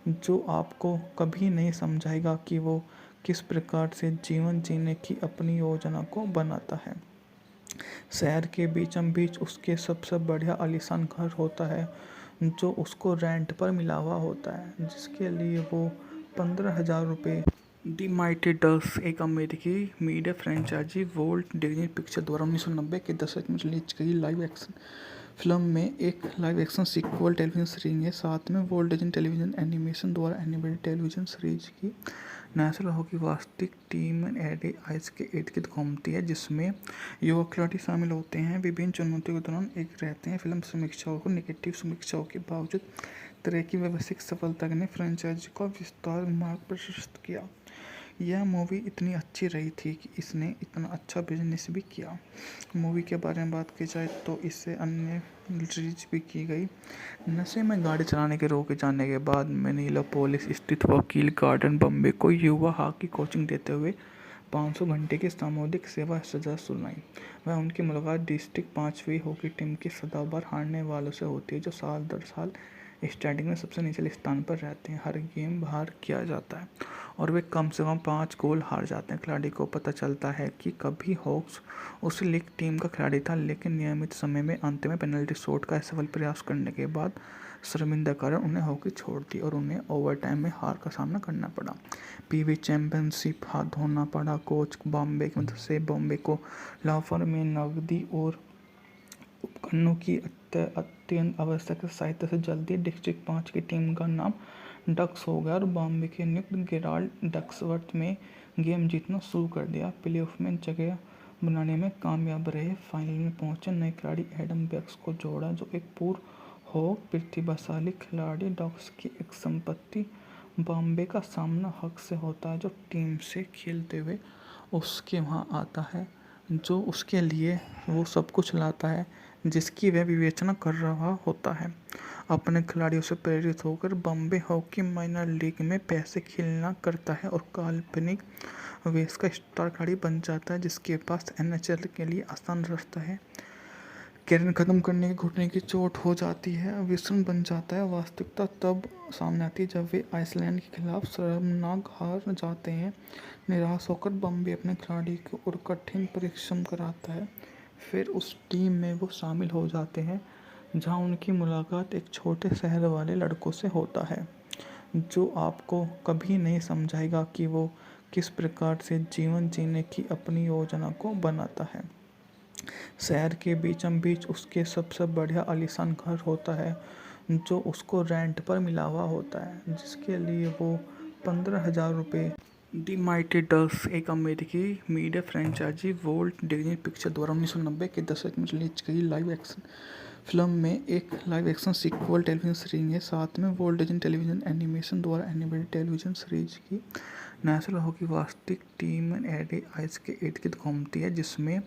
जो आपको कभी नहीं समझाएगा कि वो किस प्रकार से जीवन जीने की अपनी योजना को बनाता है। शहर के बीचों बीच उसके सबसे बढ़िया आलीशान घर होता है जो उसको रेंट पर मिला हुआ होता है, जिसके लिए वो 15,000 रुपये। द माइटी डक्स एक अमेरिकी media franchise Walt Disney picture द्वारा 1990 के दशक में रिलीज की लाइव एक्शन फिल्म में एक live action sequel television series है। साथ में वोल्ट डिज्नी टेलीविजन एनिमेशन द्वारा एनिमेटेड टेलीविजन सीरीज की नेशनल हॉकी वास्तविक टीम एडे आइस के इर्द गिर्द घूमती है जिसमें युवा खिलाड़ी शामिल होते हैं। विभिन्न चुनौतियों के दौरान एक रहते हैं। फिल्म समीक्षाओं को नेगेटिव समीक्षाओं के बावजूद तरह की व्यावसायिक सफलता ने फ्रेंचाइजी का विस्तार मार्ग प्रशस्त किया। यह मूवी इतनी अच्छी रही थी कि इसने इतना अच्छा बिजनेस भी किया। मूवी के बारे में बात की जाए तो इससे अन्य रिलीज भी की गई। नशे में गाड़ी चलाने के रोके जाने के बाद मिनियापोलिस स्थित वकील गार्डन बॉम्बे को युवा हॉकी कोचिंग देते हुए 500 घंटे की सामुदायिक सेवा सजा सुनाई। वह उनकी मुलाकात डिस्ट्रिक्ट 5वीं हॉकी टीम के सदाबहार हारने वालों से होती है जो साल दर साल स्टैंडिंग में सबसे निचले स्थान पर रहते हैं। हर गेम बाहर किया जाता है और वे कम से कम 5 गोल हार जाते हैं। खिलाड़ी को पता चलता है कि कभी हॉक्स उस लीग टीम का खिलाड़ी था, लेकिन नियमित समय में अंत में पेनल्टी शॉट का असफल प्रयास करने के बाद शर्मिंदा कारण उन्हें हॉकी छोड़ दी और उन्हें ओवरटाइम में हार का सामना करना पड़ा। पीवी चैंपियनशिप हाथ धोना पड़ा। कोच बॉम्बे की मदद से बॉम्बे को लाफर में नकदी और उपकरणों की अत्यंत आवश्यक सहायता से जल्दी डिस्ट्रिक्ट 5 की टीम का नाम डक्स हो गया और बॉम्बे के नियुक्त गेराल्ड डक्सवर्थ में गेम जीतना शुरू कर दिया। प्लेऑफ में जगह बनाने में कामयाब रहे। फाइनल में पहुंचे नए खिलाड़ी एडम बेक्स को जोड़ा जो एक पूर्व हॉक प्रतिभाशाली खिलाड़ी। डक्स की एक संपत्ति बॉम्बे का सामना हक से होता है जो टीम से खेलते हुए उसके वहाँ आता है, जो उसके लिए वो सब कुछ लाता है जिसकी वह विवेचना कर रहा होता है। अपने खिलाड़ियों से प्रेरित होकर बॉम्बे हॉकी माइनर लीग में पैसे खेलना करता है और काल्पनिक वेश का स्टार खिलाड़ी बन जाता है जिसके पास एनएचएल के लिए आसान रास्ता है। कैरियर खत्म करने के घुटने की चोट हो जाती है, विषण बन जाता है। वास्तविकता तब सामने आती है जब वे आइसलैंड के खिलाफ शर्मनाक हार जाते हैं। निराश होकर बॉम्बे अपने खिलाड़ी को और कठिन परिश्रम कराता है। फिर उस टीम में वो शामिल हो जाते हैं जहां उनकी मुलाकात एक छोटे शहर वाले लड़कों से होता है जो आपको कभी नहीं समझाएगा कि वो किस प्रकार से जीवन जीने की अपनी योजना को बनाता है। शहर के बीचों बीच उसके सबसे बढ़िया आलीशान घर होता है जो उसको रेंट पर मिला हुआ होता है, जिसके लिए वो 15,000 रुपये। द माइटी डक्स एक अमेरिकी media franchise Walt Disney picture द्वारा 1990 के दशक में रिलीज की लाइव एक्शन फिल्म में एक live action sequel television series है। साथ में वोल्ट डिज्नी टेलीविजन एनिमेशन द्वारा एनिमेटेड टेलीविजन सीरीज की नेशनल हॉकी वास्तविक टीम एडे आइस के इर्द गिर्द घूमती है जिसमें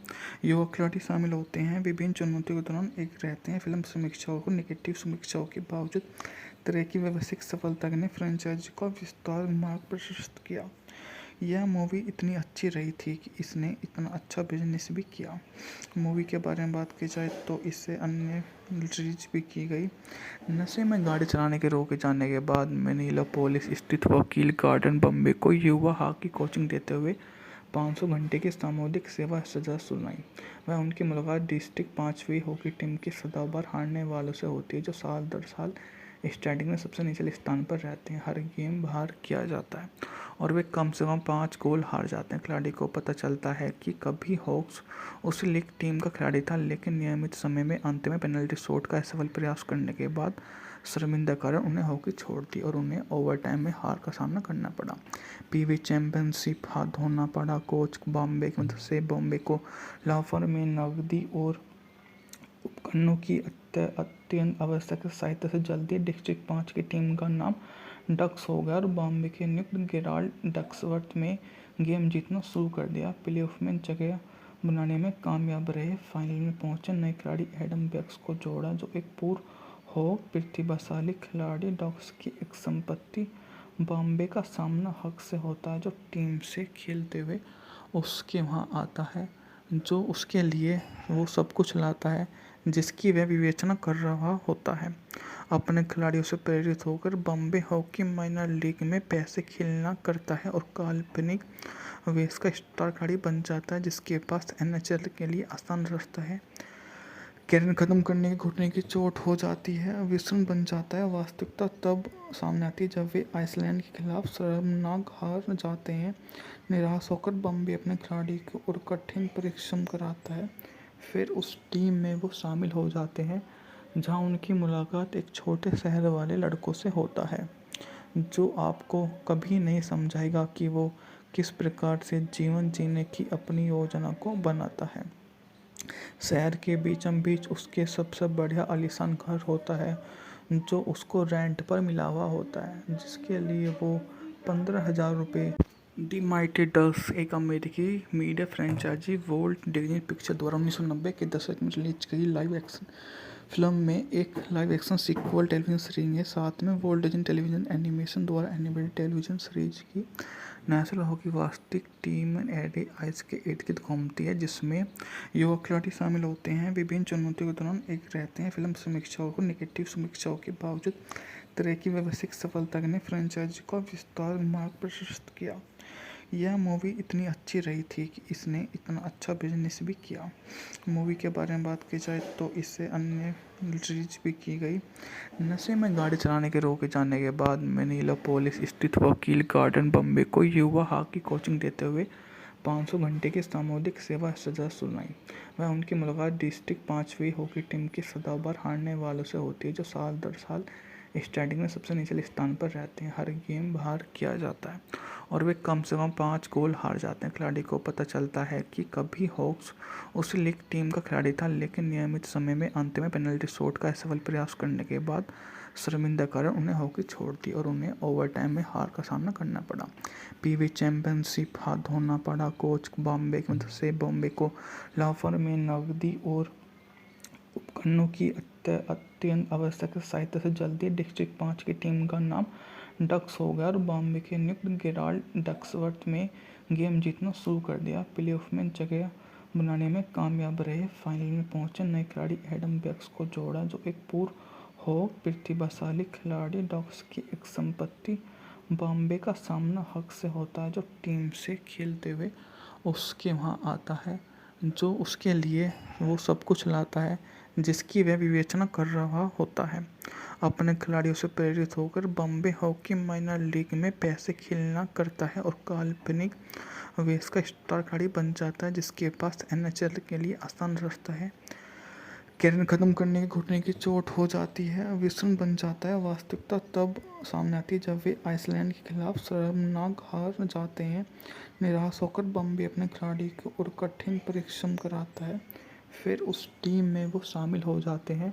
युवा खिलाड़ी शामिल होते हैं। विभिन्न चुनौतियों के दौरान एक रहते हैं। फिल्म समीक्षाओं को नेगेटिव समीक्षाओं के बावजूद तरह की व्यावसायिक सफलता ने फ्रेंचाइजी का विस्तार मार्ग प्रशस्त किया। यह मूवी इतनी अच्छी रही थी कि इसने इतना अच्छा बिजनेस भी किया। मूवी के बारे में बात की जाए तो इससे अन्य रिलीज भी की गई। नशे में गाड़ी चलाने के रोके जाने के बाद मिनियापोलिस स्थित वकील गार्डन बॉम्बे को युवा हॉकी कोचिंग देते हुए 500 घंटे की सामुदायिक सेवा सजा सुनाई। वह उनकी मुलाकात डिस्ट्रिक्ट 5वीं हॉकी टीम के सदाबहार हारने वालों से होती है जो साल दर साल स्टैंडिंग में सबसे निचले स्थान पर रहते हैं। हर गेम बाहर किया जाता है और वे कम से कम 5 गोल हार जाते हैं। खिलाड़ी को पता चलता है कि कभी हॉक्स उस लीग टीम का खिलाड़ी था, लेकिन नियमित समय में अंत में पेनल्टी शॉट का असफल प्रयास करने के बाद शर्मिंदा कारण उन्हें हॉकी छोड़ दी और उन्हें ओवरटाइम में हार का सामना करना पड़ा। पीवी चैंपियनशिप हाथ धोना पड़ा। कोच बॉम्बे की मदद से बॉम्बे को लाहौर में नकदी और उपकरणों की अत्यंत आवश्यक सहायता से जल्दी डिस्ट्रिक्ट 5 की टीम का नाम डक्स हो गया और बॉम्बे के नियुक्त गेराल्ड डक्सवर्थ में गेम जीतना शुरू कर दिया। प्लेऑफ में जगह बनाने में कामयाब रहे। फाइनल में पहुंचे नए खिलाड़ी एडम बेक्स को जोड़ा, जो एक पूर्व हो प्रतिभाशाली खिलाड़ी। डक्स की एक संपत्ति बॉम्बे का सामना हक से होता है, जो टीम से खेलते हुए उसके वहाँ आता है, जो उसके लिए वो सब कुछ लाता है जिसकी वह विवेचना कर रहा होता है। अपने खिलाड़ियों से प्रेरित होकर बॉम्बे हॉकी माइनर लीग में पैसे खेलना करता है और काल्पनिक वेश का स्टार खिलाड़ी बन जाता है, जिसके पास एनएचएल के लिए आसान रास्ता है। कैरियर खत्म करने की घुटने की चोट हो जाती है, विषण बन जाता है। वास्तविकता तब सामने आती है जब वे आइसलैंड के खिलाफ शर्मनाक हार जाते हैं। निराश होकर बॉम्बे अपने खिलाड़ी को और कठिन परिश्रम कराता है। फिर उस टीम में वो शामिल हो जाते हैं जहां उनकी मुलाकात एक छोटे शहर वाले लड़कों से होता है, जो आपको कभी नहीं समझाएगा कि वो किस प्रकार से जीवन जीने की अपनी योजना को बनाता है। शहर के बीचों बीच उसके सबसे बढ़िया आलीशान घर होता है, जो उसको रेंट पर मिला हुआ होता है, जिसके लिए वो 15,000 रुपये। दी माइटी डक्स एक अमेरिकी media franchise Walt Disney picture द्वारा 1990 के दशक में रिलीज गई लाइव एक्शन फिल्म में एक live action sequel television series है। साथ में वोल्ट डिज्नी टेलीविजन एनिमेशन द्वारा एनिमेटेड टेलीविजन सीरीज की नेशनल हॉकी वास्तविक टीम एडी आइस के इर्द गिर्द घूमती है, जिसमें युवा खिलाड़ी शामिल होते हैं। विभिन्न चुनौतियों के दौरान एक रहते हैं। फिल्म समीक्षाओं को नेगेटिव समीक्षाओं के बावजूद तरह की व्यावसायिक सफलता ने फ्रेंचाइजी का विस्तार मार्ग प्रशस्त किया। यह मूवी इतनी अच्छी रही थी कि इसने इतना अच्छा बिजनेस भी किया। मूवी के बारे में बात की जाए तो इससे अन्य रिलीज भी की गई। नशे में गाड़ी चलाने के रोके जाने के बाद मिनियापोलिस स्थित वकील गार्डन बॉम्बे को युवा हॉकी कोचिंग देते हुए 500 घंटे की सामुदायिक सेवा सजा सुनाई। वह उनकी मुलाकात डिस्ट्रिक्ट 5वीं हॉकी टीम के सदाबहार हारने वालों से होती है, जो साल दर साल स्टैंडिंग में सबसे निचले स्थान पर रहते हैं। हर गेम बाहर किया जाता है और वे कम से कम 5 गोल हार जाते हैं। खिलाड़ी को पता चलता है कि कभी हॉक्स उस लीग टीम का खिलाड़ी था, लेकिन नियमित समय में अंत में पेनल्टी शॉट का असफल प्रयास करने के बाद शर्मिंदा कारण उन्हें हॉकी छोड़ दी और उन्हें ओवरटाइम में हार का सामना करना पड़ा। पीवी चैंपियनशिप हाथ धोना पड़ा। कोच बॉम्बे की मदद से बॉम्बे को लाहौर में नकदी और उपकरणों की अत्यंत आवश्यक सहायता से जल्दी डिस्ट्रिक्ट 5 की टीम का नाम डक्स हो गया और बॉम्बे के नियुक्त गेराल्ड डक्सवर्थ में गेम जीतना शुरू कर दिया। प्लेऑफ में जगह बनाने में कामयाब रहे। फाइनल में पहुंचे नए खिलाड़ी एडम बेक्स को जोड़ा, जो एक पूर्व हो प्रतिभाशाली खिलाड़ी। डक्स की एक संपत्ति बॉम्बे का सामना हक से होता है, जो टीम से खेलते हुए उसके वहाँ आता है, जो उसके लिए वो सब कुछ लाता है जिसकी वह विवेचना कर रहा होता है। अपने खिलाड़ियों से प्रेरित होकर बॉम्बे हॉकी माइनर लीग में पैसे खेलना करता है और काल्पनिक वेश का स्टार खिलाड़ी बन जाता है, जिसके पास एनएचएल के लिए आसान रास्ता है। कैरियर खत्म करने की घुटने की चोट हो जाती है, विषण बन जाता है। वास्तविकता तब सामने आती है जब वे आइसलैंड के खिलाफ शर्मनाक हार जाते हैं। निराश होकर बॉम्बे अपने खिलाड़ी को और कठिन परिश्रम कराता है। फिर उस टीम में वो शामिल हो जाते हैं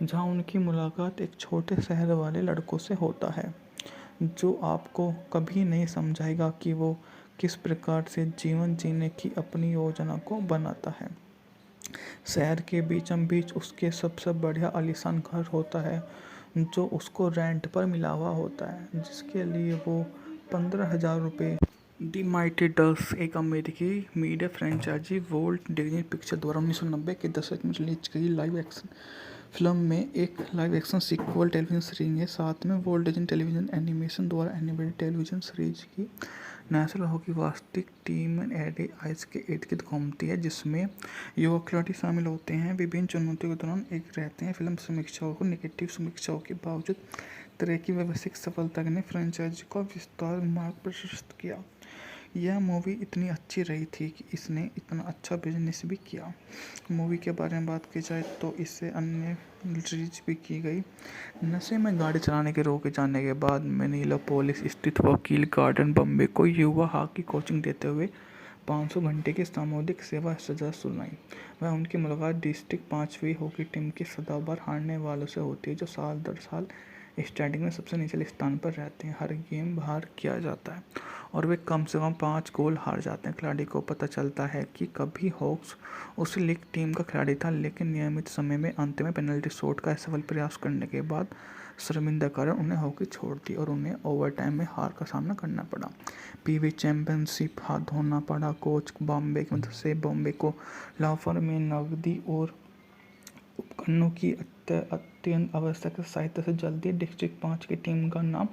जहां उनकी मुलाकात एक छोटे शहर वाले लड़कों से होता है, जो आपको कभी नहीं समझाएगा कि वो किस प्रकार से जीवन जीने की अपनी योजना को बनाता है। शहर के बीचों बीच उसके सबसे बढ़िया आलीशान घर होता है, जो उसको रेंट पर मिला हुआ होता है, जिसके लिए वो 15,000 रुपये। दी माइटी डक्स एक अमेरिकी media franchise Walt Disney picture द्वारा 1990 के दशक में रिलीज गई लाइव एक्शन फिल्म में एक live action sequel television series है। साथ में वोल्ट डिज्नी टेलीविजन एनिमेशन द्वारा एनिमेटेड टेलीविजन सीरीज की नेशनल हॉकी वास्तविक टीम एडी आइस के इर्द गिर्द घूमती है, जिसमें युवा खिलाड़ी शामिल होते हैं। विभिन्न चुनौतियों के दौरान एक रहते हैं। फिल्म समीक्षाओं को नेगेटिव समीक्षाओं के बावजूद तरह की व्यावसायिक सफलता ने फ्रेंचाइजी का विस्तार मार्ग प्रशस्त किया। यह मूवी इतनी अच्छी रही थी कि इसने इतना अच्छा बिजनेस भी किया। मूवी के बारे में बात की जाए तो इससे अन्य रिलीज भी की गई। नशे में गाड़ी चलाने के रोके जाने के बाद मैनिला पुलिस स्थित वकील गार्डन बॉम्बे को युवा हॉकी कोचिंग देते हुए 500 घंटे की सामुदायिक सेवा सजा सुनाई। वह उनकी मुलाकात डिस्ट्रिक्ट 5वीं हॉकी टीम के सदाबहार हारने वालों से होती है, जो साल दर साल स्टैंडिंग में सबसे निचले स्थान पर रहते हैं। हर गेम बाहर किया जाता है और वे कम से कम 5 गोल हार जाते हैं। खिलाड़ी को पता चलता है कि कभी हॉक्स उस लीग टीम का खिलाड़ी था, लेकिन नियमित समय में अंत में पेनल्टी शॉट का असफल प्रयास करने के बाद शर्मिंदा कारण उन्हें हॉकी छोड़ दी और उन्हें ओवरटाइम में हार का सामना करना पड़ा। पीवी चैंपियनशिप हाथ धोना पड़ा। कोच बॉम्बे की मदद से बॉम्बे को लाफर में नकदी और उपकरणों की अत्यंत आवश्यक सहायता से जल्दी डिस्ट्रिक्ट 5 की टीम का नाम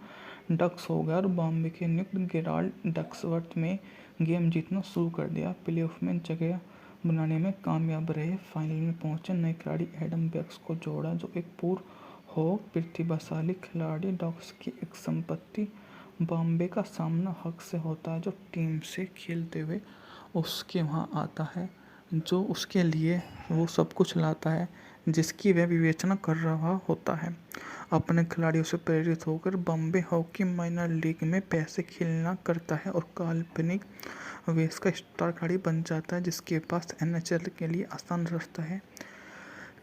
डक्स हो गया और बॉम्बे के नियुक्त गेराल्ड डक्सवर्थ में गेम जीतना शुरू कर दिया। प्लेऑफ में जगह बनाने में कामयाब रहे। फाइनल में पहुंचे नए खिलाड़ी एडम बेक्स को जोड़ा, जो एक पूर्व हो प्रतिभाशाली खिलाड़ी। डक्स की एक संपत्ति बॉम्बे का सामना हक से होता है, जो टीम से खेलते हुए उसके वहाँ आता है, जो उसके लिए वो सब कुछ लाता है जिसकी वह विवेचना कर रहा होता है। अपने खिलाड़ियों से प्रेरित होकर बॉम्बे हॉकी माइनर लीग में पैसे खेलना करता है और काल्पनिक वेश का स्टार खिलाड़ी बन जाता है, जिसके पास एनएचएल के लिए आसान रास्ता है।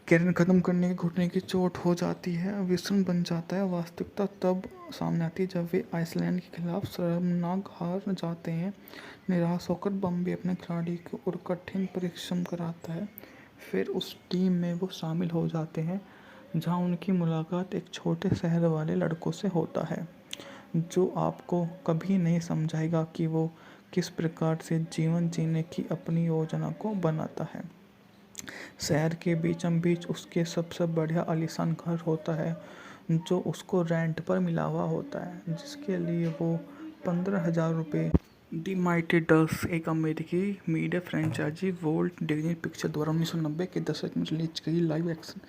कैरियर खत्म करने की घुटने की चोट हो जाती है, व्यसन बन जाता है। वास्तविकता तब सामने आती है जब वे आइसलैंड के खिलाफ शर्मनाक हार जाते हैं। निराश होकर बॉम्बे अपने खिलाड़ी को और कठिन परिश्रम कराता है। फिर उस टीम में वो शामिल हो जाते हैं जहां उनकी मुलाकात एक छोटे शहर वाले लड़कों से होता है, जो आपको कभी नहीं समझाएगा कि वो किस प्रकार से जीवन जीने की अपनी योजना को बनाता है। शहर के बीचों बीच उसके सबसे बढ़िया आलीशान घर होता है, जो उसको रेंट पर मिला हुआ होता है, जिसके लिए वो 15,000 रुपये। द माइटी डक्स एक अमेरिकी media franchise Walt Disney picture द्वारा 1990 के दशक में रिलीज गई लाइव एक्शन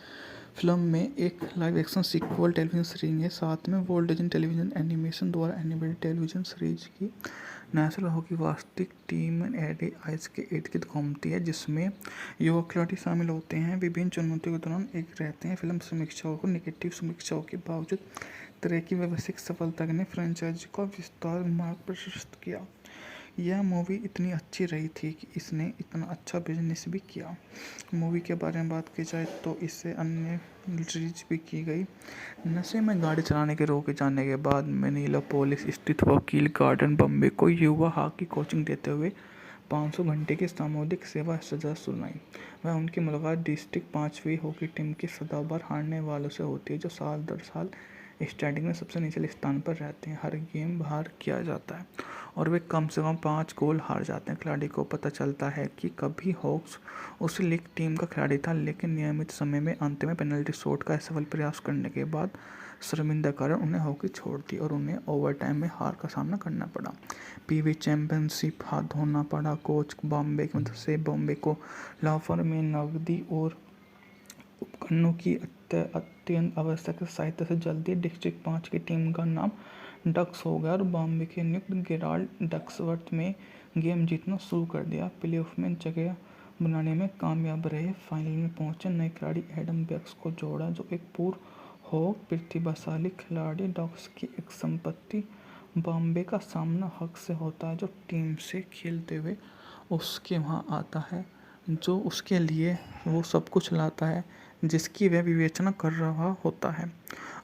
फिल्म में एक live action sequel television series है। साथ में वोल्ट डिज्नी टेलीविजन एनिमेशन द्वारा एनिमेटेड टेलीविजन सीरीज की नेशनल हॉकी वास्तविक टीम एडी आइस के इर्द गिर्द घूमती है, जिसमें युवा खिलाड़ी शामिल होते हैं। विभिन्न चुनौतियों के दौरान एक रहते हैं। फिल्म समीक्षाओं को नेगेटिव समीक्षाओं के बावजूद तरह की व्यवसायिक सफलता ने फ्रेंचाइजी का विस्तार मार्ग प्रशस्त किया। यह मूवी इतनी अच्छी रही थी कि इसने इतना अच्छा बिजनेस भी किया। मूवी के बारे में बात की जाए तो इससे अन्य रिलीज भी की गई। नशे में गाड़ी चलाने के रोके जाने के बाद मैनिला पुलिस स्थित वकील गार्डन बॉम्बे को युवा हॉकी कोचिंग देते हुए 500 घंटे की सामुदायिक सेवा सजा सुनाई। वह उनकी मुलाकात डिस्ट्रिक्ट 5वीं हॉकी टीम के सदाबहार हारने वालों से होती है, जो साल दर साल स्टैंडिंग में सबसे निचले स्थान पर रहते हैं। हर गेम बाहर किया जाता है और वे कम से कम 5 गोल हार जाते हैं। खिलाड़ी को पता चलता है कि कभी हॉक्स उस लीग टीम का खिलाड़ी था, लेकिन नियमित समय में अंत में पेनल्टी शॉट का असफल प्रयास करने के बाद शर्मिंदा कारण उन्हें हॉकी छोड़ दी और उन्हें ओवरटाइम में हार का सामना करना पड़ा। पीवी चैंपियनशिप हाथ धोना पड़ा। कोच बॉम्बे की मदद से बॉम्बे को लाफर में नकदी और उपकरणों की अत्यंत आवश्यक सहायता से जल्दी डिस्ट्रिक्ट 5 की टीम का नाम डक्स हो गया और बॉम्बे के नियुक्त गेराल्ड डक्सवर्थ में गेम जीतना शुरू कर दिया। प्लेऑफ में जगह बनाने में कामयाब रहे। फाइनल में पहुंचे नए खिलाड़ी एडम बेक्स को जोड़ा, जो एक पूर्व हो प्रतिभाशाली खिलाड़ी। डक्स की एक संपत्ति बॉम्बे का सामना हक से होता है, जो टीम से खेलते हुए उसके वहाँ आता है, जो उसके लिए वो सब कुछ लाता है जिसकी वह विवेचना कर रहा होता है।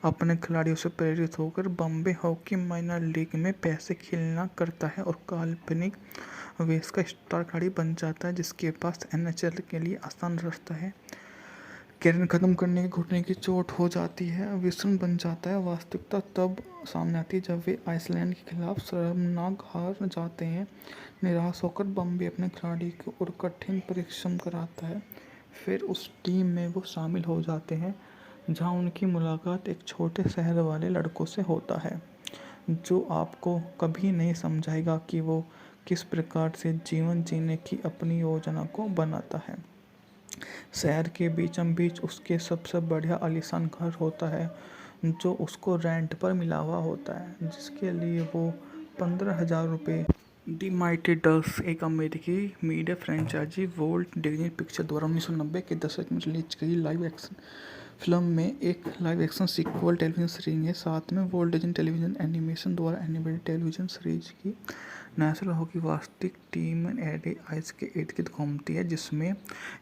अपने खिलाड़ियों से प्रेरित होकर बॉम्बे हॉकी माइनर लीग में पैसे खेलना करता है और काल्पनिक वेश का स्टार खिलाड़ी बन जाता है, जिसके पास एनएचएल के लिए आसान रास्ता है। कैरियर खत्म करने की घुटने की चोट हो जाती है, व्यसन बन जाता है। वास्तविकता तब सामने आती है जब वे आइसलैंड के खिलाफ शर्मनाक हार जाते हैं। निराश होकर बॉम्बे अपने खिलाड़ी को और कठिन परिश्रम कराता है। फिर उस टीम में वो शामिल हो जाते हैं जहां उनकी मुलाकात एक छोटे शहर वाले लड़कों से होता है, जो आपको कभी नहीं समझाएगा कि वो किस प्रकार से जीवन जीने की अपनी योजना को बनाता है। शहर के बीचों बीच उसके सबसे बढ़िया आलीशान घर होता है, जो उसको रेंट पर मिला हुआ होता है, जिसके लिए वो 15,000 रुपये द माइटी डक्स एक अमेरिकी media franchise Walt Disney picture द्वारा 1990 के दशक में रिलीज की लाइव एक्शन फिल्म में एक live action sequel television series है। साथ में वोल्ट डिज्नी टेलीविजन एनिमेशन द्वारा एनिमेटेड टेलीविजन सीरीज की नेशनल हॉकी वास्तविक टीम एडे आइस के इर्द गिर्द घूमती है, जिसमें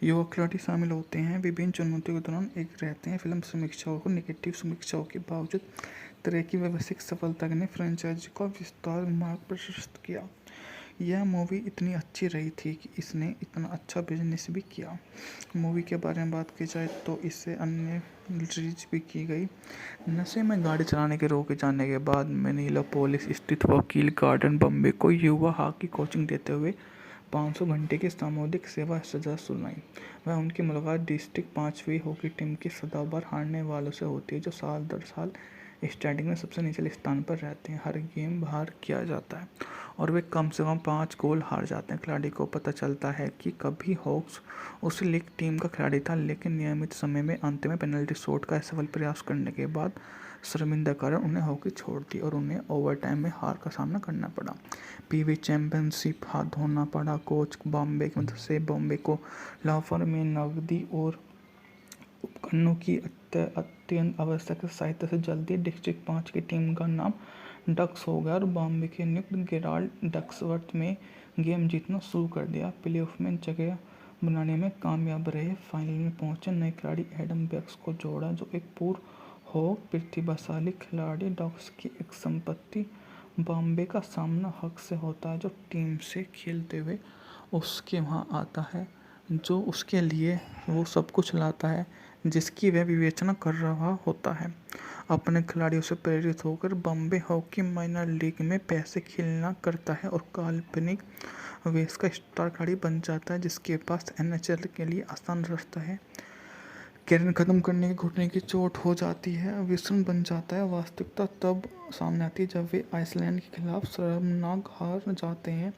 युवा खिलाड़ी शामिल होते हैं। विभिन्न चुनौतियों के दौरान एक रहते हैं। फिल्म समीक्षाओं को नेगेटिव समीक्षाओं के बावजूद तरह की व्यवसायिक सफलता ने फ्रेंचाइजी का विस्तार मार्ग प्रशस्त किया। यह मूवी इतनी अच्छी रही थी कि इसने इतना अच्छा बिजनेस भी किया। मूवी के बारे में बात की जाए तो इससे अन्य रिलीज भी की गई। नशे में गाड़ी चलाने के रोके जाने के बाद मिनियापोलिस स्थित वकील गार्डन बॉम्बे को युवा हॉकी कोचिंग देते हुए 500 घंटे की सामुदायिक सेवा सजा सुनाई। वह उनकी मुलाकात डिस्ट्रिक्ट 5वीं हॉकी टीम के सदाबहार हारने वालों से होती है, जो साल दर साल स्टैंडिंग में सबसे निचले स्थान पर रहते हैं। हर गेम बाहर किया जाता है और वे कम से कम 5 गोल हार जाते हैं। खिलाड़ी को पता चलता है कि कभी हॉक्स उस लीग टीम का खिलाड़ी था, लेकिन नियमित समय में अंत में पेनल्टी शॉट का असफल प्रयास करने के बाद शर्मिंदा कारण उन्हें हॉकी छोड़ दी और उन्हें ओवरटाइम में हार का सामना करना पड़ा। पीवी चैंपियनशिप हाथ धोना पड़ा। कोच बॉम्बे की मदद से बॉम्बे को लाफर में नकदी और उपकरणों की अत्यंत आवश्यक सहायता से जल्दी डिस्ट्रिक्ट 5 की टीम का नाम डक्स हो गया और बॉम्बे के नियुक्त गेराल्ड डक्सवर्थ में गेम जीतना शुरू कर दिया। प्लेऑफ में जगह बनाने में कामयाब रहे। फाइनल में पहुंचे नए खिलाड़ी एडम बेक्स को जोड़ा, जो एक पूर्व हॉक प्रतिभाशाली खिलाड़ी। डक्स की एक संपत्ति बॉम्बे का सामना हक से होता है, जो टीम से खेलते हुए उसके वहाँ आता है, जो उसके लिए वो सब कुछ लाता है जिसकी वह विवेचना कर रहा होता है। अपने खिलाड़ियों से प्रेरित होकर बॉम्बे हॉकी माइनर लीग में पैसे खेलना करता है और काल्पनिक वेश का स्टार खिलाड़ी बन जाता है, जिसके पास एनएचएल के लिए आसान रास्ता है। कैरियर खत्म करने की घुटने की चोट हो जाती है, विषण बन जाता है। वास्तविकता तब सामने आती है जब वे आइसलैंड के खिलाफ शर्मनाक हार जाते हैं।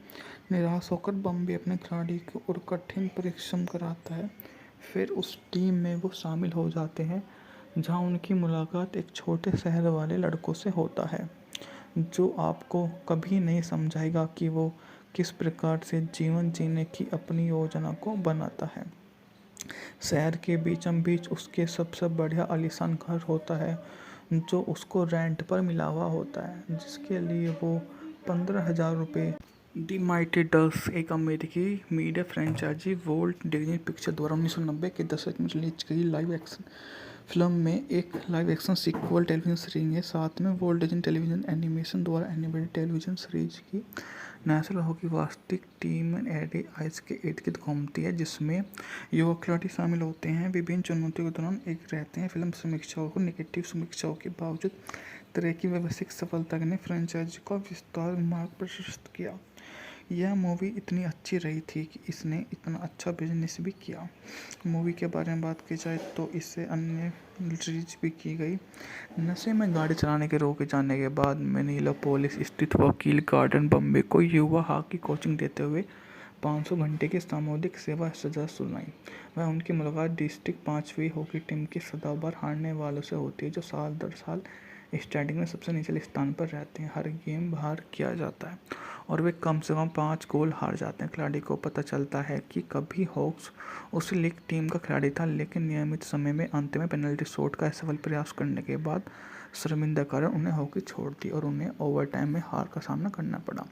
निराश होकर बॉम्बे अपने खिलाड़ी को और कठिन परिश्रम कराता है। फिर उस टीम में वो शामिल हो जाते हैं जहां उनकी मुलाकात एक छोटे शहर वाले लड़कों से होता है, जो आपको कभी नहीं समझाएगा कि वो किस प्रकार से जीवन जीने की अपनी योजना को बनाता है। शहर के बीचों बीच उसके सबसे बढ़िया आलीशान घर होता है, जो उसको रेंट पर मिला हुआ होता है, जिसके लिए वो 15,000 रुपये। द माइटी डक्स एक अमेरिकी media franchise Walt Disney picture द्वारा 1990 के दशक में रिलीज की लाइव एक्शन फिल्म में एक live action sequel television series है। साथ में वोल्ट डिज्नी टेलीविजन एनिमेशन द्वारा एनिमेटेड टेलीविजन सीरीज की नेशनल हॉकी वास्तविक टीम एडे आइस के इर्द गिर्द घूमती है, जिसमें युवा खिलाड़ी शामिल होते हैं। विभिन्न चुनौतियों के दौरान एक रहते हैं। फिल्म समीक्षाओं को नेगेटिव समीक्षाओं के बावजूद तरह की व्यवसायिक सफलता ने फ्रेंचाइजी का विस्तार मार्ग प्रशस्त किया। यह मूवी इतनी अच्छी रही थी कि इसने इतना अच्छा बिजनेस भी किया। मूवी के बारे में बात की जाए तो इससे अन्य रिलीज भी की गई। नशे में गाड़ी चलाने के रोके जाने के बाद मिनियापोलिस स्थित वकील गार्डन बॉम्बे को युवा हॉकी कोचिंग देते हुए 500 घंटे की सामुदायिक सेवा सजा सुनाई। वह उनकी मुलाकात डिस्ट्रिक्ट 5वीं हॉकी टीम के सदाबहार हारने वालों से होती है, जो साल दर साल स्टैंडिंग में सबसे निचले स्थान पर रहते हैं। हर गेम बाहर किया जाता है और वे कम से कम 5 गोल हार जाते हैं। खिलाड़ी को पता चलता है कि कभी हॉक्स उस लीग टीम का खिलाड़ी था, लेकिन नियमित समय में अंत में पेनल्टी शॉट का असफल प्रयास करने के बाद शर्मिंदा कारण उन्हें हॉकी छोड़ दी और उन्हें ओवरटाइम में हार का सामना करना पड़ा।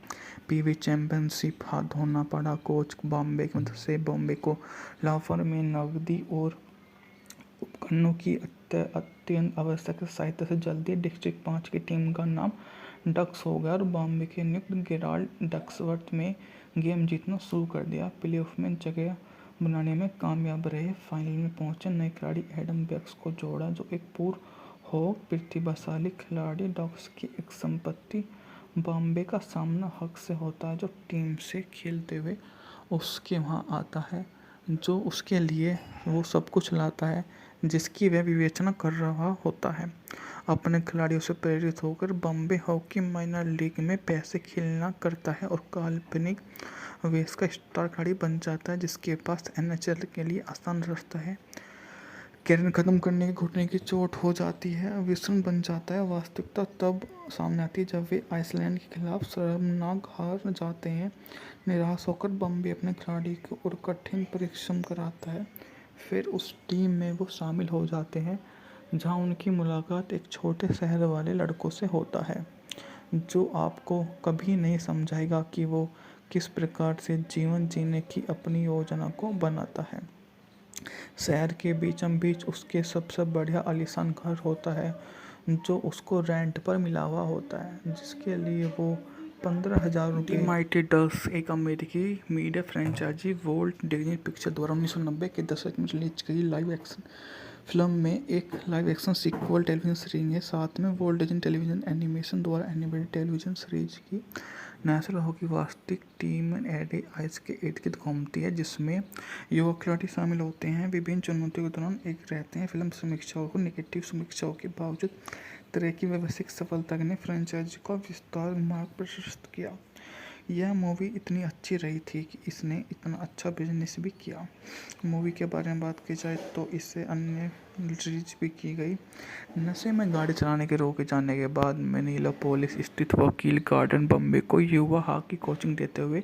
पीवी चैंपियनशिप हाथ धोना पड़ा। कोच बॉम्बे की मदद से बॉम्बे को लाफर में नकदी और उपकरणों की अत्यंत आवश्यक सहायता से जल्दी डिस्ट्रिक्ट 5 की टीम का नाम डक्स हो गया और बॉम्बे के नियुक्त गेराल्ड डक्सवर्थ में गेम जीतना शुरू कर दिया। प्लेऑफ में जगह बनाने में कामयाब रहे। फाइनल में पहुंचे नए खिलाड़ी एडम बेक्स को जोड़ा, जो एक पूर्व हॉक प्रतिभाशाली खिलाड़ी। डक्स की एक संपत्ति बॉम्बे का सामना हक से होता है, जो टीम से खेलते हुए उसके वहाँ आता है, जो उसके लिए वो सब कुछ लाता है जिसकी वह विवेचना कर रहा होता है। अपने खिलाड़ियों से प्रेरित होकर बॉम्बे हॉकी माइनर लीग में पैसे खेलना करता है और काल्पनिक वेश का स्टार खिलाड़ी बन जाता है, जिसके पास एनएचएल के लिए आसान रास्ता है। कैरियर खत्म करने के घुटने की चोट हो जाती है, विषण बन जाता है। वास्तविकता तब सामने आती है जब वे आइसलैंड के खिलाफ शर्मनाक हार जाते हैं। निराश होकर बम्बे अपने खिलाड़ी को और कठिन परिश्रम कराता है। फिर उस टीम में वो शामिल हो जाते हैं जहां उनकी मुलाकात एक छोटे शहर वाले लड़कों से होता है, जो आपको कभी नहीं समझाएगा कि वो किस प्रकार से जीवन जीने की अपनी योजना को बनाता है। शहर के बीचों बीच उसके सबसे बढ़िया आलीशान घर होता है, जो उसको रेंट पर मिला हुआ होता है, जिसके लिए वो 15,000 रुपये। माइटी एक अमेरिकी media franchise Walt Disney picture द्वारा 1990 के दशक में रिलीज की लाइव एक्शन फिल्म में एक live action sequel television series है। साथ में वोल्ट डिज्नी टेलीविजन एनिमेशन द्वारा एनिमेटेड टेलीविजन सीरीज की नेशनल हॉकी वास्तविक टीम एडे आइस के इर्द गिर्द घूमती है, जिसमें युवा खिलाड़ी शामिल होते हैं। विभिन्न चुनौतियों के दौरान एक रहते हैं। फिल्म समीक्षाओं को नेगेटिव समीक्षाओं के बावजूद तरह की व्यवसायिक सफलता ने फ्रेंचाइजी का विस्तार मार्ग प्रशस्त किया। यह मूवी इतनी अच्छी रही थी कि इसने इतना अच्छा बिजनेस भी किया। मूवी के बारे में बात की जाए तो इससे अन्य रिलीज भी की गई। नशे में गाड़ी चलाने के रोके जाने के बाद मिनियापोलिस स्थित वकील गार्डन बम्बे को युवा हॉकी कोचिंग देते हुए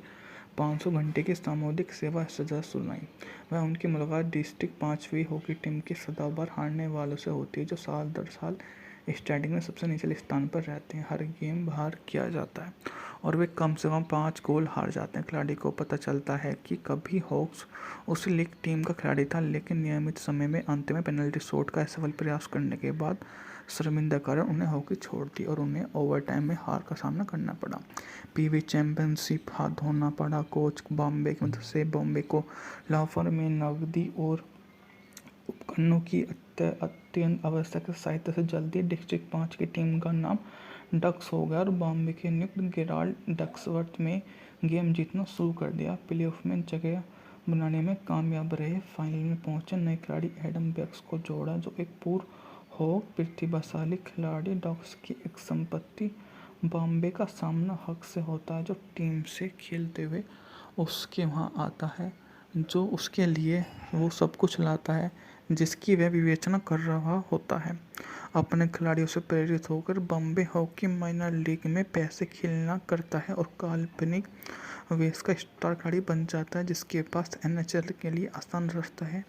500 घंटे की सामुदायिक सेवा सजा सुनाई। वह उनकी मुलाकात डिस्ट्रिक्ट 5वीं हॉकी टीम के सदाबहार हारने वालों से होती है, जो साल दर साल स्टैंडिंग में सबसे निचले स्थान पर रहते हैं। हर गेम बाहर किया जाता है और वे कम से कम 5 गोल हार जाते हैं। खिलाड़ी को पता चलता है कि कभी हॉक्स उस लीग टीम का खिलाड़ी था, लेकिन नियमित समय में अंत में पेनल्टी शॉट का असफल प्रयास करने के बाद शर्मिंदा कारण उन्हें हॉकी छोड़ दी और उन्हें ओवरटाइम में हार का सामना करना पड़ा। पीवी चैंपियनशिप हाथ धोना पड़ा। कोच बॉम्बे की मदद से बॉम्बे को लाफर में नकदी और उपकरणों की अत्यंत आवश्यक सहायता से जल्दी डिस्ट्रिक्ट 5 की टीम का नाम डक्स हो गया और बॉम्बे के नियुक्त गेराल्ड डक्सवर्थ में गेम जीतना शुरू कर दिया। प्लेऑफ में जगह बनाने में कामयाब रहे। फाइनल में पहुंचे नए खिलाड़ी एडम बेक्स को जोड़ा, जो एक पूर्व हॉक प्रतिभाशाली खिलाड़ी। डक्स की एक संपत्ति बॉम्बे का सामना हक से होता है, जो टीम से खेलते हुए उसके वहाँ आता है, जो उसके लिए वो सब कुछ लाता है जिसकी वह विवेचना कर रहा होता है। अपने खिलाड़ियों से प्रेरित होकर बॉम्बे हॉकी माइनर लीग में पैसे खेलना करता है और काल्पनिक वेश का स्टार खिलाड़ी बन जाता है, जिसके पास एनएचएल के लिए आसान रास्ता है।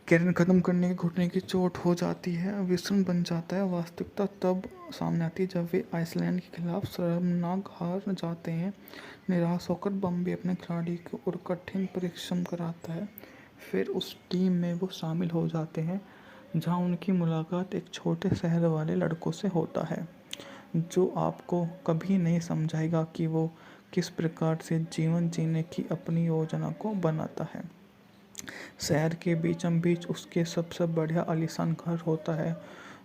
कैरियर खत्म करने के घुटने की चोट हो जाती है, विषण बन जाता है। वास्तविकता तब सामने आती है जब वे आइसलैंड के खिलाफ शर्मनाक हार जाते हैं। निराश होकर बम्बे अपने खिलाड़ी को और कठिन परिश्रम कराता है। फिर उस टीम में वो शामिल हो जाते हैं जहां उनकी मुलाकात एक छोटे शहर वाले लड़कों से होता है, जो आपको कभी नहीं समझाएगा कि वो किस प्रकार से जीवन जीने की अपनी योजना को बनाता है। शहर के बीचों बीच उसके सबसे बढ़िया आलीशान घर होता है,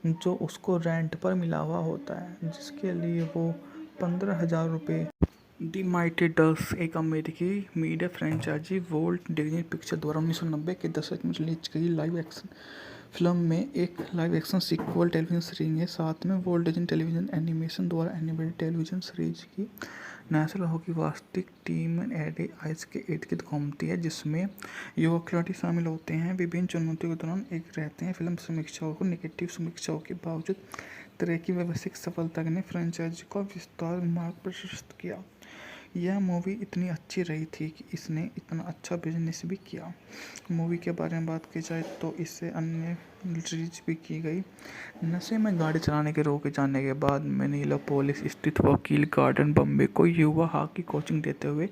जो उसको रेंट पर मिला हुआ होता है, जिसके लिए वो 15,000 रुपये। दी माइटी डक्स एक अमेरिकी media franchise Walt Disney picture द्वारा 1990 के दशक में रिलीज की लाइव एक्शन फिल्म में एक live action sequel television series है। साथ में वोल्ट डिज्नी टेलीविजन एनिमेशन द्वारा एनिमेटेड टेलीविजन सीरीज की नेशनल हॉकी वास्तविक टीम एडे आइस के इर्द गिर्द घूमती है, जिसमें युवा खिलाड़ी शामिल होते हैं। विभिन्न चुनौतियों के दौरान एक रहते हैं। फिल्म समीक्षाओं को नेगेटिव समीक्षाओं के बावजूद तरह की व्यवसायिक सफलता ने फ्रेंचाइजी का विस्तार मार्ग प्रशस्त किया। यह मूवी इतनी अच्छी रही थी कि इसने इतना अच्छा बिजनेस भी किया। मूवी के बारे में बात की जाए तो इससे अन्य रिलीज भी की गई। नशे में गाड़ी चलाने के रोके जाने के बाद मिनियापोलिस स्थित वकील गार्डन बम्बे को युवा हॉकी कोचिंग देते हुए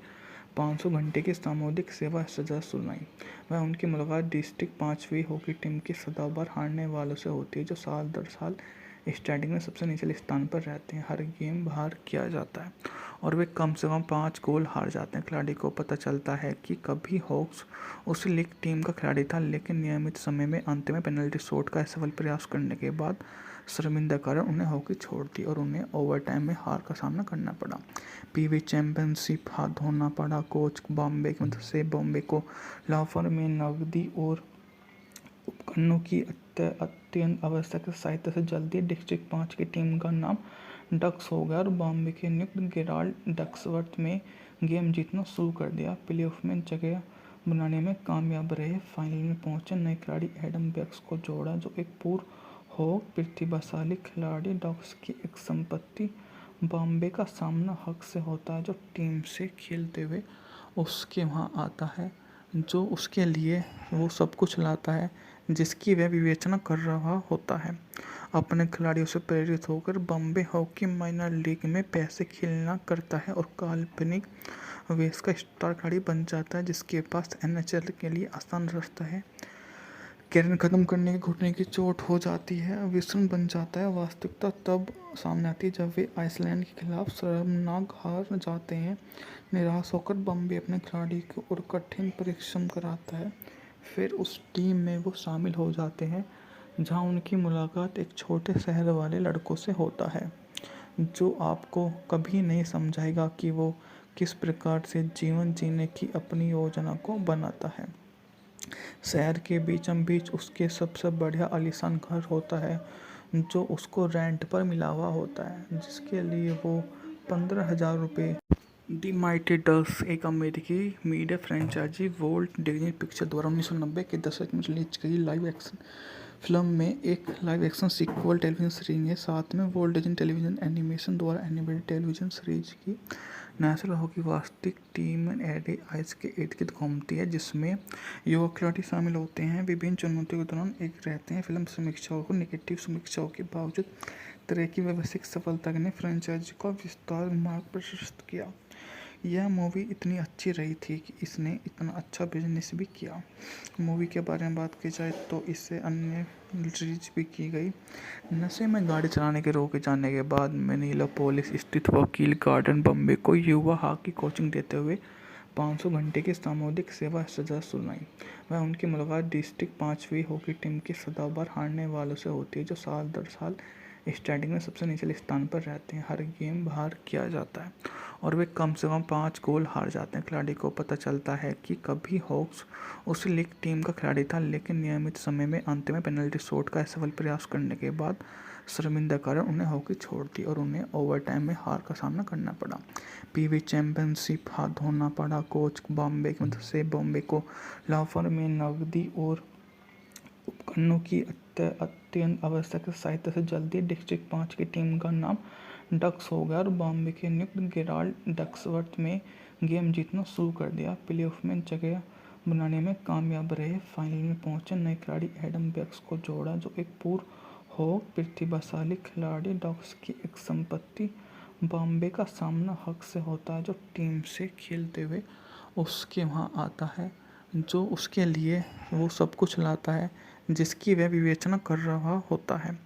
500 घंटे की सामुदायिक सेवा सजा सुनाई। वह उनकी मुलाकात डिस्ट्रिक्ट 5वीं हॉकी टीम के सदाबहार हारने वालों से होती है, जो साल दर साल स्टैंडिंग में सबसे निचले स्थान पर रहते हैं। हर गेम बाहर किया जाता है और वे कम से कम 5 गोल हार जाते हैं। खिलाड़ी को पता चलता है कि कभी हॉक्स उस लीग टीम का खिलाड़ी था, लेकिन नियमित समय में अंत में पेनल्टी शॉट का असफल प्रयास करने के बाद शर्मिंदा कारण उन्हें हॉकी छोड़ दी और उन्हें ओवरटाइम में हार का सामना करना पड़ा। पीवी चैंपियनशिप हाथ धोना पड़ा। कोच बॉम्बे की मदद से बॉम्बे को लाफर में नकदी और उपकरणों की अत्यंत आवश्यक सहायता से जल्दी डिस्ट्रिक्ट 5 की टीम का नाम डक्स हो गया और बॉम्बे के नियुक्त गेराल्ड डक्सवर्थ में गेम जीतना शुरू कर दिया। प्लेऑफ में जगह बनाने में कामयाब रहे। फाइनल में पहुंचे नए खिलाड़ी एडम बेक्स को जोड़ा, जो एक पूर्व हॉक प्रतिभाशाली खिलाड़ी। डॉक्स की एक संपत्ति बॉम्बे का सामना हक से होता है, जो टीम से खेलते हुए उसके वहाँ आता है, जो उसके लिए वो सब कुछ लाता है जिसकी वह विवेचना कर रहा होता है। अपने खिलाड़ियों से प्रेरित होकर बॉम्बे हॉकी माइनर लीग में पैसे खेलना करता है और काल्पनिक वेस का स्टार खिलाड़ी बन जाता है, जिसके पास एनएचएल के लिए आसान रास्ता है। कैरियर खत्म करने के घुटने की चोट हो जाती है, विस्मरण बन जाता है। वास्तविकता तब सामने आती है जब वे आइसलैंड के खिलाफ शर्मनाक हार जाते हैं। निराश होकर बॉम्बे अपने खिलाड़ी को और कठिन परिश्रम कराता है। फिर उस टीम में वो शामिल हो जाते हैं जहां उनकी मुलाकात एक छोटे शहर वाले लड़कों से होता है, जो आपको कभी नहीं समझाएगा कि वो किस प्रकार से जीवन जीने की अपनी योजना को बनाता है। शहर के बीचों बीच उसके सबसे बढ़िया आलीशान घर होता है, जो उसको रेंट पर मिला हुआ होता है, जिसके लिए वो 15,000 रुपये। द माइटी डक्स एक अमेरिकी media franchise Walt Disney picture द्वारा 1990 के दशक में रिलीज की लाइव एक्शन फिल्म में एक live action sequel television series है। साथ में वोल्ट डिज्नी टेलीविजन एनिमेशन द्वारा एनिमेटेड टेलीविजन सीरीज की नेशनल हॉकी वास्तविक टीम एडे आइस के इर्द गिर्द घूमती है, जिसमें युवा खिलाड़ी शामिल होते हैं। विभिन्न चुनौतियों के दौरान एक रहते हैं। फिल्म समीक्षाओं को नेगेटिव समीक्षाओं के बावजूद तरह की व्यवसायिक सफलता ने फ्रेंचाइजी को विस्तार मार्ग प्रशस्त किया। यह मूवी इतनी अच्छी रही थी कि इसने इतना अच्छा बिजनेस भी किया। मूवी के बारे में बात की जाए तो इससे अन्य रिलीज भी की गई। नशे में गाड़ी चलाने के रोके जाने के बाद मिनियापोलिस स्थित वकील गार्डन बॉम्बे को युवा हॉकी कोचिंग देते हुए 500 घंटे की सामुदायिक सेवा सजा सुनाई। वह उनकी मुलाकात डिस्ट्रिक्ट 5वीं हॉकी टीम के सदाबहार हारने वालों से होती है, जो साल दर साल स्टैंडिंग में सबसे निचले स्थान पर रहते हैं। हर गेम बाहर किया जाता है और वे कम से कम 5 गोल हार जाते हैं। खिलाड़ी को पता चलता है कि कभी हॉक्स उस लीग टीम का खिलाड़ी था, लेकिन नियमित समय में अंत में पेनल्टी शॉट का असफल प्रयास करने के बाद शर्मिंदा कारण उन्हें हॉकी छोड़ दी और उन्हें ओवरटाइम में हार का सामना करना पड़ा। पीवी चैंपियनशिप हाथ धोना पड़ा। कोच बॉम्बे की मदद से बॉम्बे को लाफर में नकदी और उपकरणों की अत्यंत आवश्यक सहायता से जल्दी डिस्ट्रिक्ट 5 की टीम का नाम डक्स हो गया और बॉम्बे के नियुक्त गेराल्ड डक्सवर्थ में गेम जीतना शुरू कर दिया। प्लेऑफ में जगह बनाने में कामयाब रहे। फाइनल में पहुंचे नए खिलाड़ी एडम बेक्स को जोड़ा, जो एक पूर्व हॉक प्रतिभाशाली खिलाड़ी। डक्स की एक संपत्ति बॉम्बे का सामना हक से होता है, जो टीम से खेलते हुए उसके वहाँ आता है, जो उसके लिए वो सब कुछ लाता है जिसकी वह विवेचना कर रहा होता है।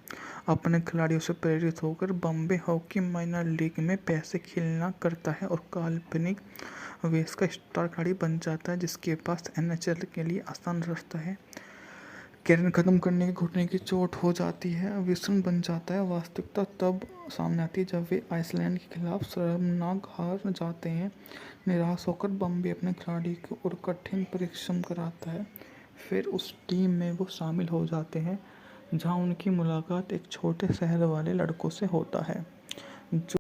अपने खिलाड़ियों से प्रेरित होकर बॉम्बे हॉकी माइनर लीग में पैसे खेलना करता है और काल्पनिक वेस का स्टार खिलाड़ी बन जाता है, जिसके पास एनएचएल के लिए आसान रास्ता है। कैरियर खत्म करने के घुटने की चोट हो जाती है, विस्मरण बन जाता है। वास्तविकता तब सामने आती है जब वे आइसलैंड के खिलाफ शर्मनाक हार जाते हैं। निराश होकर बॉम्बे अपने खिलाड़ी को और कठिन परिश्रम कराता है। फिर उस टीम में वो शामिल हो जाते हैं जहां उनकी मुलाकात एक छोटे शहर वाले लड़कों से होता है, जो